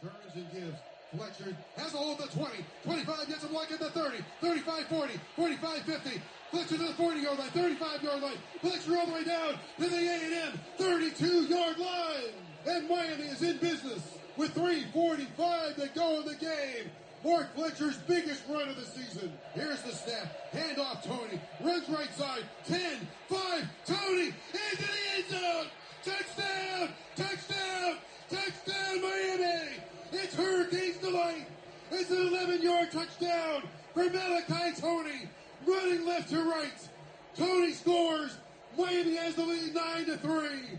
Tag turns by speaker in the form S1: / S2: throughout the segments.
S1: Turns and gives. Fletcher has a hold of the 20, 25, gets a block at the 30, 35, 40, 45, 50. Fletcher to the 40-yard line, 35-yard line. Fletcher all the way down to the A&M 32-yard line. And Miami is in business with 3:45 to go in the game. Mark Fletcher's biggest run of the season. Here's the snap. Hand off Tony. Runs right side. 10, 5, Tony into the end zone. Touchdown! Touchdown! Touchdown, Miami! It's Hurricanes delight. It's an 11-yard touchdown for Malachi Tony. Running left to right. Tony scores. Miami has the lead 9-3.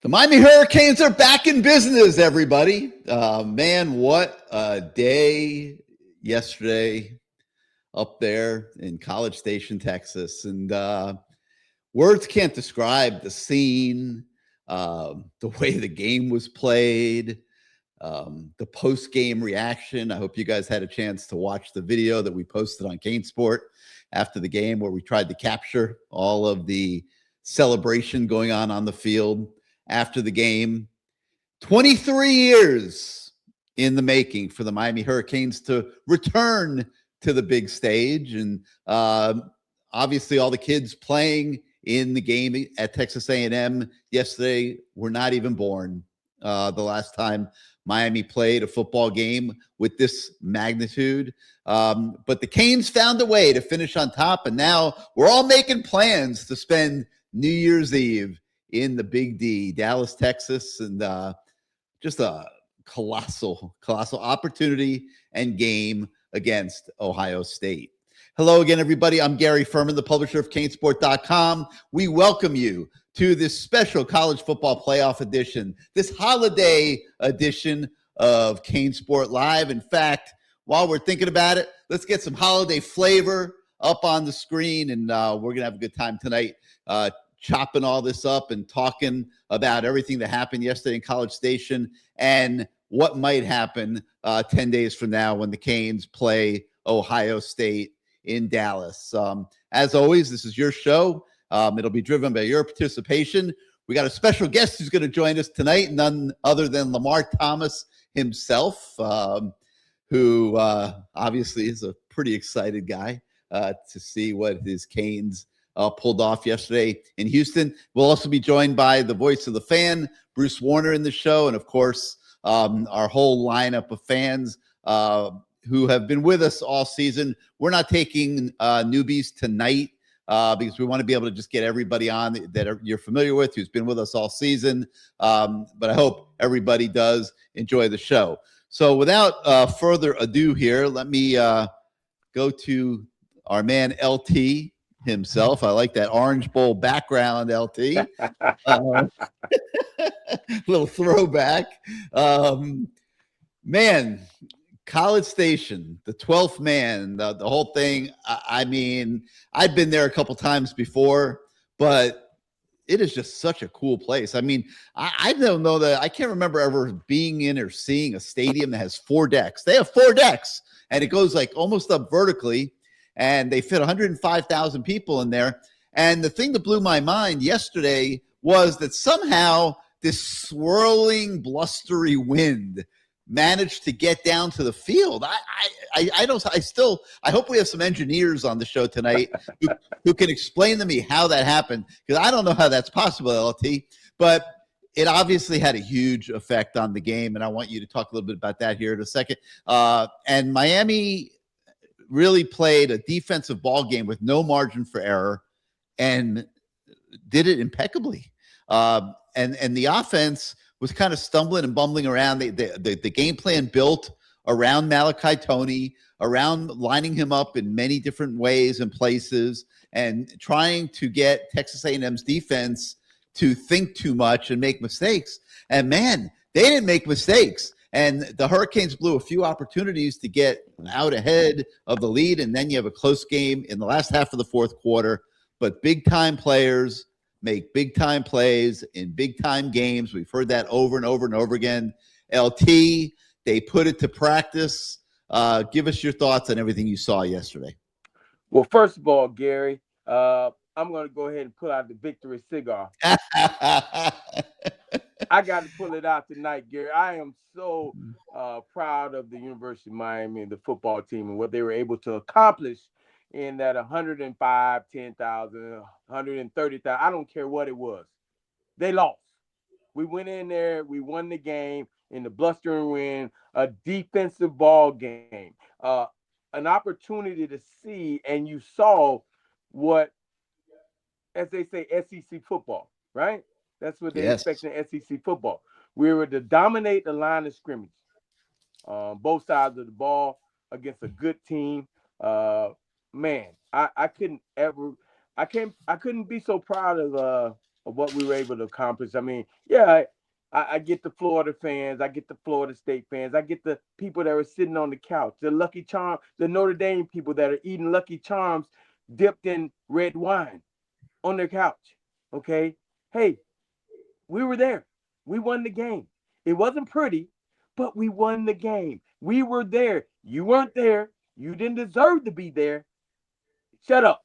S2: The Miami Hurricanes are back in business, everybody. Man, what a day yesterday up there in College Station, Texas. And words can't describe the scene, the way the game was played, the post-game reaction. I hope you guys had a chance to watch the video that we posted on CaneSport after the game, where we tried to capture all of the celebration going on the field after the game. 23 years in the making for the Miami Hurricanes to return to the big stage. And obviously all the kids playing in the game at Texas A&M yesterday were not even born the last time Miami played a football game with this magnitude. But the Canes found a way to finish on top, and now we're all making plans to spend New Year's Eve in the Big D, Dallas, Texas, and just a colossal opportunity and game against Ohio State. Hello again, everybody. I'm Gary Ferman, the publisher of CaneSport.com. We welcome you to this special college football playoff edition, this holiday edition of CaneSport Live. In fact, while we're thinking about it, let's get some holiday flavor up on the screen, and we're going to have a good time tonight chopping all this up and talking about everything that happened yesterday in College Station and what might happen 10 days from now when the Canes play Ohio State in Dallas. As always, this is your show. It'll be driven by your participation. We got a special guest who's going to join us tonight, none other than Lamar Thomas himself, who obviously is a pretty excited guy to see what his Canes pulled off yesterday in Houston. We'll also be joined by the voice of the fan, Bruce Warner, in the show, and of course, our whole lineup of fans who have been with us all season. We're not taking newbies tonight because we want to be able to just get everybody on that you're familiar with, who's been with us all season. But I hope everybody does enjoy the show. So without further ado here, let me go to our man, LT, himself. I like that Orange Bowl background, LT. Little throwback. Man, College Station, the 12th man, the whole thing. I mean, I've been there a couple times before, but it is just such a cool place. I mean, I don't know that I can't remember ever being in or seeing a stadium that has 4 decks. They have 4 decks, and it goes like almost up vertically. And they fit 105,000 people in there. And the thing that blew my mind yesterday was that somehow this swirling, blustery wind managed to get down to the field. I hope we have some engineers on the show tonight who can explain to me how that happened, because I don't know how that's possible, LT. But it obviously had a huge effect on the game, and I want you to talk a little bit about that here in a second. And Miami really played a defensive ball game with no margin for error and did it impeccably. And the offense was kind of stumbling and bumbling around. The game plan built around Malachi Tony, around lining him up in many different ways and places, and trying to get Texas A&M's defense to think too much and make mistakes. And man, they didn't make mistakes. And the Hurricanes blew a few opportunities to get out ahead of the lead, and then you have a close game in the last half of the fourth quarter. But big-time players make big-time plays in big-time games. We've heard that over and over and over again. LT, they put it to practice. Give us your thoughts on everything you saw yesterday.
S3: Well, first of all, Gary, I'm going to go ahead and pull out the victory cigar. I got to pull it out tonight, Gary. I am so proud of the University of Miami and the football team and what they were able to accomplish in that 105, 10,000, 130,000. I don't care what it was. They lost. We went in there, we won the game in the blustering wind, a defensive ball game, an opportunity to see, and you saw what, as they say, SEC football, right? That's what they expect
S2: Yes.
S3: in SEC football. We were to dominate the line of scrimmage, both sides of the ball against a good team. Uh, Man, I couldn't ever, I couldn't be so proud of what we were able to accomplish. I mean, yeah, I get the Florida fans, I get the Florida State fans, I get the people that are sitting on the couch, the Lucky Charm, the Notre Dame people that are eating Lucky Charms dipped in red wine on their couch. Okay, hey, we were there. We won the game. It wasn't pretty, but we won the game. We were there. You weren't there. You didn't deserve to be there. Shut up.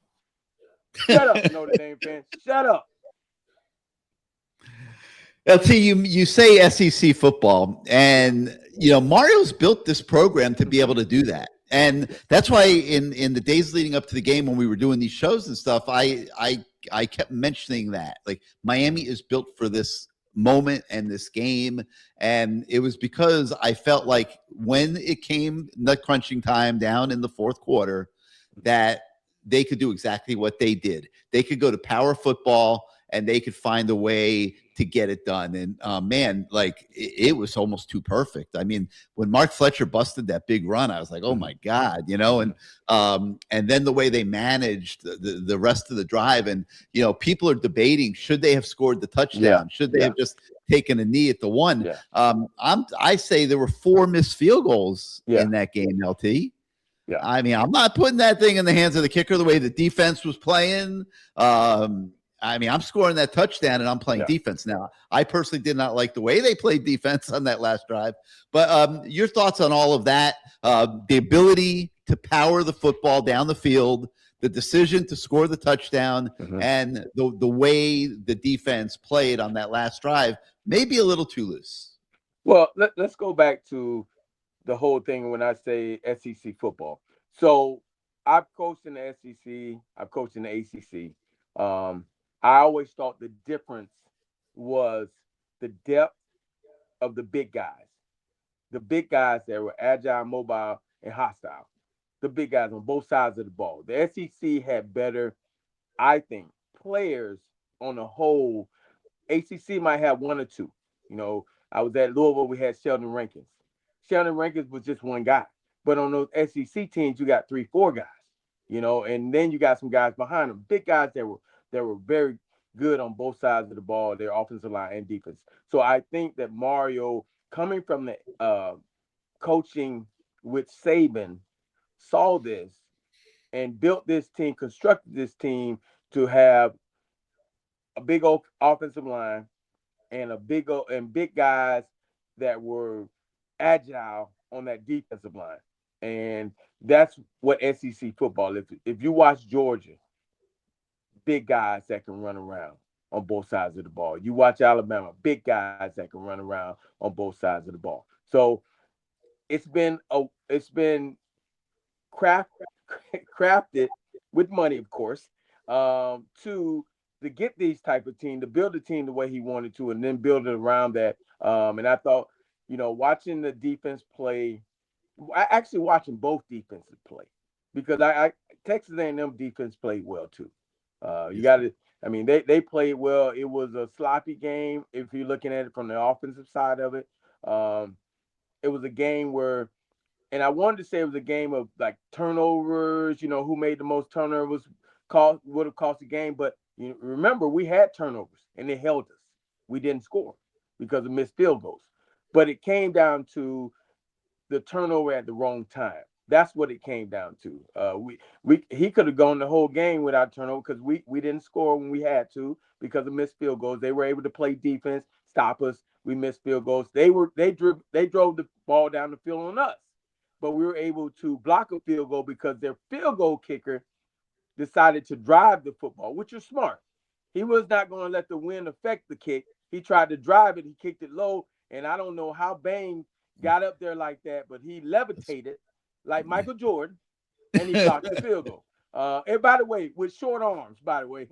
S3: Shut up, Notre Dame fans. Shut up.
S2: LT, you say SEC football, and Mario's built this program to be able to do that, and that's why in the days leading up to the game when we were doing these shows and stuff, I kept mentioning that like Miami is built for this moment and this game, and it was because I felt like when it came nut crunching time down in the fourth quarter, that they could do exactly what they did. They could go to power football and they could find a way to get it done. And man, like it was almost too perfect. I mean, when Mark Fletcher busted that big run, I was like, oh my God, and then the way they managed the rest of the drive, and people are debating, should they have scored the touchdown?
S3: Yeah.
S2: Should they have just taken a knee at the one?
S3: Yeah.
S2: I say there were 4 missed field goals
S3: Yeah.
S2: in that game, LT.
S3: Yeah.
S2: I mean, I'm not putting that thing in the hands of the kicker the way the defense was playing. I mean, I'm scoring that touchdown and I'm playing defense now. I personally did not like the way they played defense on that last drive. But your thoughts on all of that, the ability to power the football down the field, the decision to score the touchdown, and the way the defense played on that last drive, maybe a little too loose.
S3: Well, let's go back to the whole thing when I say SEC football. So I've coached in the SEC, I've coached in the ACC. I always thought the difference was the depth of the big guys that were agile, mobile, and hostile. The big guys on both sides of the ball. The SEC had better, I think, players on the whole. ACC might have one or two. I was at Louisville, we had Sheldon Rankins. Sheldon Rankins was just one guy. But on those SEC teams, you got 3, 4 guys, and then you got some guys behind them, big guys that were very good on both sides of the ball, their offensive line and defense. So I think that Mario, coming from the coaching with Saban, saw this and built this team, constructed this team to have a big old offensive line and big guys that were agile on that defensive line. And that's what SEC football is. If you watch Georgia, big guys that can run around on both sides of the ball. You watch Alabama, big guys that can run around on both sides of the ball. So it's been crafted with money, of course, to get these type of team, to build a team the way he wanted to, and then build it around that. And I thought, watching the defense play, actually watching both defenses play, because I Texas A&M defense played well too. You got to, I mean, they played well. It was a sloppy game if you're looking at it from the offensive side of it. It was a game where, and I wanted to say it was a game of like turnovers, who made the most turnovers would have cost the game. But remember, we had turnovers and they held us. We didn't score because of missed field goals. But it came down to the turnover at the wrong time. That's what it came down to. He could have gone the whole game without turnover because we didn't score when we had to because of missed field goals. They were able to play defense, stop us. We missed field goals. They drove the ball down the field on us, but we were able to block a field goal because their field goal kicker decided to drive the football, which is smart. He was not going to let the wind affect the kick. He tried to drive it. He kicked it low, and I don't know how Bane got up there like that, but he levitated like Michael Jordan, and he blocked the field goal. And by the way, with short arms, by the way.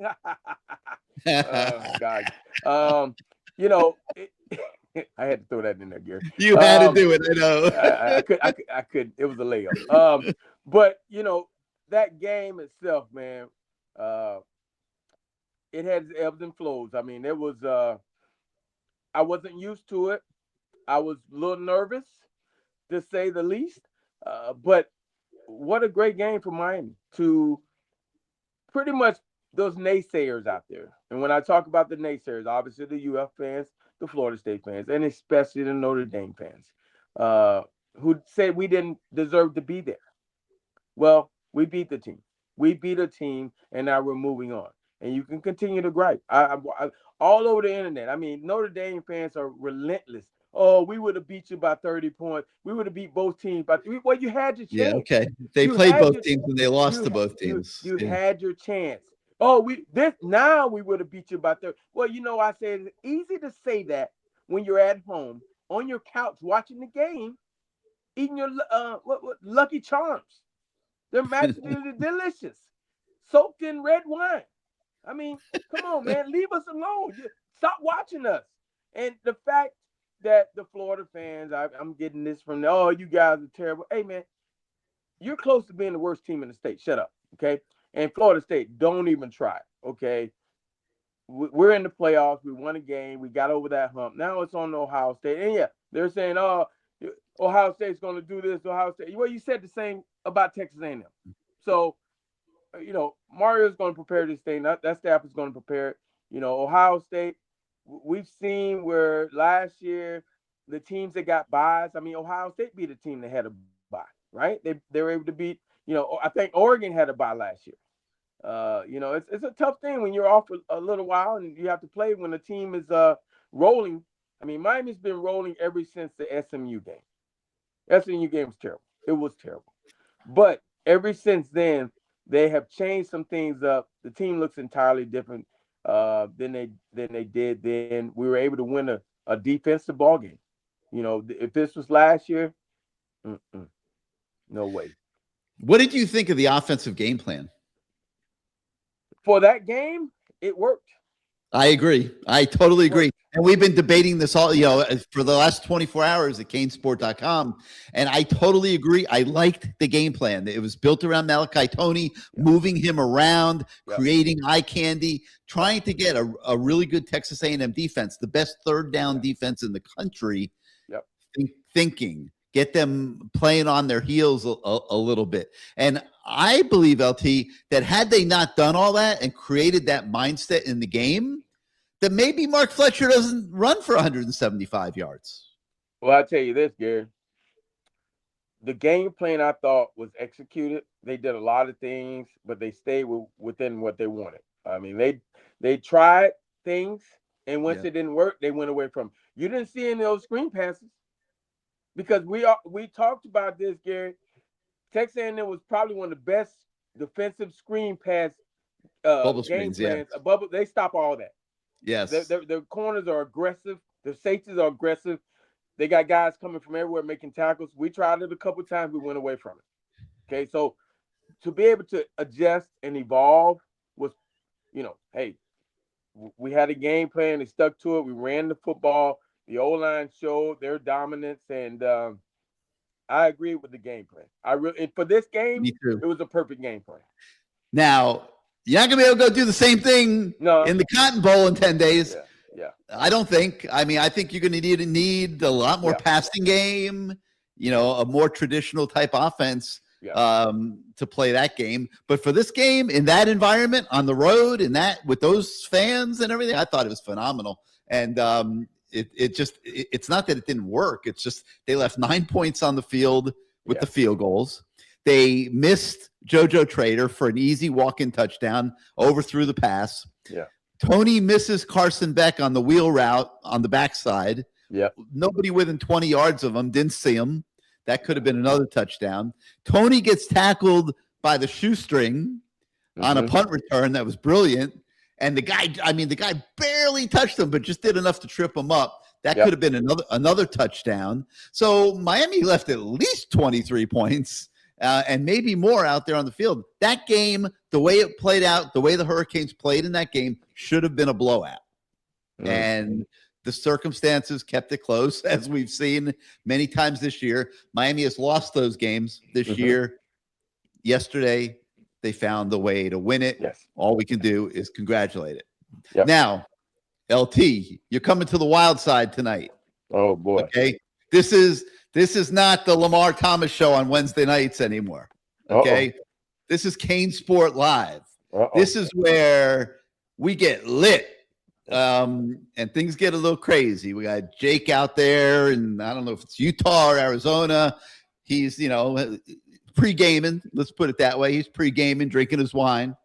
S3: God. You know, I had to throw that in there, Gary.
S2: You had to do it, I know.
S3: I could. It was a layup. But you know, that game itself, man, it had ebbs and flows. I mean, it was I wasn't used to it. I was a little nervous, to say the least. But what a great game for Miami to pretty much those naysayers out there. And when I talk about the naysayers, obviously the UF fans, the Florida State fans, and especially the Notre Dame fans, who said we didn't deserve to be there. Well, we beat the team. We beat a team, and now we're moving on. And you can continue to gripe. I all over the internet. I mean, Notre Dame fans are relentless. Oh, we would have beat you by 30 points. We would have beat both teams by well, you had your chance.
S2: Yeah, okay. They played both teams and they lost to both teams.
S3: You had your chance. Oh, now we would have beat you by 30. Well, you know, I said it's easy to say that when you're at home on your couch watching the game, eating your what Lucky Charms. They're absolutely delicious, soaked in red wine. I mean, come on, man, leave us alone. Stop watching us. And the fact that the Florida fans, I'm getting this from you guys are terrible. Hey, man, you're close to being the worst team in the state. Shut up, okay? And Florida State, don't even try, okay? We're in the playoffs. We won a game. We got over that hump. Now it's on Ohio State. And, yeah, they're saying, Ohio State's going to do this. Ohio State. Well, you said the same about Texas A&M. So, you know, Mario's going to prepare this thing. That staff is going to prepare it. You know, Ohio State, we've seen where last year the teams that got buys, I mean, Ohio State beat a team that had a bye, right? They were able to beat, you know, I think Oregon had a bye last year. You know, it's a tough thing when you're off a little while and you have to play when the team is rolling. I mean, Miami's been rolling ever since the SMU game. SMU game was terrible. It was terrible. But ever since then, they have changed some things up. The team looks entirely different than they did then. We were able to win a defensive ball game. You know, if this was last year, no way.
S2: What did you think of the offensive game plan?
S3: For that game, it worked.
S2: I agree. I totally agree. And we've been debating this all, you know, for the last 24 hours at CaneSport.com. And I totally agree. I liked the game plan. It was built around Malachi Tony, moving him around, creating eye candy, trying to get a really good Texas A&M defense, the best third down defense in the country, thinking, get them playing on their heels a little bit. And I believe, LT, that had they not done all that and created that mindset in the game, that maybe Mark Fletcher doesn't run for 175 yards.
S3: Well, I'll tell you this, Gary. The game plan, I thought, was executed. They did a lot of things, but they stayed within what they wanted. I mean, they tried things, and once it didn't work, they went away from it. You didn't see any of those screen passes because we talked about this, Gary. Texas A&M was probably one of the best defensive screen pass
S2: bubble
S3: game
S2: screens,
S3: plans. They stop all that.
S2: Yes.
S3: Their corners are aggressive. Their safeties are aggressive. They got guys coming from everywhere making tackles. We tried it a couple of times. We went away from it. Okay, so to be able to adjust and evolve was, you know, hey, we had a game plan. They stuck to it. We ran the football. The O-line showed their dominance, and I agree with the game plan. For this game, it was a perfect game plan.
S2: Now, you're not going to be able to go do the same thing in the Cotton Bowl in 10 days.
S3: Yeah.
S2: I don't think. I mean, I think you're going to need a lot more passing game, you know, a more traditional type offense to play that game. But for this game, in that environment, on the road, with those fans and everything, I thought it was phenomenal. And it's not that it didn't work. It's just they left 9 points on the field with the field goals. They missed JoJo Trader for an easy walk-in touchdown, overthrew the pass.
S3: Yeah.
S2: Tony misses Carson Beck on the wheel route on the backside.
S3: Yeah.
S2: Nobody within 20 yards of him didn't see him. That could have been another touchdown. Tony gets tackled by the shoestring on a punt return that was brilliant. And the guy barely touched him, but just did enough to trip him up. That
S3: Yep.
S2: could have been another touchdown. So Miami left at least 23 points and maybe more out there on the field. That game, the way it played out, the way the Hurricanes played in that game, should have been a blowout. And the circumstances kept it close, as we've seen many times this year. Miami has lost those games this year. Yesterday, they found the way to win it.
S3: Yes.
S2: All we can do is congratulate it.
S3: Yep.
S2: Now, LT, you're coming to the wild side tonight.
S3: Oh boy.
S2: Okay. This is not the Lamar Thomas show on Wednesday nights anymore. Okay. This is CaneSport Live. This is where we get lit. And things get a little crazy. We got Jake out there, and I don't know if it's Utah or Arizona. He's, pre-gaming. Let's put it that way. He's pre-gaming, drinking his wine.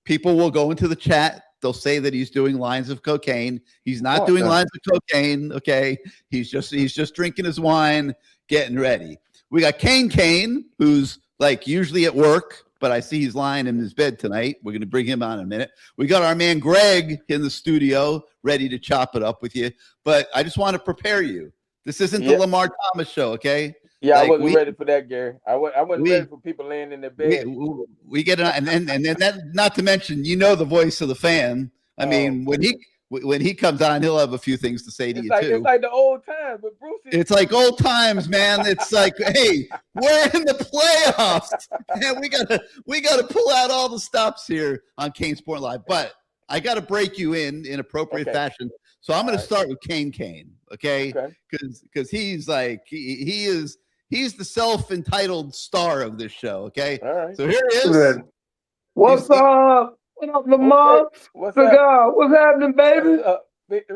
S2: People will go into the chat. They'll say that he's doing lines of cocaine. He's not doing lines of cocaine. Okay. He's just drinking his wine, getting ready. We got Kane, who's like usually at work, but I see he's lying in his bed tonight. We're going to bring him on in a minute. We got our man Greg in the studio, ready to chop it up with you. But I just want to prepare you. This isn't the Lamar Thomas show, okay?
S3: Yeah, I wasn't ready for that, Gary. I wasn't ready for people laying in their bed.
S2: We get it, and then that, not to mention, the voice of the fan. I mean, when he comes on, he'll have a few things to say to you too.
S3: It's like the old times, but Bruce.
S2: It's like old times, man. It's like, hey, we're in the playoffs, and we gotta pull out all the stops here on CaneSport Live. But I got to break you in appropriate fashion. So I'm going to start with Kane, okay? Because he's like he's the self-entitled star of this show, okay?
S3: All right.
S2: So here he is.
S4: What's up? What up, Lamar?
S3: Okay. What's
S4: happening, baby?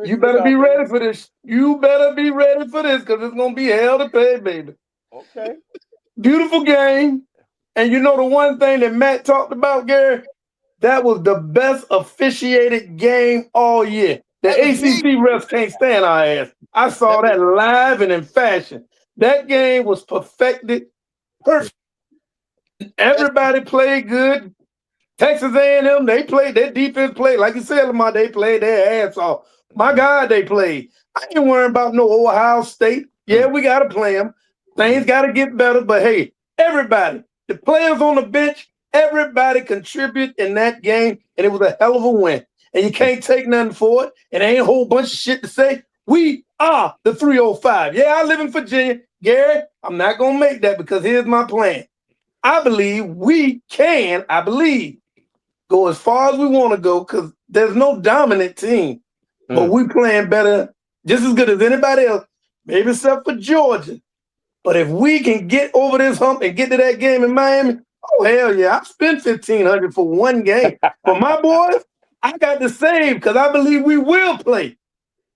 S4: You better be ready for this. You better be ready for this because it's going to be hell to pay, baby.
S3: Okay. Beautiful
S4: game. And the one thing that Matt talked about, Gary, that was the best officiated game all year. The ACC refs can't stand our ass. I saw that live and in fashion. That game was perfected, perfect. Everybody played good. Texas A&M, they played, their defense played. Like you said, Lamar, they played their ass off. My God, they played. I ain't worrying about no Ohio State. Yeah, we got to play them. Things got to get better. But, hey, everybody, the players on the bench, everybody contributed in that game, and it was a hell of a win. And you can't take nothing for it. And there ain't a whole bunch of shit to say. We are the 305. Yeah, I live in Virginia. Gary, I'm not going to make that because here's my plan. I believe we can, go as far as we want to go because there's no dominant team. But we playing better, just as good as anybody else, maybe except for Georgia. But if we can get over this hump and get to that game in Miami, oh, hell yeah, I spent $1,500 for one game. For my boys, I got to save because I believe we will play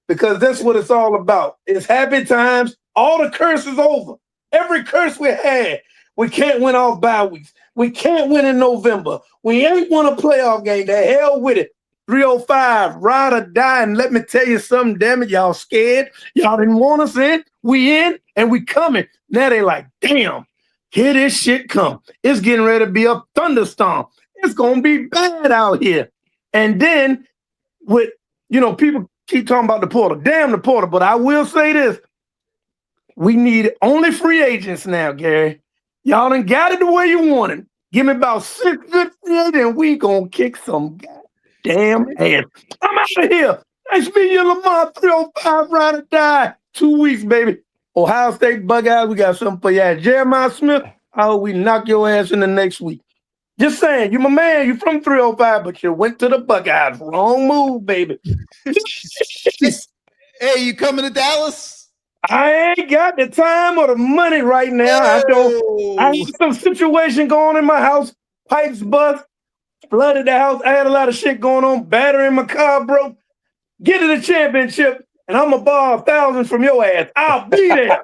S4: because that's what it's all about. It's happy times. All the curse is over. Every curse we had, we can't win off bye weeks. We can't win in November. We ain't won a playoff game. The hell with it. 305, ride or die. And let me tell you something, damn it, y'all scared. Y'all didn't want us in. We in and we coming. Now they like, damn, here this shit come. It's getting ready to be a thunderstorm. It's going to be bad out here. And then with, people keep talking about the portal. Damn the portal. But I will say this. We need only free agents now, Gary. Y'all done got it the way you want it. Give me about 6 good free agents and we going to kick some goddamn ass. I'm out of here. Nice meeting you, Lamar. 305, ride or die. 2 weeks, baby. Ohio State Buckeyes, we got something for you. Jeremiah Smith, I hope we knock your ass in the next week. Just saying, you my man. You from 305, but you went to the Buckeyes. Wrong move, baby.
S2: Hey, you coming to Dallas?
S4: I ain't got the time or the money right now. I have some situation going on in my house. Pipes bust, flooded the house. I had a lot of shit going on. Battery in my car broke. Get to the championship, and I'm going to borrow $1,000 from your ass. I'll be there.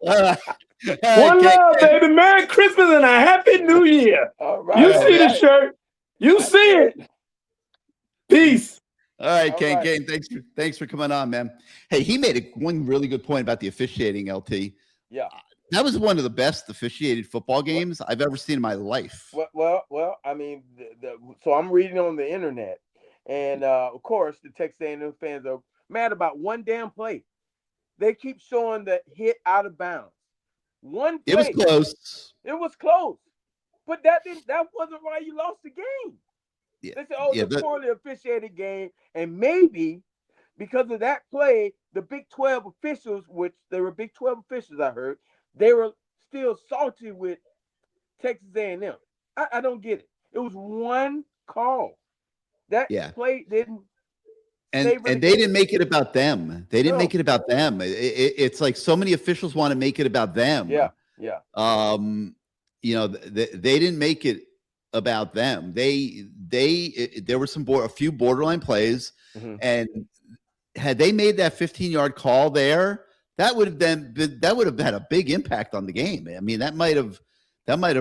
S4: One love, baby. Merry Christmas and a Happy New Year.
S3: All right,
S4: you see the shirt. You see it. Peace.
S2: All right, Kane. Thanks for coming on, man. Hey, he made one really good point about the officiating, LT.
S3: Yeah.
S2: That was one of the best officiated football games I've ever seen in my life.
S3: Well, I mean, so I'm reading on the internet, And of course, the Texas A&M fans are mad about one damn play. They keep showing the hit out of bounds. One play.
S2: It was close.
S3: It was close. But that wasn't why you lost the game.
S2: Yeah.
S3: They said, oh, it's a poorly officiated game. And maybe because of that play, the Big 12 officials, which they were Big 12 officials, I heard, they were still salty with Texas A&M. I don't get it. It was one call. That play didn't.
S2: And they didn't make it about them. They didn't make it about them. It's like so many officials want to make it about them.
S3: Yeah.
S2: You know, they didn't make it about them. There were a few borderline plays, and had they made that 15-yard call there, that would have had a big impact on the game. I mean, that might have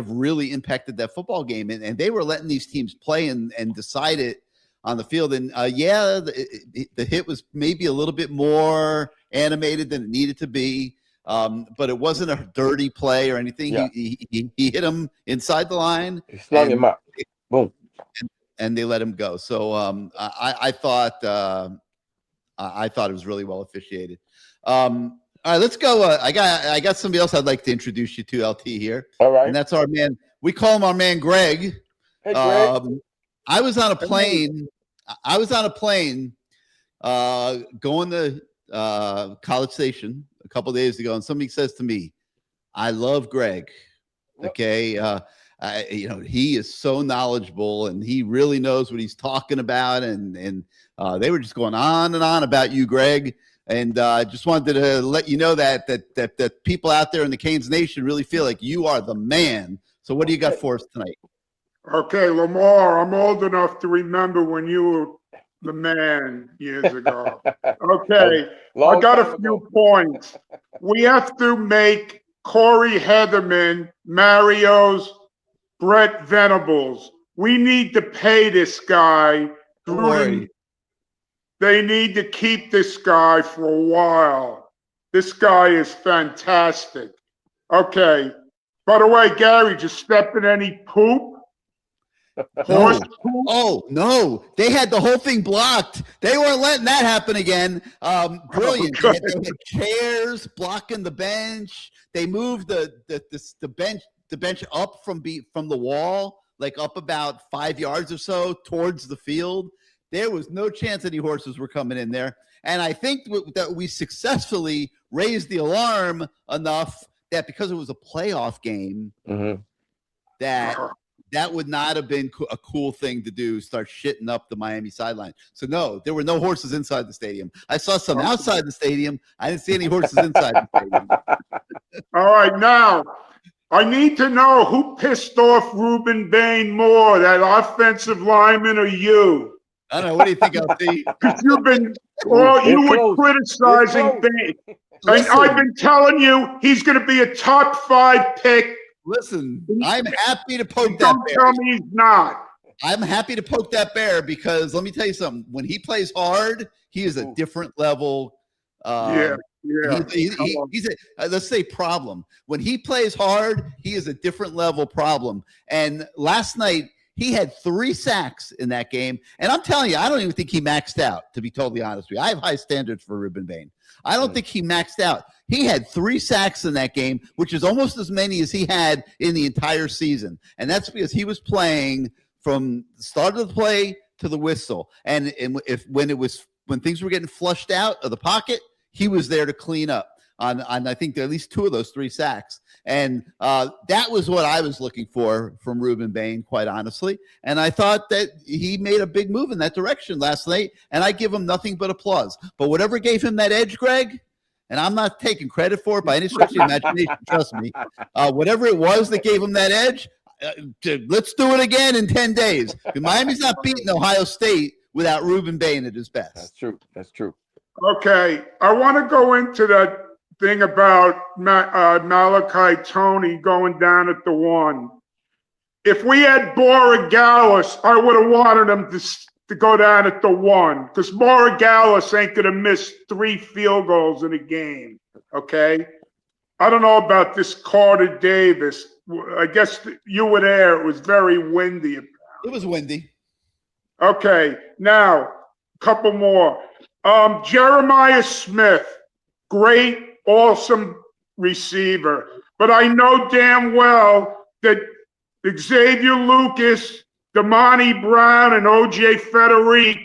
S2: really impacted that football game. And they were letting these teams play and decide it on the field. And the hit was maybe a little bit more animated than it needed to be. But it wasn't a dirty play or anything. Yeah. He hit him inside the line.
S3: He slung him up. Boom.
S2: And they let him go. So I thought it was really well officiated. All right, let's go. I got somebody else I'd like to introduce you to, LT, here.
S3: All right.
S2: And that's our man. We call him our man Greg.
S3: Hey, Greg.
S2: I was on a plane. Going to College Station a couple days ago, and somebody says to me, "I love Greg." Okay, he is so knowledgeable, and he really knows what he's talking about. And they were just going on and on about you, Greg. And just wanted to let you know that people out there in the Canes Nation really feel like you are the man. So what do you got for us tonight?
S5: Okay, Lamar, I'm old enough to remember when you were the man years ago. Okay, I got a few points. We have to make Corey Heatherman, Mario's, Brett Venables. We need to pay this guy. They need to keep this guy for a while. This guy is fantastic. Okay. By the way, Gary, just stepped in any poop?
S2: Horse poop? Oh, no. They had the whole thing blocked. They weren't letting that happen again. Brilliant. They had chairs blocking the bench. They moved the bench up from the wall, like up about 5 yards or so towards the field. There was no chance any horses were coming in there. And I think that we successfully raised the alarm enough that because it was a playoff game, that would not have been a cool thing to do, start shitting up the Miami sideline. So, no, there were no horses inside the stadium. I saw some outside the stadium. I didn't see any horses inside the stadium.
S5: All right, now, I need to know who pissed off Ruben Bane more, that offensive lineman or you?
S2: I don't know. What do you think, LT?
S5: Because you were criticizing Bane. And I've been telling you he's going to be a top 5 pick.
S2: Listen, I'm happy to poke that bear.
S5: Don't tell me he's not.
S2: I'm happy to poke that bear because let me tell you something. When he plays hard, he is a different level. He's let's say problem. When he plays hard, he is a different level problem. And last night, he had 3 sacks in that game. And I'm telling you, I don't even think he maxed out, to be totally honest with you. I have high standards for Ruben Bane. I don't think he maxed out. He had 3 sacks in that game, which is almost as many as he had in the entire season. And that's because he was playing from the start of the play to the whistle. And when things were getting flushed out of the pocket, he was there to clean up on I think at least 2 of those 3 sacks. And that was what I was looking for from Ruben Bane, quite honestly. And I thought that he made a big move in that direction last night, and I give him nothing but applause. But whatever gave him that edge, Greg, and I'm not taking credit for it by any stretch of the imagination, trust me, whatever it was that gave him that edge, let's do it again in 10 days. Miami's not beating Ohio State without Ruben Bane at his best.
S3: That's true.
S5: Okay, I want to go into that thing about Malachi Tony going down at the 1. If we had Borregales, I would have wanted him to go down at the 1 because Borregales ain't going to miss 3 field goals in a game, okay? I don't know about this Carter Davis. I guess you were there. It was very windy.
S2: It was windy.
S5: Okay, now a couple more. Jeremiah Smith, great, awesome receiver, but I know damn well that Xavier Lucas, Damani Brown, and OJ Federic,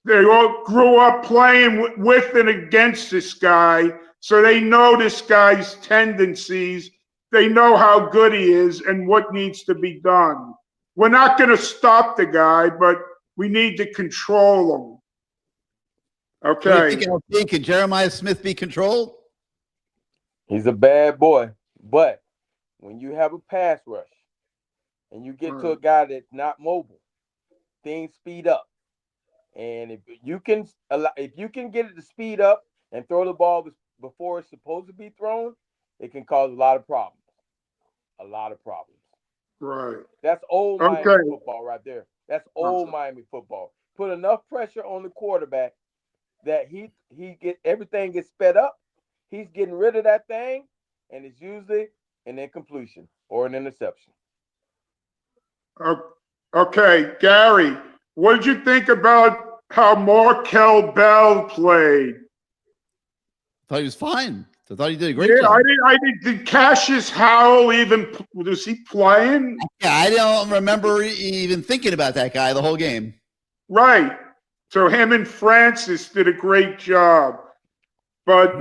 S5: they all grew up playing with and against this guy, so they know this guy's tendencies. They know how good he is and what needs to be done. We're not going to stop the guy, but we need to control him.
S2: What do you
S5: Okay.
S2: think, LP? Can Jeremiah Smith be controlled?
S3: He's a bad boy, but when you have a pass rush and you get to a guy that's not mobile, things speed up. And if you can get it to speed up and throw the ball before it's supposed to be thrown, it can cause a lot of problems. A lot of problems.
S5: Right.
S3: That's old Miami football right there. That's old Miami football. Put enough pressure on the quarterback that he get everything gets sped up. He's getting rid of that thing, and it's usually an incompletion or an interception.
S5: Okay, Gary, what did you think about how Markel Bell played?
S2: I thought he was fine. I thought he did a great job.
S5: Did Cassius Howell was he playing?
S2: Yeah, I don't remember even thinking about that guy the whole game.
S5: Right. So him and Francis did a great job. But,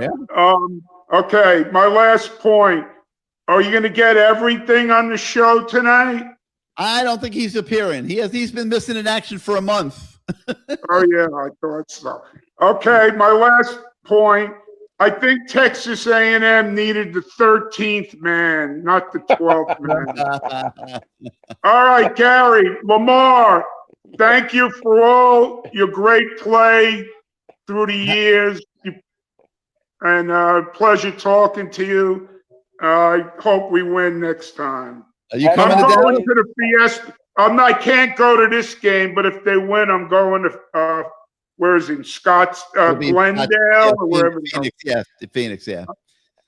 S5: okay, my last point. Are you going to get everything on the show tonight?
S2: I don't think he's appearing. He's been missing in action for a month.
S5: Oh, yeah, I thought so. Okay, my last point. I think Texas A&M needed the 13th man, not the 12th man. All right, Gary, Lamar, thank you for all your great play through the years. And pleasure talking to you. I hope we win next time.
S2: Are you coming
S5: I'm going
S2: to
S5: the Fiesta. I can't go to this game, but if they win, I'm going to where is it? Glendale or wherever.
S2: Phoenix, Phoenix, yeah.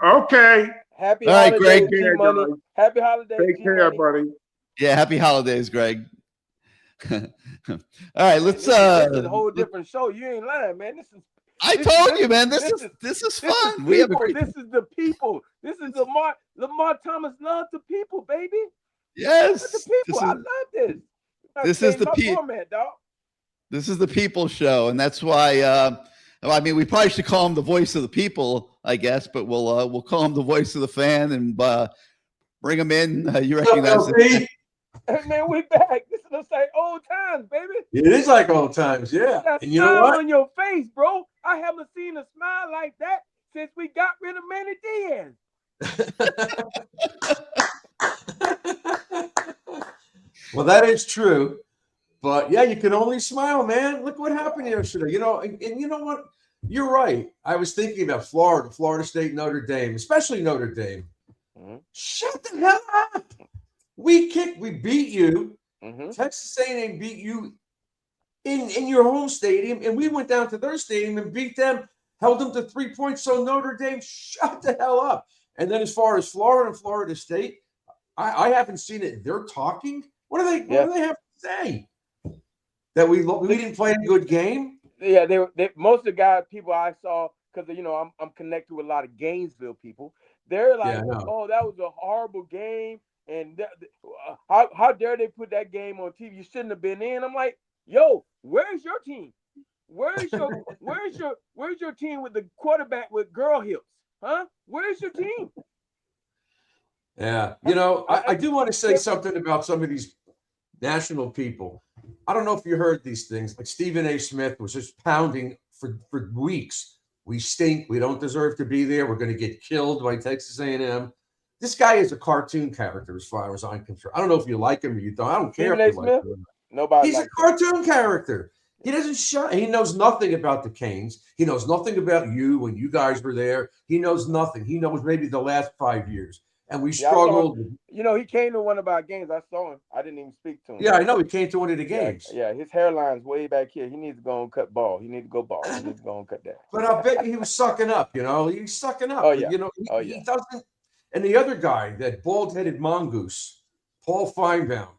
S5: Okay.
S3: Happy
S2: all right,
S3: holidays,
S2: Greg.
S3: G-Money. Happy holidays,
S5: Take care, buddy.
S2: Yeah, happy holidays, Greg. All right, let's.
S3: This is a whole different show. You ain't lying, man.
S2: I told you, man. This is fun. We have a great.
S3: This is the people. This is Lamar Thomas loves the people, baby.
S2: Yes,
S3: the people. I love this.
S2: This is the
S3: format, dog.
S2: This is the people show, and that's why. I mean, we probably should call him the voice of the people, I guess, but we'll call him the voice of the fan and bring him in. You recognize it?
S3: Hey, man, we back. This is like old times, baby.
S6: It is like old times, yeah.
S3: That
S6: and you know what?
S3: on your face, bro. I haven't seen a smile like that since we got rid of Manny Diaz.
S6: Well, that is true. But yeah, you can only smile, man. Look what happened yesterday. You know, and you know what? You're right. I was thinking about Florida State, Notre Dame, especially Notre Dame. Mm-hmm. Shut the hell up. We beat you. Mm-hmm. Texas A&M beat you in your home stadium, and we went down to their stadium and beat them, held them to 3 points. So Notre Dame, shut the hell up. And then as far as Florida and Florida State, I haven't seen it. They're talking. What do they have to say? That we didn't play a good game?
S3: Yeah, they most of the guys, people I saw, because I'm connected with a lot of Gainesville people. They're like, oh, that was a horrible game, and how dare they put that game on TV? You shouldn't have been in. I'm like, yo, where's your team? Where's your team with the quarterback with girl hips? Huh? Where's your team?
S6: Yeah, you know, I do want to say something about some of these national people. I don't know if you heard these things. Like Stephen A. Smith was just pounding for weeks. We stink. We don't deserve to be there. We're going to get killed by Texas A&M. This guy is a cartoon character as far as I'm concerned. I don't know if you like him or you don't. I don't care if you like him.
S3: Nobody.
S6: He's a cartoon character. He doesn't shut. He knows nothing about the Canes. He knows nothing about you when you guys were there. He knows nothing. He knows maybe the last 5 years. And we struggled.
S3: You know, he came to one of our games. I saw him. I didn't even speak to him.
S6: Yeah, I know. He came to one of the games.
S3: Yeah, his hairline's way back here. He needs to go and cut ball. He needs to go ball. He needs to go and cut that.
S6: But I bet he was sucking up, you know. He's sucking up.
S3: Oh, yeah.
S6: You know, he doesn't. And the other guy, that bald-headed mongoose, Paul Feinbaum.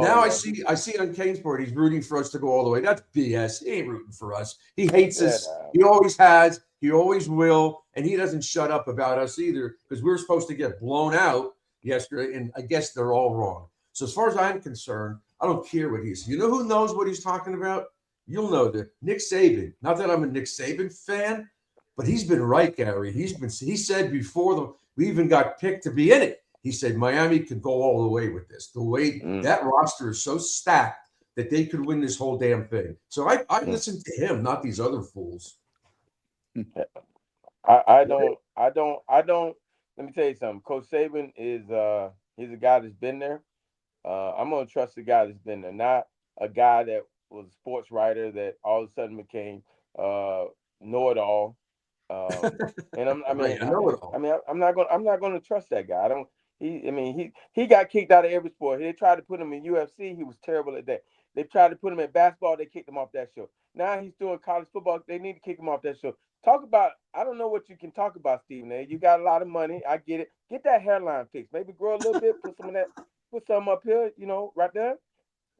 S6: Now I see on CaneSport he's rooting for us to go all the way. That's BS. He ain't rooting for us. He hates us. He always has. He always will. And he doesn't shut up about us either, because we were supposed to get blown out yesterday, and I guess they're all wrong. So as far as I'm concerned, I don't care what he's. You know who knows what he's talking about? You'll know that Nick Saban. Not that I'm a Nick Saban fan, but he's been right, Gary. He said before we even got picked to be in it. He said Miami could go all the way with this. The way that roster is so stacked that they could win this whole damn thing. So I listen to him, not these other fools.
S3: I don't. Let me tell you something. Coach Saban is he's a guy that's been there. I'm gonna trust the guy that's been there, not a guy that was a sports writer that all of a sudden became know-it-all. And I'm not gonna trust that guy. I don't. He got kicked out of every sport. They tried to put him in UFC. He was terrible at that. They tried to put him in basketball. They kicked him off that show. Now he's doing college football. They need to kick him off that show. Talk about. I don't know what you can talk about, Stephen A. You got a lot of money. I get it. Get that hairline fixed. Maybe grow a little bit. Put some up here. Right there.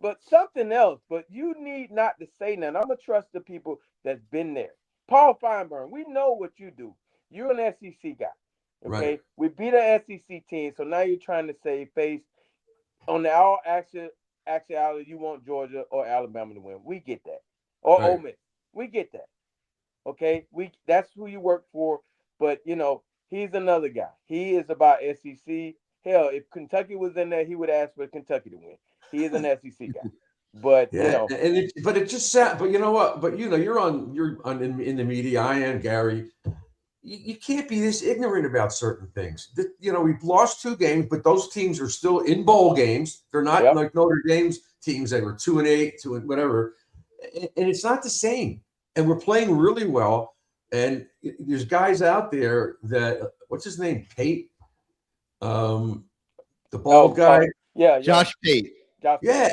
S3: But something else. But you need not to say nothing. I'm gonna trust the people that's been there. Paul Feinberg. We know what you do. You're an SEC guy. Okay,
S6: right.
S3: We beat an SEC team, so now you're trying to save face. On the all actuality, you want Georgia or Alabama to win. We get that, or Ole Miss. We get that. Okay, that's who you work for. But he's another guy. He is about SEC. Hell, if Kentucky was in there, he would ask for Kentucky to win. He is an SEC guy. But
S6: but it just sad. But you know what? But you're in the media. I am, Gary. You can't be this ignorant about certain things. We've lost 2 games, but those teams are still in bowl games. They're not like Notre Dame's teams that were 2-8, 2 and whatever. And it's not the same. And we're playing really well. And there's guys out there that what's his name, Pate, the bald guy,
S2: Josh Pate.
S6: Yeah,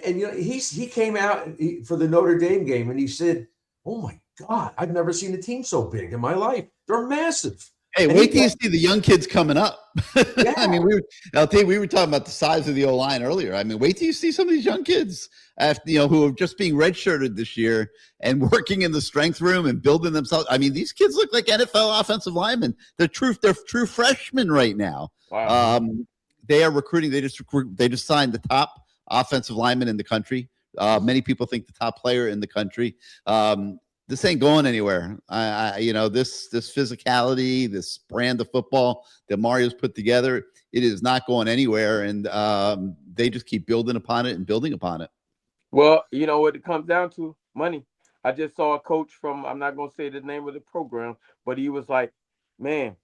S6: and he came out for the Notre Dame game and he said, "Oh my God, I've never seen a team so big in my life. They're massive."
S2: Hey, wait till you see the young kids coming up.
S6: Yeah.
S2: I mean, we were talking about the size of the O-line earlier. I mean, wait till you see some of these young kids who are just being redshirted this year and working in the strength room and building themselves. I mean, these kids look like NFL offensive linemen. They're true freshmen right now.
S3: Wow.
S2: They are recruiting. They just signed the top offensive lineman in the country. Many people think the top player in the country. This ain't going anywhere. This physicality, this brand of football that Mario's put together, it is not going anywhere. And they just keep building upon it and building upon it.
S3: Well, you know what it comes down to? Money. I just saw a coach from, I'm not going to say the name of the program, but he was like, man,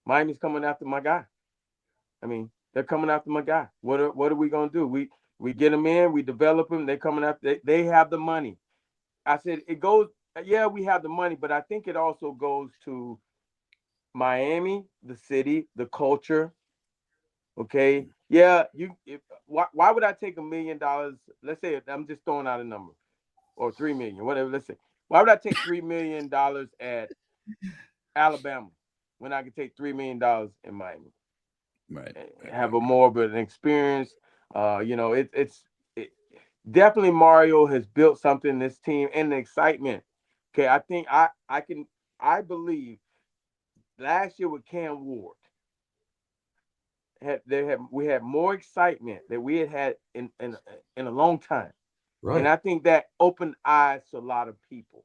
S3: Miami's coming after my guy. I mean, they're coming after my guy. What are we going to do? We get them in, we develop them. They're coming after, they have the money. I said, it goes, yeah, we have the money, but I think it also goes to Miami, the city, the culture. Okay. Yeah. Why would I take $1 million? Let's say I'm just throwing out a number, or 3 million, whatever. Let's say, why would I take $3 million at Alabama when I could take $3 million in Miami?
S2: Right.
S3: Have a more of an experience. It's definitely Mario has built something in this team and the excitement. Okay, I think I believe last year with Cam Ward, we had more excitement than we had in a long time.
S6: Right.
S3: And I think that opened eyes to a lot of people.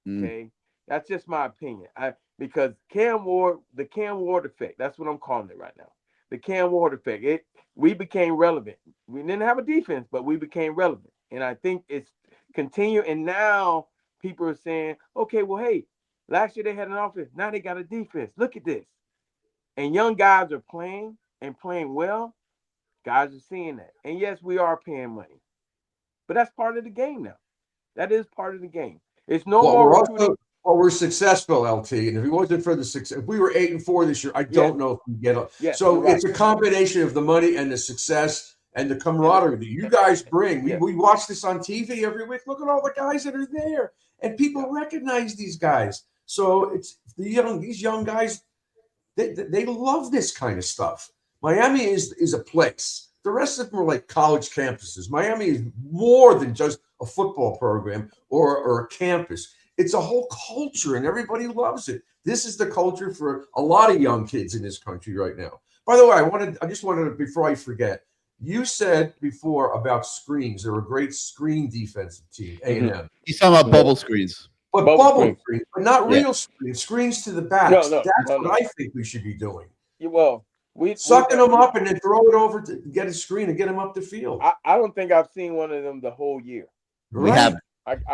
S3: Okay. That's just my opinion. Because Cam Ward, the Cam Ward effect, that's what I'm calling it right now. The Cam Ward effect. We became relevant. We didn't have a defense, but we became relevant. And I think it's continued. And now people are saying, okay, well, hey, last year they had an offense. Now they got a defense. Look at this. And young guys are playing and playing well. Guys are seeing that. And yes, we are paying money. But that's part of the game now. That is part of the game. It's no more recruiting.
S6: We're successful, LT. And if it wasn't for the success, if we were 8-4 this year, I don't know if we get up.
S3: Yes,
S6: so it's a combination of the money and the success and the camaraderie that you guys bring. We watch this on TV every week. Look at all the guys that are there, and people recognize these guys. So it's these young guys. They love this kind of stuff. Miami is a place. The rest of them are like college campuses. Miami is more than just a football program or a campus. It's a whole culture, and everybody loves it. This is the culture for a lot of young kids in this country right now. By the way, I just wanted to, before I forget, you said before about screens. They're a great screen defensive team, A&M.
S2: He's talking about bubble screens.
S6: But bubble screens, but not real screens. Screens to the backs. That's what I think we should be doing.
S3: Well,
S6: sucking them up and then throw it over to get a screen and get them up the field.
S3: I don't think I've seen one of them the whole year.
S2: We haven't.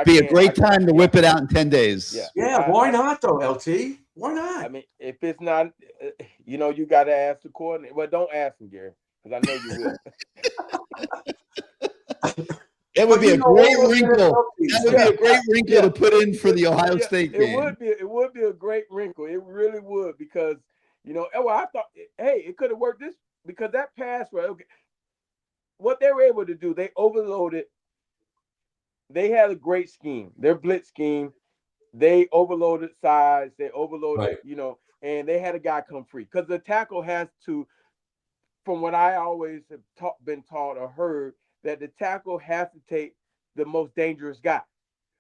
S2: Be a great time to whip it out in 10 days.
S6: Yeah. Why not though, LT? Why not?
S3: I mean, if it's not, you got to ask the coordinator. Well, don't ask him, Gary, because I know you will.
S2: It would be a great wrinkle. That would be a great wrinkle to put in for the Ohio State game.
S3: It would be a great wrinkle. It really would, because I thought, hey, it could have worked this, because that pass, right? Okay, what they were able to do, they overloaded. They had a great scheme. Their blitz scheme, they overloaded sides. They overloaded, and they had a guy come free, because the tackle has to, from what I always have been taught or heard, that the tackle has to take the most dangerous guy.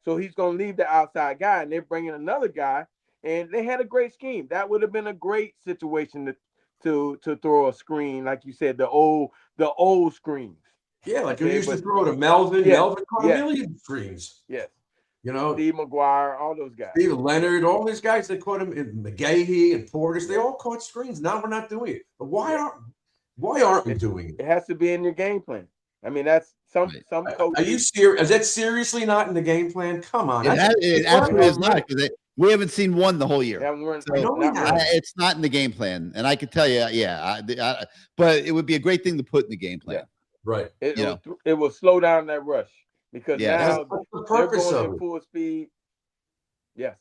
S3: So he's going to leave the outside guy, and they're bringing another guy, and they had a great scheme. That would have been a great situation to throw a screen, like you said, the old screens.
S6: Yeah, like we used to throw to Melvin. Yeah, Melvin caught a million screens.
S3: Yes.
S6: Steve
S3: McGuire, all those guys.
S6: Steve Leonard, all these guys, they caught him in McGahee and Portis. They all caught screens. Now we're not doing it. But why aren't we doing it?
S3: It has to be in your game plan. I mean, that's some coaches.
S6: Are you serious? Is that seriously not in the game plan? Come on.
S2: It absolutely is not, because we haven't seen one the whole year. It's not in the game plan. And I could tell you, but it would be a great thing to put in the game plan.
S6: Yeah. Right.
S3: It will slow down that rush, because now
S6: the purpose
S3: they're
S6: of
S3: going at full speed. Yes.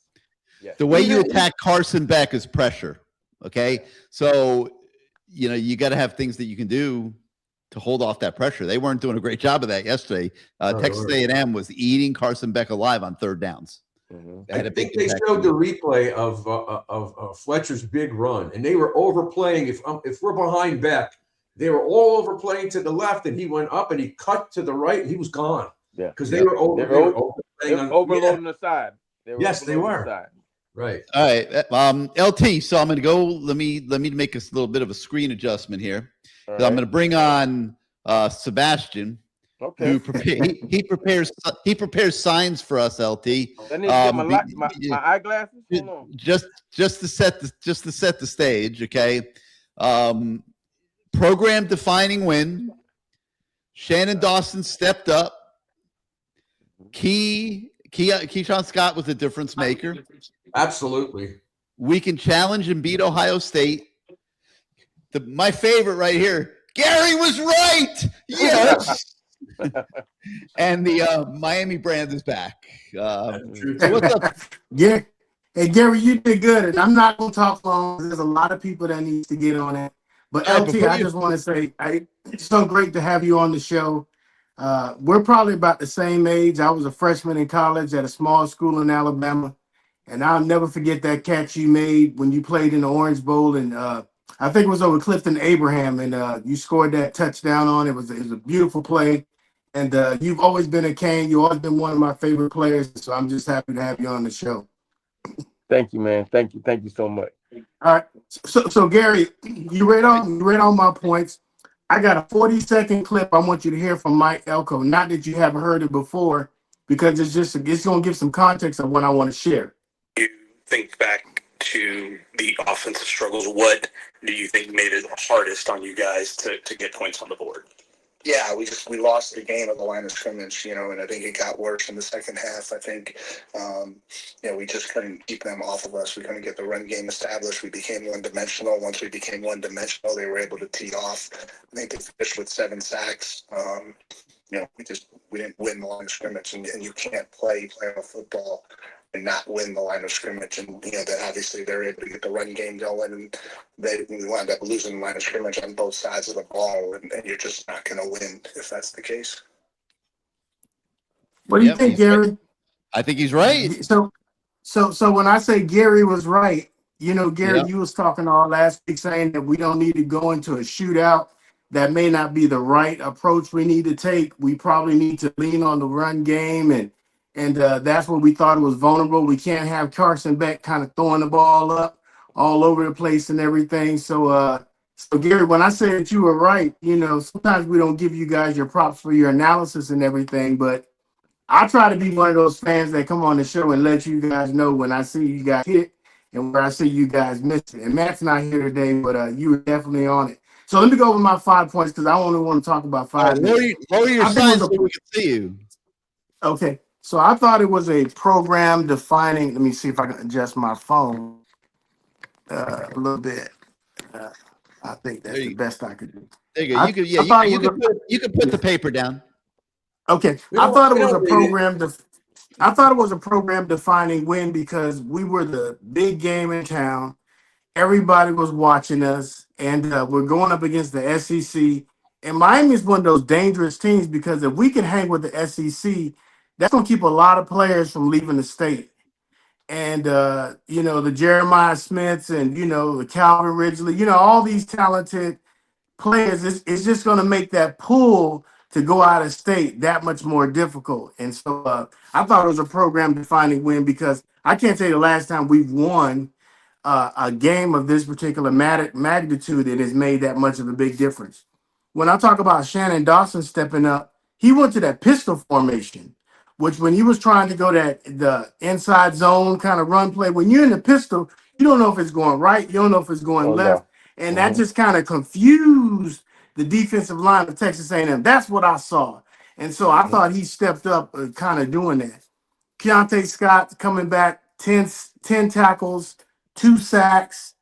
S2: The way you attack Carson Beck is pressure. Okay. So, you got to have things that you can do to hold off that pressure. They weren't doing a great job of that yesterday. Texas A&M was eating Carson Beck alive on third downs.
S6: I think they showed the replay of Fletcher's big run, and they were overplaying. If we're behind Beck, they were all overplaying to the left, and he went up and he cut to the right, and he was gone.
S3: Yeah,
S6: because they were
S3: overloading the side.
S6: They were. Right.
S2: All right. LT. So I'm going to go. Let me make a little bit of a screen adjustment here. Right. I'm going to bring on Sebastian.
S3: Okay.
S2: Who he prepares signs for us, LT.
S3: I need to get my eyeglasses. Hold on.
S2: Just to set the stage. Okay. Program defining win. Shannon Dawson stepped up. Keyshawn Scott was a difference maker.
S6: Absolutely.
S2: We can challenge and beat Ohio State. My favorite right here, Gary was right. Yes. And the Miami brand is back. So what's up?
S7: Yeah. Hey, Gary, you did good. And I'm not going to talk long. There's a lot of people that needs to get on it. But LT, I just want to say, it's so great to have you on the show. We're probably about the same age. I was a freshman in college at a small school in Alabama. And I'll never forget that catch you made when you played in the Orange Bowl. And I think it was over Clifton Abraham. And you scored that touchdown on it. It was a beautiful play. And you've always been a Cane. You've always been one of my favorite players. So I'm just happy to have you on the show.
S3: Thank you, man. Thank you so much.
S7: All right. So Gary, you read on my points. I got a 40-second clip I want you to hear from Mike Elko. Not that you haven't heard it before, because it's going to give some context of what I want to share.
S8: You think back to the offensive struggles. What do you think made it hardest on you guys to get points on the board? Yeah, we lost the game at the line of scrimmage, and I think it got worse in the second half. I think, we just couldn't keep them off of us. We couldn't get the run game established. We became one-dimensional. Once we became one-dimensional, they were able to tee off. I think they finished with 7 sacks. We didn't win the line of scrimmage, and you can't play playoff football and not win the line of scrimmage. And that obviously they're able to get the run game going, and we wound up losing the line of scrimmage on both sides of the ball, and you're just not going to win if that's the case.
S7: What do you think, Gary?
S2: I think he's right.
S7: So when I say Gary was right, Gary, you was talking all last week saying that we don't need to go into a shootout. that may not be the right approach we need to take. We probably need to lean on the run game, and that's where we thought it was vulnerable. We can't have Carson Beck kind of throwing the ball up all over the place and everything. So Gary, when I say that you were right, sometimes we don't give you guys your props for your analysis and everything, but I try to be one of those fans that come on the show and let you guys know when I see you guys hit and where I see you guys miss it. And Matt's not here today, but you were definitely on it. So let me go over my 5 points because I only want to talk about 5 minutes.
S2: Lower your sign so we can see you.
S7: Okay. So I thought it was a program defining. Let me see if I can adjust my phone a little bit. I think that's the best I could do.
S2: There you go. You can put the paper down.
S7: Okay. I thought it was a program. I thought it was a program defining win because we were the big game in town. Everybody was watching us, and we're going up against the SEC. And Miami is one of those dangerous teams because if we can hang with the SEC, that's going to keep a lot of players from leaving the state. And, the Jeremiah Smiths and, the Calvin Ridgely, all these talented players, it's just going to make that pull to go out of state that much more difficult. And so I thought it was a program defining win because I can't tell you the last time we've won a game of this particular magnitude that has made that much of a big difference. When I talk about Shannon Dawson stepping up, he went to that pistol formation, which when he was trying to go the inside zone kind of run play, when you're in the pistol, you don't know if it's going right, you don't know if it's going left. Yeah. And that just kind of confused the defensive line of Texas A&M. That's what I saw. And so I thought he stepped up kind of doing that. Keontae Scott coming back, 10 tackles, 2 sacks,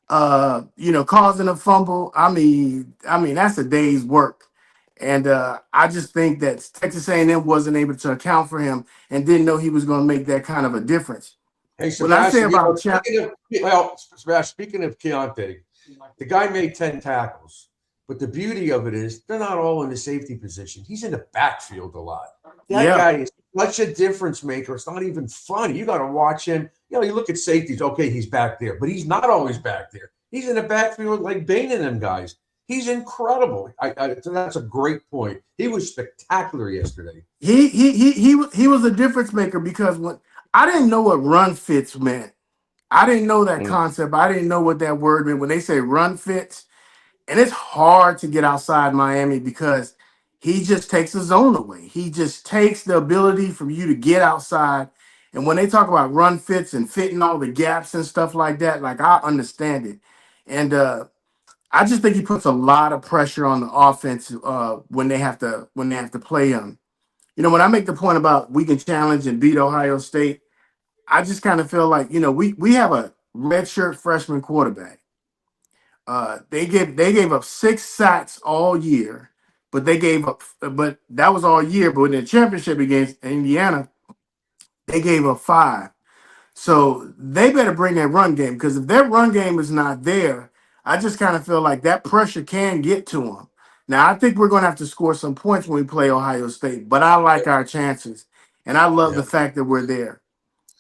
S7: causing a fumble. I mean, that's a day's work. And I just think that Texas A&M wasn't able to account for him and didn't know he was going to make that kind of a difference.
S6: Hey, Sebastian, speaking of Keontae, the guy made 10 tackles. But the beauty of it is they're not all in the safety position. He's in the backfield a lot. That guy is such a difference maker. It's not even funny. You got to watch him. You look at safeties. Okay, he's back there. But he's not always back there. He's in the backfield like Bane and them guys. He's incredible. That's a great point. He was spectacular yesterday.
S7: He was a difference maker because when I didn't know what run fits meant. I didn't know that concept. I didn't know what that word meant. When they say run fits, and it's hard to get outside Miami because he just takes the zone away. He just takes the ability from you to get outside. And when they talk about run fits and fitting all the gaps and stuff like that, like I understand it. And I just think he puts a lot of pressure on the offense when they have to play him. When I make the point about we can challenge and beat Ohio State, I just kind of feel like, we have a redshirt freshman quarterback. They gave up 6 sacks all year, but that was all year. But in the championship against Indiana, they gave up 5. So they better bring that run game because if their run game is not there, I just kind of feel like that pressure can get to them. Now, I think we're going to have to score some points when we play Ohio State, but I like our chances, and I love the fact that we're there.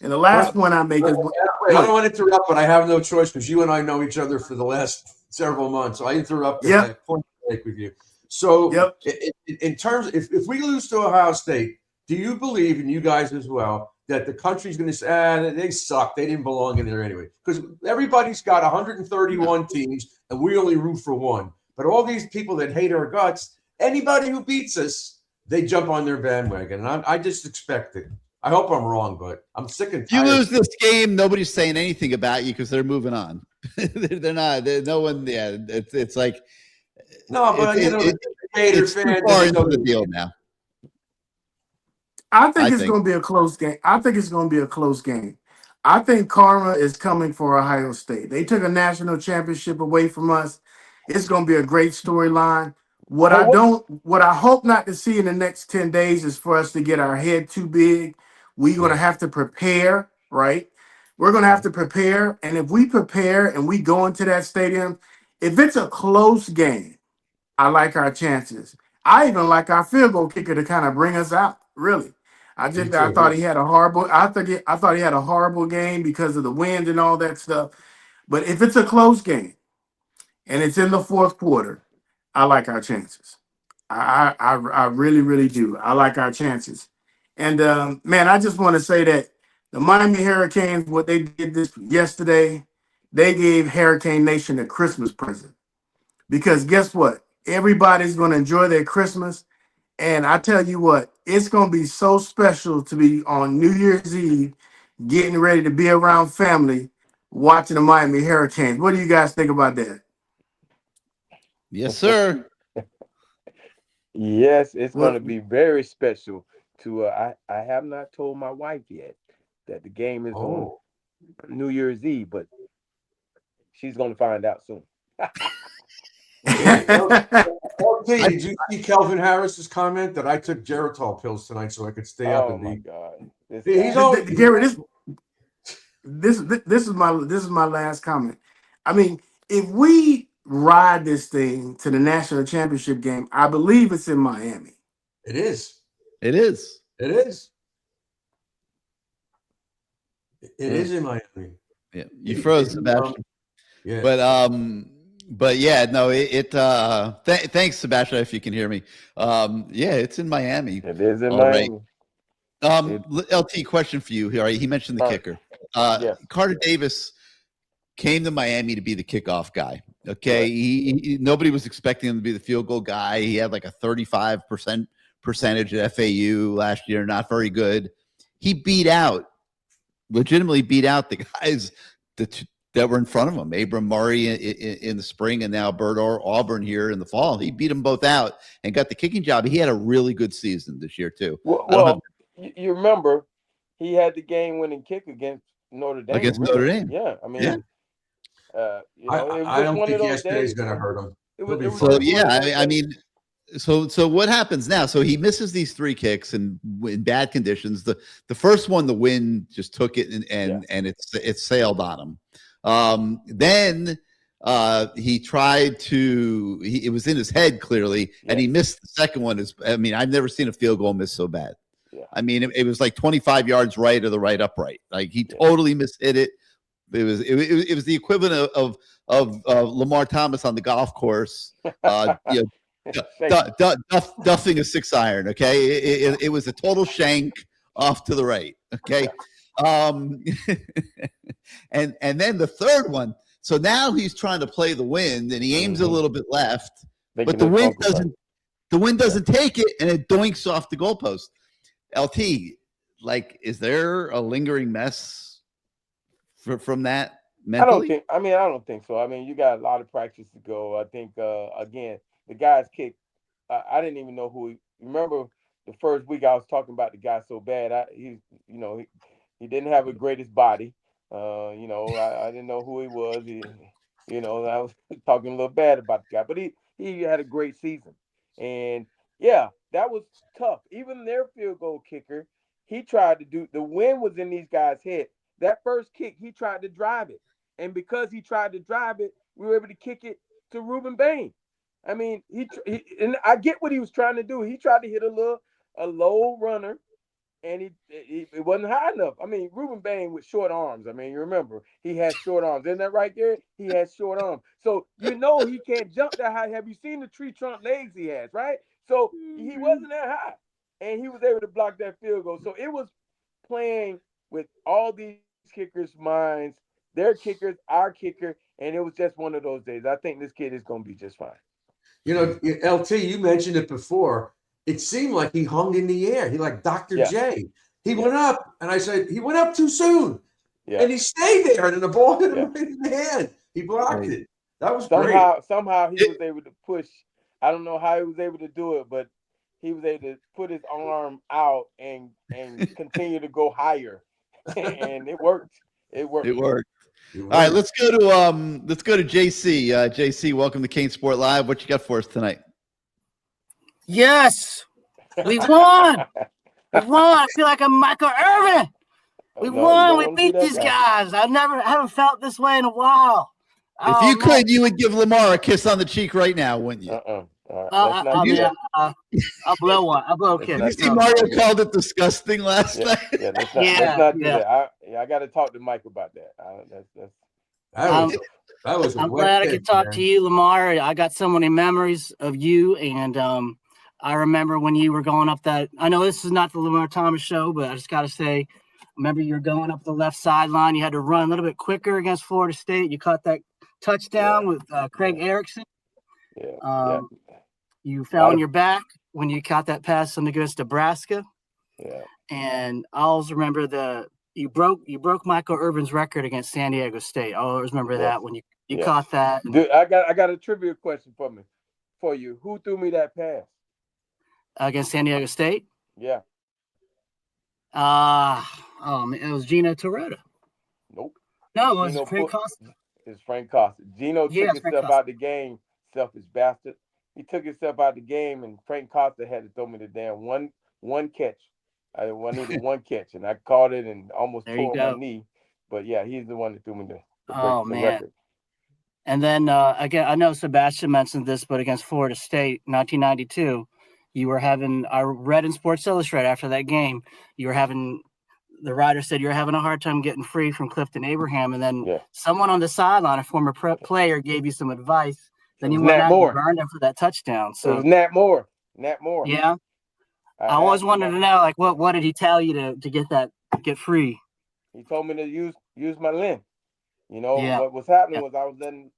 S7: And the last point I make is
S6: I don't want to interrupt, but I have no choice because you and I know each other for the last several months. So I interrupted my point to make with you. So in terms, if we lose to Ohio State, do you believe, and you guys as well, that the country's going to say, they suck. They didn't belong in there anyway. Because everybody's got 131 teams, and we only root for one. But all these people that hate our guts, anybody who beats us, they jump on their bandwagon. And I just expect it. I hope I'm wrong, but I'm sick and tired.
S2: If you lose this game, nobody's saying anything about you because they're moving on. They're not. No one. Yeah, it's like
S6: no, but
S2: it's too far into the deal now.
S7: I think it's going to be a close game. I think karma is coming for Ohio State. They took a national championship away from us. It's going to be a great storyline. What I hope not to see in the next 10 days is for us to get our head too big. We're going to have to prepare, right? We're going to have to prepare. And if we prepare and we go into that stadium, if it's a close game, I like our chances. I even like our field goal kicker to kind of bring us out, really. I thought he had a horrible game because of the wind and all that stuff. But if it's a close game and it's in the fourth quarter, I like our chances. I really, really do. I like our chances. And man, I just want to say that the Miami Hurricanes, what they did this yesterday, they gave Hurricane Nation a Christmas present. Because guess what? Everybody's going to enjoy their Christmas. And I tell you what, it's going to be so special to be on New Year's Eve, getting ready to be around family, watching the Miami Hurricanes. What do you guys think about that?
S2: Yes, sir.
S3: Yes, it's
S7: Well,
S3: going to be very special. I have not told my wife yet that the game is on New Year's Eve, but she's going to find out soon.
S6: Okay, did you see Kelvin Harris's comment that I took Geritol pills tonight so I could stay up and
S3: my
S6: be?
S3: God.
S6: He's always,
S7: Gary, this is my last comment. I mean, if we ride this thing to the national championship game, I believe it's in Miami.
S6: It is.
S2: It is.
S6: It is. It is in Miami.
S2: Yeah, you froze, Sebastian.
S6: Yeah.
S2: But yeah, no, thanks, Sebastian, if you can hear me. Yeah, it's in Miami.
S3: It is in
S2: All
S3: Miami.
S2: Right. LT, question for you. All right, he mentioned the kicker.
S3: Yes.
S2: Carter Davis came to Miami to be the kickoff guy. Okay, right. Nobody was expecting him to be the field goal guy. He had like a 35% percentage at FAU last year, not very good. He legitimately beat out the guys that were in front of him. Abram Murray in the spring, and now Bert Auburn here in the fall. He beat them both out and got the kicking job. He had a really good season this year too.
S3: Well, you remember he had the game-winning kick against Notre Dame.
S2: Notre Dame.
S3: Yeah, I mean,
S2: yeah.
S6: I don't think yesterday's going to hurt him.
S2: So what happens now? So he misses these 3 kicks and in bad conditions. The first one, the wind just took it and it sailed on him. Then he tried to. It was in his head clearly, and he missed the second one. I've never seen a field goal miss so bad. Yeah. I mean, it was like 25 yards right of the right upright. Like he totally mishit it. It was the equivalent of Lamar Thomas on the golf course. Duffing a 6-iron. Okay, it was a total shank off to the right. Okay, and then the third one. So now he's trying to play the wind, and he aims a little bit left, but the wind doesn't take it, and it doinks off the goalpost. LT, like, is there a lingering mess from that mentally?
S3: I don't think so. I mean, you got a lot of practice to go. I think again, the guy's kick. I didn't even know who. Remember the first week I was talking about the guy so bad. He didn't have a greatest body. I didn't know who he was. I was talking a little bad about the guy, but he had a great season. And yeah, that was tough. Even their field goal kicker, he tried to do. The wind was in these guys' head. That first kick, he tried to drive it, and because he tried to drive it, we were able to kick it to Ruben Bane. I mean, and I get what he was trying to do. He tried to hit a low runner, and it wasn't high enough. I mean, Ruben Bane with short arms. I mean, you remember he had short arms. Isn't that right, Gary? He has short arms, so he can't jump that high. Have you seen the tree trunk legs he has? Right, so he wasn't that high, and he was able to block that field goal. So it was playing with all these kickers' minds, their kickers, our kicker, and it was just one of those days. I think this kid is going to be just fine.
S6: LT, you mentioned it before. It seemed like he hung in the air. He like Dr. J. He went up, and I said, he went up too soon. Yeah. And he stayed there, and then the ball hit him in the hand. He blocked it. That was great.
S3: Somehow he was able to push. I don't know how he was able to do it, but he was able to put his arm out and continue to go higher. And it worked. It worked.
S2: All right, let's go to JC. JC, welcome to CaneSport Live. What you got for us tonight?
S9: Yes, we won. We won. I feel like I'm Michael Irvin. We won. We beat these guys. I haven't felt this way in a while.
S2: If you could, you would give Lamar a kiss on the cheek right now, wouldn't you?
S9: I'll blow one. I'll blow a kiss.
S2: Did you see Mario called it disgusting last night?
S3: Let's not do that. I got to talk to Mike about that.
S6: That was a
S9: I'm
S6: wet
S9: glad I
S6: pitch,
S9: could talk
S6: man.
S9: to you, Lamar. I got so many memories of you, and I remember when you were going up that. I know this is not the Lamar Thomas show, but I just got to say, I remember you were going up the left sideline. You had to run a little bit quicker against Florida State. You caught that touchdown with Craig Erickson.
S3: Yeah.
S9: You fell on your back when you caught that pass against Nebraska.
S3: Yeah.
S9: And I always remember you broke Michael Irvin's record against San Diego State. I always remember that when you caught that.
S3: Dude, I got a trivia question for you. Who threw me that pass?
S9: Against San Diego State?
S3: Yeah.
S9: It was Gino Toretta.
S3: Nope.
S9: No, it was Frank Costa.
S3: It's Frank Costa. Gino took himself out the game, selfish bastard. He took himself out the game, and Frank Costa had to throw me the damn one catch. I needed one catch, and I caught it and almost tore my knee. But yeah, he's the one that threw me the record.
S9: And then again, I know Sebastian mentioned this, but against Florida State, 1992, I read in Sports Illustrated after that game, the writer said you were having a hard time getting free from Clifton Abraham, and then someone on the sideline, a former player, gave you some advice. Then you went out and burned him for that touchdown. So
S3: it was Nat Moore.
S9: Yeah. I always wanted to know, like, what did he tell you to get free?
S3: He told me to use my length. You know, what was happening was I was letting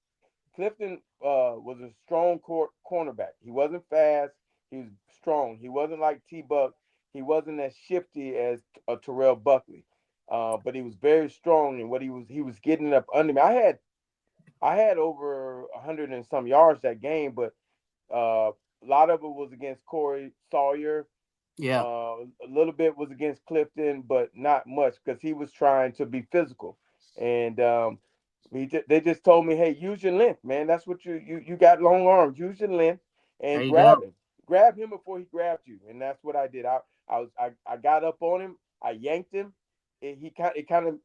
S3: Clifton was a strong cornerback. He wasn't fast. He was strong. He wasn't like T-Buck. He wasn't as shifty as Terrell Buckley. But he was very strong, and what he was getting up under me. I had over 100 and some yards that game, but a lot of it was against Corey Sawyer.
S9: Yeah.
S3: A little bit was against Clifton, but not much because he was trying to be physical. And they just told me, hey, use your length, man. That's what you got long arms. Use your length and grab him. Grab him before he grabbed you. And that's what I did. I got up on him. I yanked him. It kind of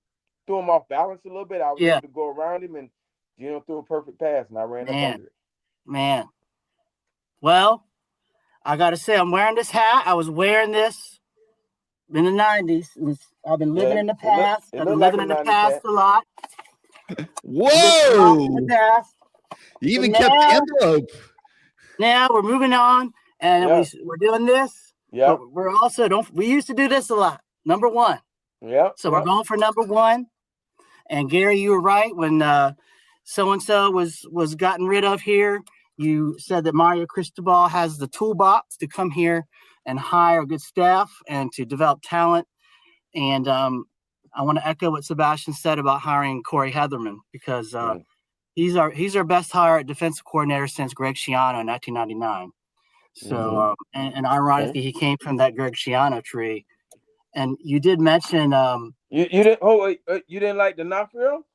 S3: threw him off balance a little bit. I was able to go around him, and Gino threw a perfect pass, and I ran up under it.
S9: Man. Well, I got to say, I'm wearing this hat. I was wearing this in the 90s. I've been living in the past. I've been living in the past a lot.
S2: Whoa! You even kept the envelope.
S9: Now we're moving on, and we're doing this.
S3: Yeah.
S9: We're also we used to do this a lot. Number one.
S3: Yeah.
S9: So we're going for number one. And Gary, you were right when so-and-so was gotten rid of here. You said that Mario Cristobal has the toolbox to come here and hire good staff and to develop talent. And I want to echo what Sebastian said about hiring Corey Heatherman, because he's our best hire at defensive coordinator since Greg Schiano in 1999. So and ironically, he came from that Greg Schiano tree. And you did mention
S3: you didn't you didn't like D'Onofrio?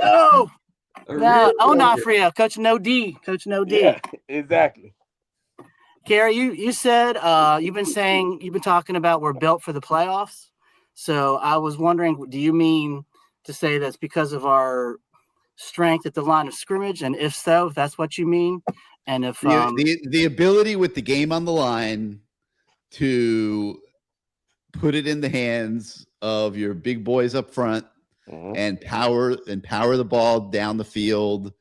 S9: Oh, no. Onofrio, Coach No D.
S3: Yeah, exactly.
S9: Gary, you said you've been talking about we're built for the playoffs. So I was wondering, do you mean to say that's because of our strength at the line of scrimmage? And if so, if that's what you mean, and if
S2: the ability with the game on the line to put it in the hands of your big boys up front and power the ball down the field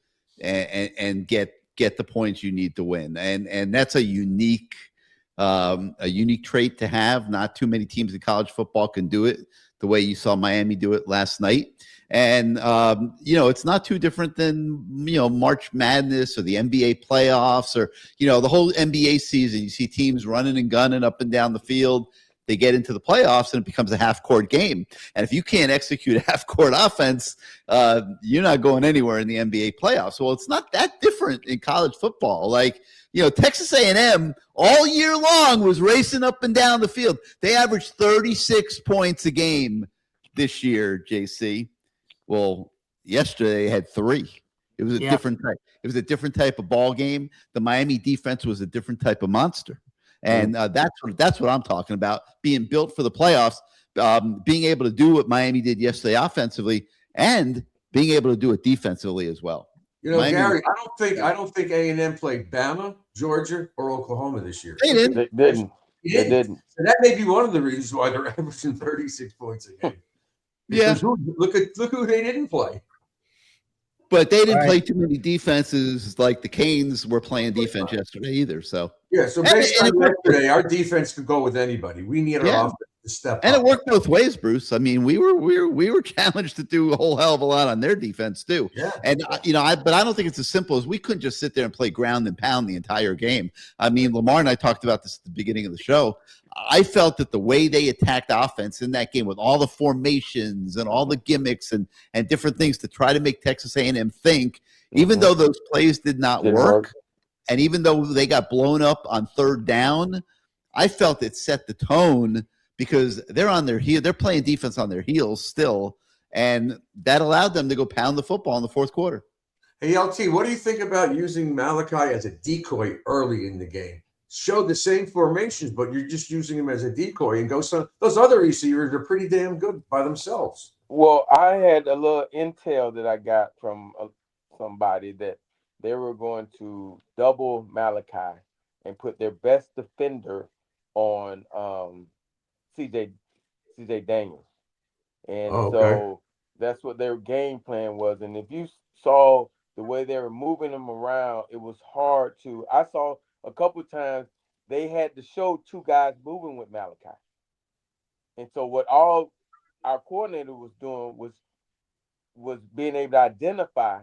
S2: and get the points you need to win. And that's a unique trait to have. Not too many teams in college football can do it the way you saw Miami do it last night. And, it's not too different than, March Madness or the NBA playoffs or, the whole NBA season. You see teams running and gunning up and down the field. They get into the playoffs and it becomes a half-court game. And if you can't execute a half-court offense, you're not going anywhere in the NBA playoffs. Well, it's not that different in college football. Like, Texas A&M all year long was racing up and down the field. They averaged 36 points a game this year, JC. Well, yesterday they had 3. It was a different type. It was a different type of ball game. The Miami defense was a different type of monster. And that's what I'm talking about, being built for the playoffs, being able to do what Miami did yesterday offensively and being able to do it defensively as well.
S6: Miami, Gary, I don't think A&M played Bama, Georgia, or Oklahoma this year.
S2: They didn't.
S3: They didn't.
S6: So that may be one of the reasons why they're averaging 36 points a game. Because look who they didn't play.
S2: But they didn't play too many defenses like the Canes were playing defense yesterday either. So
S6: so based on yesterday, our defense could go with anybody. We need our offense to step up.
S2: And it worked both ways, Bruce. I mean, we were challenged to do a whole hell of a lot on their defense too.
S6: Yeah.
S2: And but I don't think it's as simple as we couldn't just sit there and play ground and pound the entire game. I mean, Lamar and I talked about this at the beginning of the show. I felt that the way they attacked offense in that game with all the formations and all the gimmicks and different things to try to make Texas A&M think, even though those plays did not work, and even though they got blown up on third down, I felt it set the tone because they're on their heel. They're playing defense on their heels still, and that allowed them to go pound the football in the fourth quarter.
S6: Hey, LT, what do you think about using Malachi as a decoy early in the game? Show the same formations, but you're just using him as a decoy and go. So those other receivers are pretty damn good by themselves.
S3: Well, I had a little intel that I got from somebody that they were going to double Malachi and put their best defender on CJ Daniels, and so that's what their game plan was. And if you saw the way they were moving him around, it was hard to. I saw a couple of times they had to show two guys moving with Malachi. And so what all our coordinator was doing was being able to identify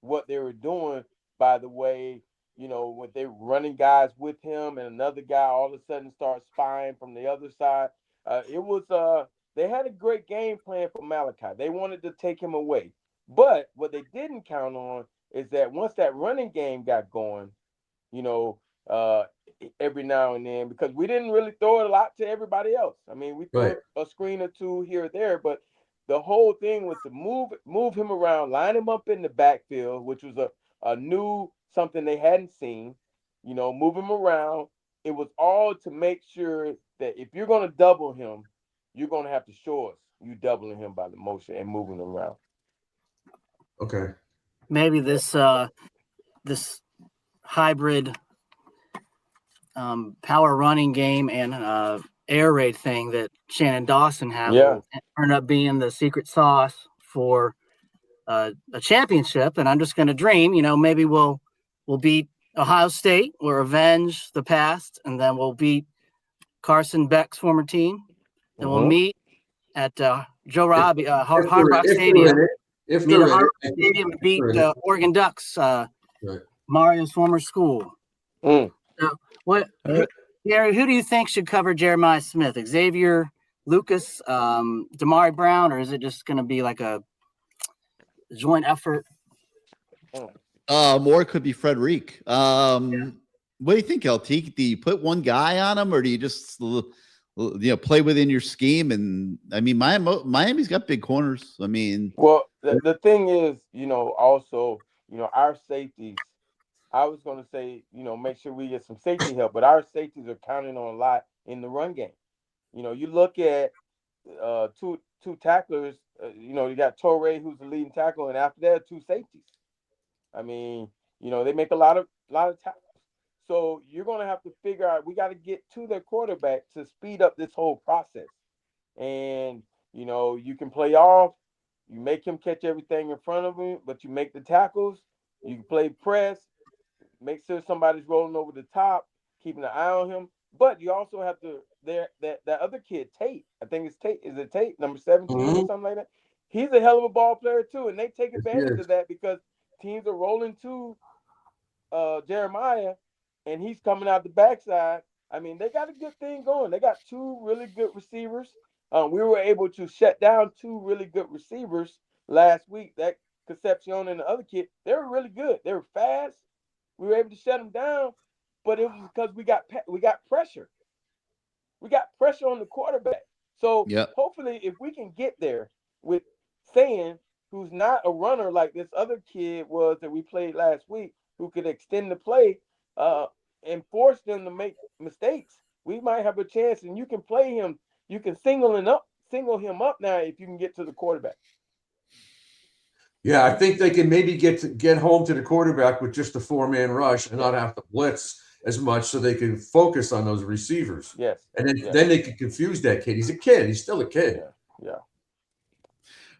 S3: what they were doing by the way, when they were running guys with him and another guy all of a sudden starts spying from the other side. They had a great game plan for Malachi. They wanted to take him away. But what they didn't count on is that once that running game got going, every now and then, because we didn't really throw it a lot to everybody else. I mean, we threw a screen or two here or there, but the whole thing was to move him around, line him up in the backfield, which was a new something they hadn't seen. Move him around. It was all to make sure that if you're going to double him, you're going to have to show us you doubling him by the motion and moving him around.
S6: Okay.
S9: Maybe this hybrid power running game and air raid thing that Shannon Dawson has will turn up being the secret sauce for a championship. And I'm just going to dream, maybe we'll beat Ohio State, we'll avenge the past, and then we'll beat Carson Beck's former team. Then we'll meet at Joe Robbie Hard Rock Stadium. Stadium to beat Oregon Ducks, Mario's former school. So Gary, who do you think should cover Jeremiah Smith? Xavier Lucas, Damari Brown, or is it just going to be like a joint effort?
S2: More could be Frederic. What do you think, LT? Do you put one guy on him, or do you just play within your scheme? And I mean, Miami's got big corners. I mean,
S3: well, the thing is, also, our safeties. I was going to say, make sure we get some safety help, but our safeties are counting on a lot in the run game. You look at two tacklers. You got Torrey, who's the leading tackle, and after that, two safeties. I mean, they make a lot of tackles. So you're going to have to figure out, we got to get to their quarterback to speed up this whole process. And, you can play off, you make him catch everything in front of him, but you make the tackles, you can play press, make sure somebody's rolling over the top, keeping an eye on him. But you also have to, that other kid, Tate, I think it's Tate, is it Tate, number 17 or something like that? He's a hell of a ball player too, and they take advantage of that because teams are rolling to Jeremiah, and he's coming out the backside. I mean, they got a good thing going. They got two really good receivers. We were able to shut down two really good receivers last week. That Concepcion and the other kid, they were really good. They were fast. We were able to shut them down, but it was because we got pressure. We got pressure on the quarterback. So hopefully, if we can get there with Sayin, who's not a runner like this other kid was that we played last week, who could extend the play and force them to make mistakes, we might have a chance. And you can play him. You can single him up now if you can get to the quarterback.
S6: Yeah, I think they can maybe get home to the quarterback with just a 4-man rush and not have to blitz as much, so they can focus on those receivers.
S3: Yes,
S6: and then they can confuse that kid. He's a kid. He's still a kid.
S3: Yeah.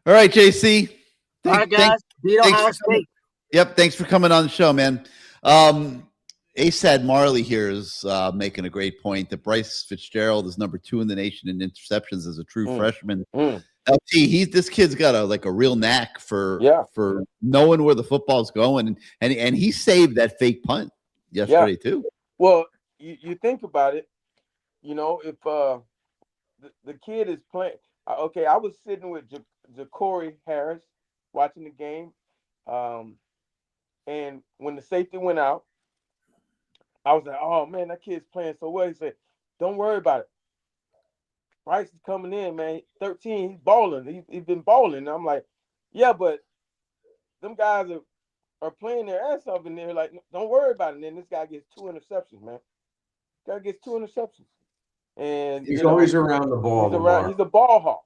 S2: All right, JC.
S9: All right, guys. Beat Ohio State.
S2: Yep. Thanks for coming on the show, man. ASAD Marley here is making a great point that Bryce Fitzgerald is number 2 in the nation in interceptions as a true freshman. LT, this kid's got a real knack for knowing where the football's going, and he saved that fake punt yesterday too.
S3: Well, you think about it, if the kid is playing. Okay, I was sitting with Ja'Cory Harris watching the game, and when the safety went out, I was like, "Oh man, that kid's playing so well." He said, "Don't worry about it. Bryce is coming in, man. 13, he's balling. He's been balling." And I'm like, "Yeah, but them guys are playing their ass off in there. Like, don't worry about it." And then this guy gets 2 interceptions, man. Guy gets 2 interceptions, and
S6: he's always around the ball.
S3: He's a ball hawk.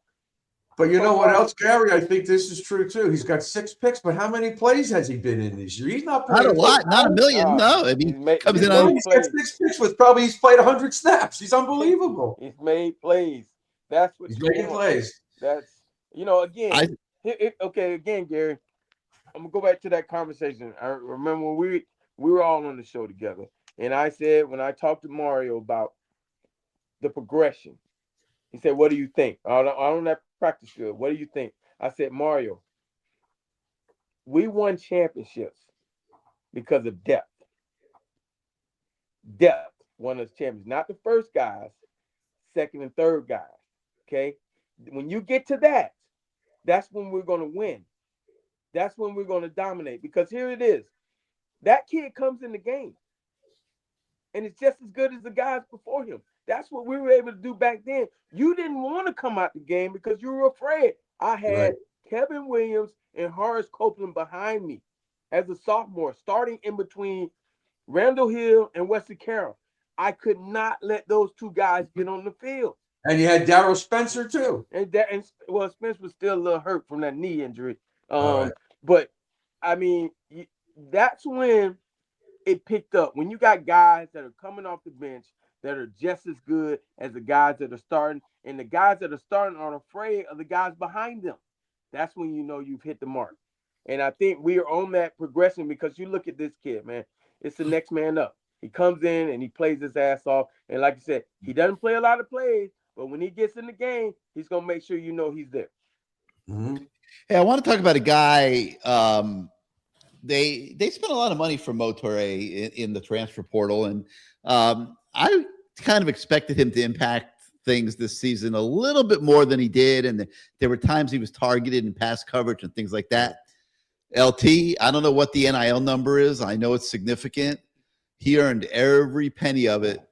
S6: But you know what else, Gary? I think this is true too. He's got 6 picks, but how many plays has he been in this year? He's not playing
S2: a lot, not a million. No, I mean,
S3: he's got
S6: 6 picks with probably he's played 100 snaps. He's unbelievable.
S3: He's made plays. That's what
S6: he's making plays.
S3: That's again. Again, Gary. I'm gonna go back to that conversation. I remember when we were all on the show together, and I said when I talked to Mario about the progression, he said, "What do you think? I don't have practice good. What do you think?" I said, "Mario, we won championships because of depth. Depth won us champions, not the first guys, second and third guys. Okay, when you get to that, that's when we're gonna win. That's when we're gonna dominate. Because here it is, that kid comes in the game, and it's just as good as the guys before him. That's what we were able to do back then. You didn't want to come out the game because you were afraid. I had Kevin Williams and Horace Copeland behind me as a sophomore, starting in between Randall Hill and Wesley Carroll. I could not let those 2 guys get on the field.
S6: And you had Darryl Spencer too.
S3: And Spencer was still a little hurt from that knee injury. But I mean, that's when it picked up. When you got guys that are coming off the bench that are just as good as the guys that are starting, and the guys that are starting are afraid of the guys behind them. That's when you know you've hit the mark. And I think we are on that progression because you look at this kid, man. It's the next man up. He comes in and he plays his ass off. And like you said, he doesn't play a lot of plays, but when he gets in the game, he's going to make sure you know he's there.
S2: Mm-hmm. Hey, I want to talk about a guy. They spent a lot of money for Motore in the transfer portal, and I kind of expected him to impact things this season a little bit more than he did, and there were times he was targeted in pass coverage and things like that. LT, I don't know what the NIL number is. I know it's significant. He earned every penny of it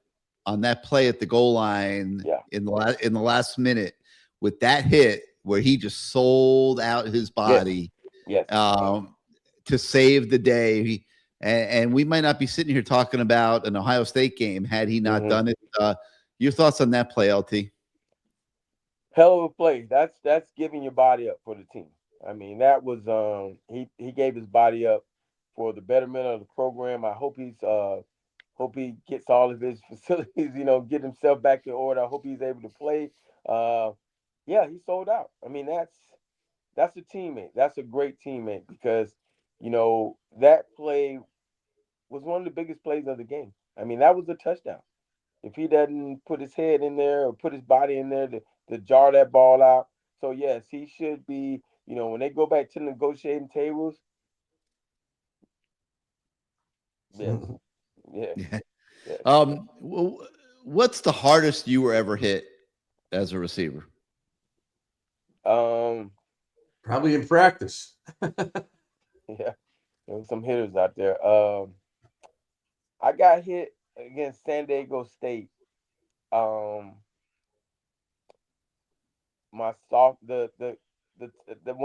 S2: on that play at the goal line in the last minute with that hit where he just sold out his body to save the day. And we might not be sitting here talking about an Ohio State game had he not done it. Your thoughts on that play, LT?
S3: Hell of a play. That's giving your body up for the team. I mean, that was he gave his body up for the betterment of the program. I hope he gets all of his facilities, get himself back in order. I hope he's able to play. He sold out. I mean, that's a teammate. That's a great teammate because that play was one of the biggest plays of the game. I mean, that was a touchdown. If he doesn't put his head in there or put his body in there to jar that ball out. So, yes, he should be, when they go back to negotiating tables. Yes. Yeah.
S2: What's the hardest you were ever hit as a receiver?
S6: Probably in practice.
S3: Yeah. There were some hitters out there. I got hit against San Diego State. When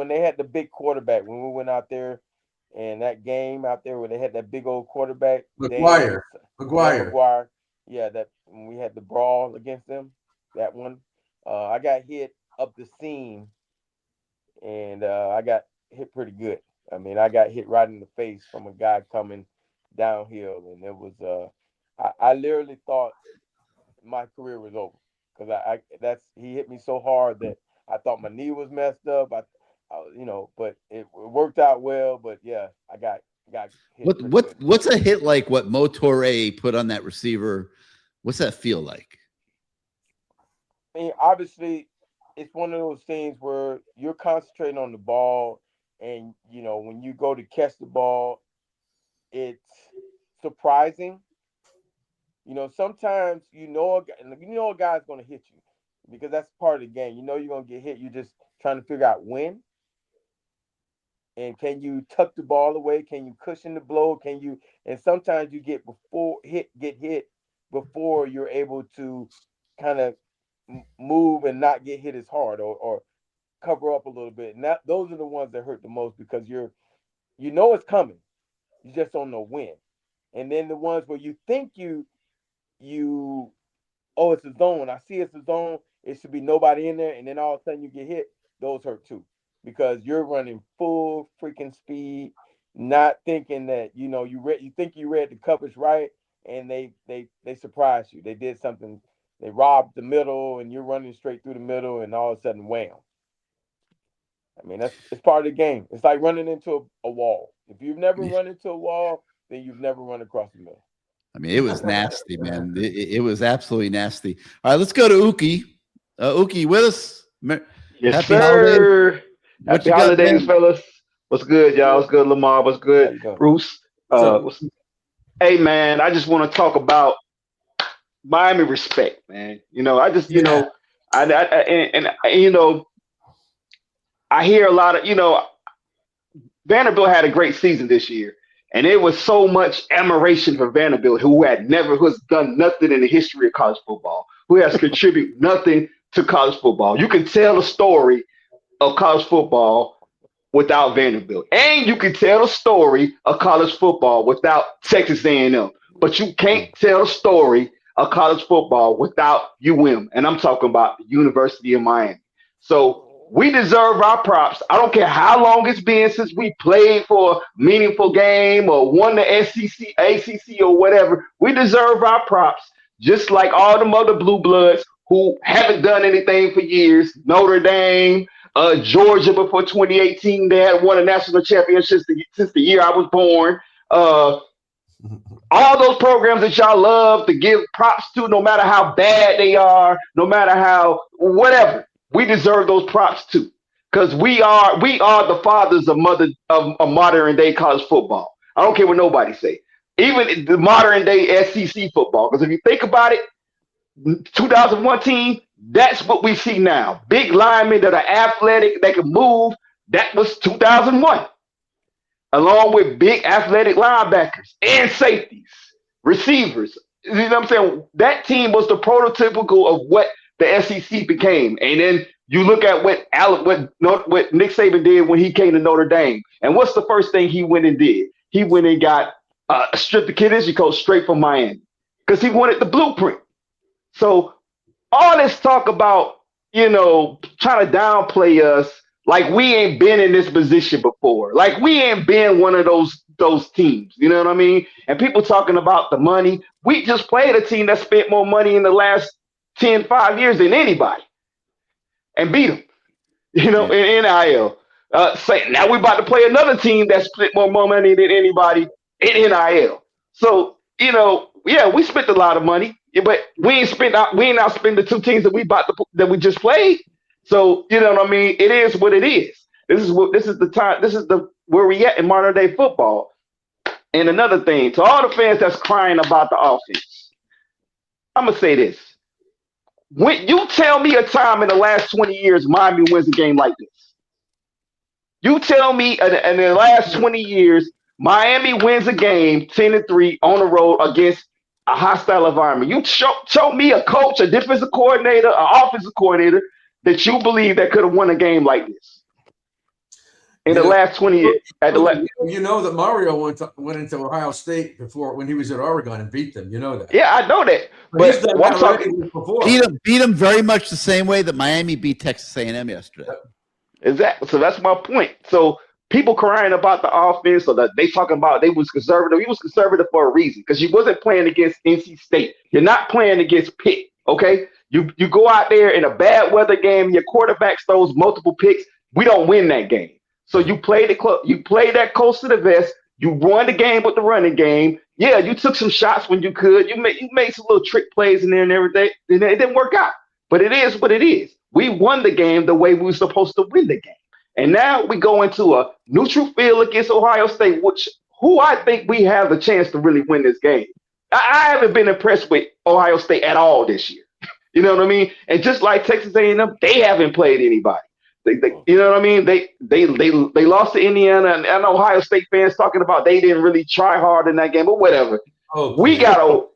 S3: they had the big quarterback, when we went out there and that game out there where they had that big old quarterback,
S6: McGuire.
S3: Yeah, that when we had the brawl against them, that one. I got hit up the seam, and I got hit pretty good. I mean, I got hit right in the face from a guy coming downhill, and it was I literally thought my career was over because he hit me so hard that I thought my knee was messed up. but it worked out well. But yeah, I got hit.
S2: What's a hit like what Mo Torre put on that receiver? What's that feel like?
S3: I mean, obviously, it's one of those things where you're concentrating on the ball, and when you go to catch the ball, it's surprising. Sometimes a guy's going to hit you because that's part of the game. You're going to get hit. You're just trying to figure out when. And can you tuck the ball away? Can you cushion the blow? And sometimes you get hit before you're able to kind of move and not get hit as hard or cover up a little bit. And those are the ones that hurt the most because it's coming. You just don't know when. And then the ones where you think it's a zone. I see it's a zone. It should be nobody in there. And then all of a sudden you get hit. Those hurt too. Because you're running full freaking speed, not thinking that you think you read the coverage right, and they surprised you. They did something. They robbed the middle, and you're running straight through the middle, and all of a sudden, wham! I mean, it's part of the game. It's like running into a wall. If you've never run into a wall, then you've never run across the middle.
S2: I mean, it was nasty, man. It was absolutely nasty. All right, let's go to Uki. Uki, with us?
S10: Yes,
S2: Happy
S10: sir.
S2: holidays.
S10: Happy holidays, fellas. What's good, y'all? What's good, Lamar? What's good, Bruce? Hey, man, I just want to talk about Miami respect, man. I hear a lot of, Vanderbilt had a great season this year, and it was so much admiration for Vanderbilt, who has done nothing in the history of college football, who has contributed nothing to college football. You can tell the story of college football without Vanderbilt, and you can tell the story of college football without Texas A&M, but you can't tell the story of college football without and I'm talking about the University of Miami. So we deserve our props. I don't care how long it's been since we played for a meaningful game or won the SEC, ACC, or whatever. We deserve our props, just like all them other blue bloods who haven't done anything for years. Notre Dame, Georgia before 2018, they had won a national championship since the year I was born. All those programs that y'all love to give props to, no matter how bad they are, no matter how whatever, we deserve those props too, because we are the fathers of modern day college football. I don't care what nobody say, even the modern day SEC football. Because if you think about it, 2001 team, that's what we see now. Big linemen that are athletic, they can move. That was 2001. Along with big athletic linebackers and safeties, receivers. You know what I'm saying? That team was the prototypical of what the SEC became. And then you look at what Nick Saban did when he came to Notre Dame. And what's the first thing he went and did? He went and got a strip the kid history coach straight from Miami because he wanted the blueprint. So all this talk about, trying to downplay us, like we ain't been in this position before. Like we ain't been one of those teams. You know what I mean? And people talking about the money. We just played a team that spent more money in the last 5 years than anybody and beat them, in NIL. Now we're about to play another team that spent more money than anybody in NIL. So, we spent a lot of money, but we ain't outspent the two teams that we just played. So, you know what I mean? It is what it is. This is where we at in modern day football. And another thing, to all the fans that's crying about the offense, I'm gonna say this. When you tell me a time in the last 20 years Miami wins a game like this, you tell me in the last 20 years Miami wins a game 10-3 on the road against a hostile environment. You show me a coach, a defensive coordinator, an offensive coordinator that you believe that could have won a game like this in the last 20 years.
S6: You know that Mario went into Ohio State before when he was at Oregon and beat them. You know that.
S10: Yeah, I know that. But I'm talking
S2: beat them very much the same way that Miami beat Texas A&M yesterday.
S10: Exactly. So that's my point. So people crying about the offense, or that they talking about they was conservative. He was conservative for a reason, because you wasn't playing against NC State. You're not playing against Pitt. Okay. You go out there in a bad weather game, your quarterback throws multiple picks. we don't win that game. So you played that close to the vest. You won the game with the running game. Yeah, you took some shots when you could. You made some little trick plays in there and everything. And it didn't work out. But it is what it is. We won the game the way we were supposed to win the game. And now we go into a neutral field against Ohio State, who I think we have the chance to really win this game. I haven't been impressed with Ohio State at all this year. You know what I mean? And just like Texas A&M, they haven't played anybody. You know what I mean? They lost to Indiana, and I know Ohio State fans talking about they didn't really try hard in that game, but whatever. Oh, we got a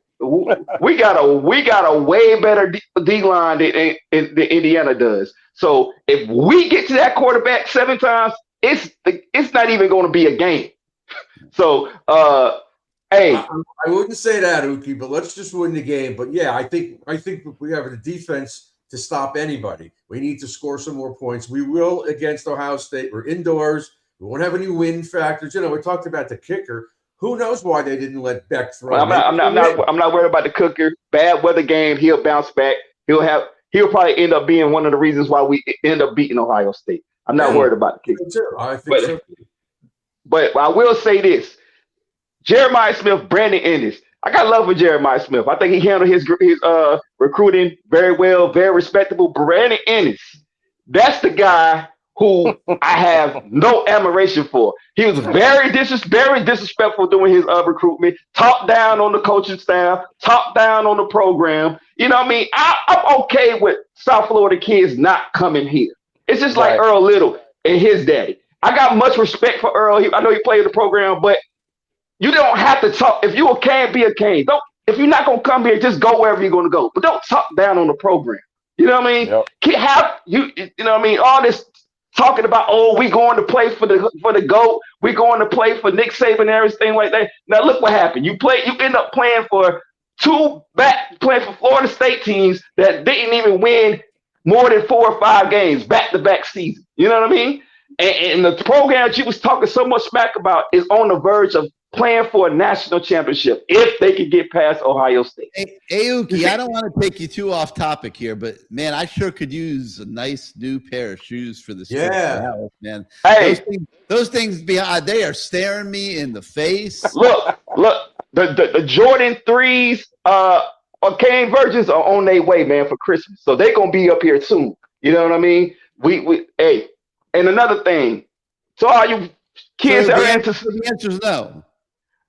S10: way better D line than Indiana does. So if we get to that quarterback 7 times, it's not even going to be a game. So hey,
S6: I wouldn't say that, Uki, but let's just win the game. But yeah, I think we have the defense to stop anybody. We need to score some more points. We will against Ohio State. We're indoors. We won't have any wind factors. You know, we talked about the kicker. Who knows why they didn't let Beck throw?
S10: I'm not worried about the kicker. Bad weather game. He'll bounce back. He'll probably end up being one of the reasons why we end up beating Ohio State. I'm not worried about the kicker.
S6: I think so.
S10: But I will say this: Jeremiah Smith, Brandon Ennis. I got love for Jeremiah Smith. I think he handled his recruiting very well, very respectable. Brandon Ennis, that's the guy who I have no admiration for. He was very disrespectful doing his recruitment, talked down on the coaching staff, talked down on the program. You know what I mean? I'm okay with South Florida kids not coming here. It's just like Earl Little and his daddy. I got much respect for Earl. I know he played the program, but you don't have to talk. If you're a Cane, be a Cane. If you're not gonna come here, just go wherever you're gonna go. But don't talk down on the program. You know what I mean? Yep. You know what I mean? All this talking about, we going to play for the GOAT. We going to play for Nick Saban and everything like that. Now look what happened. You end up playing for Florida State teams that didn't even win more than 4 or 5 games back-to-back season. You know what I mean? And the program that you was talking so much smack about is on the verge of playing for a national championship if they could get past Ohio State.
S2: Hey, Uki, I don't want to take you too off topic here, but man, I sure could use a nice new pair of shoes for this.
S6: Yeah,
S2: man.
S10: Hey,
S2: those things behind, they are staring me in the face.
S10: Look, the Jordan 3s, Cane versions are on their way, man, for Christmas. So they're gonna be up here soon. You know what I mean? Hey, and another thing, so all you kids
S2: so
S10: are
S2: the
S10: into
S2: the answer is no.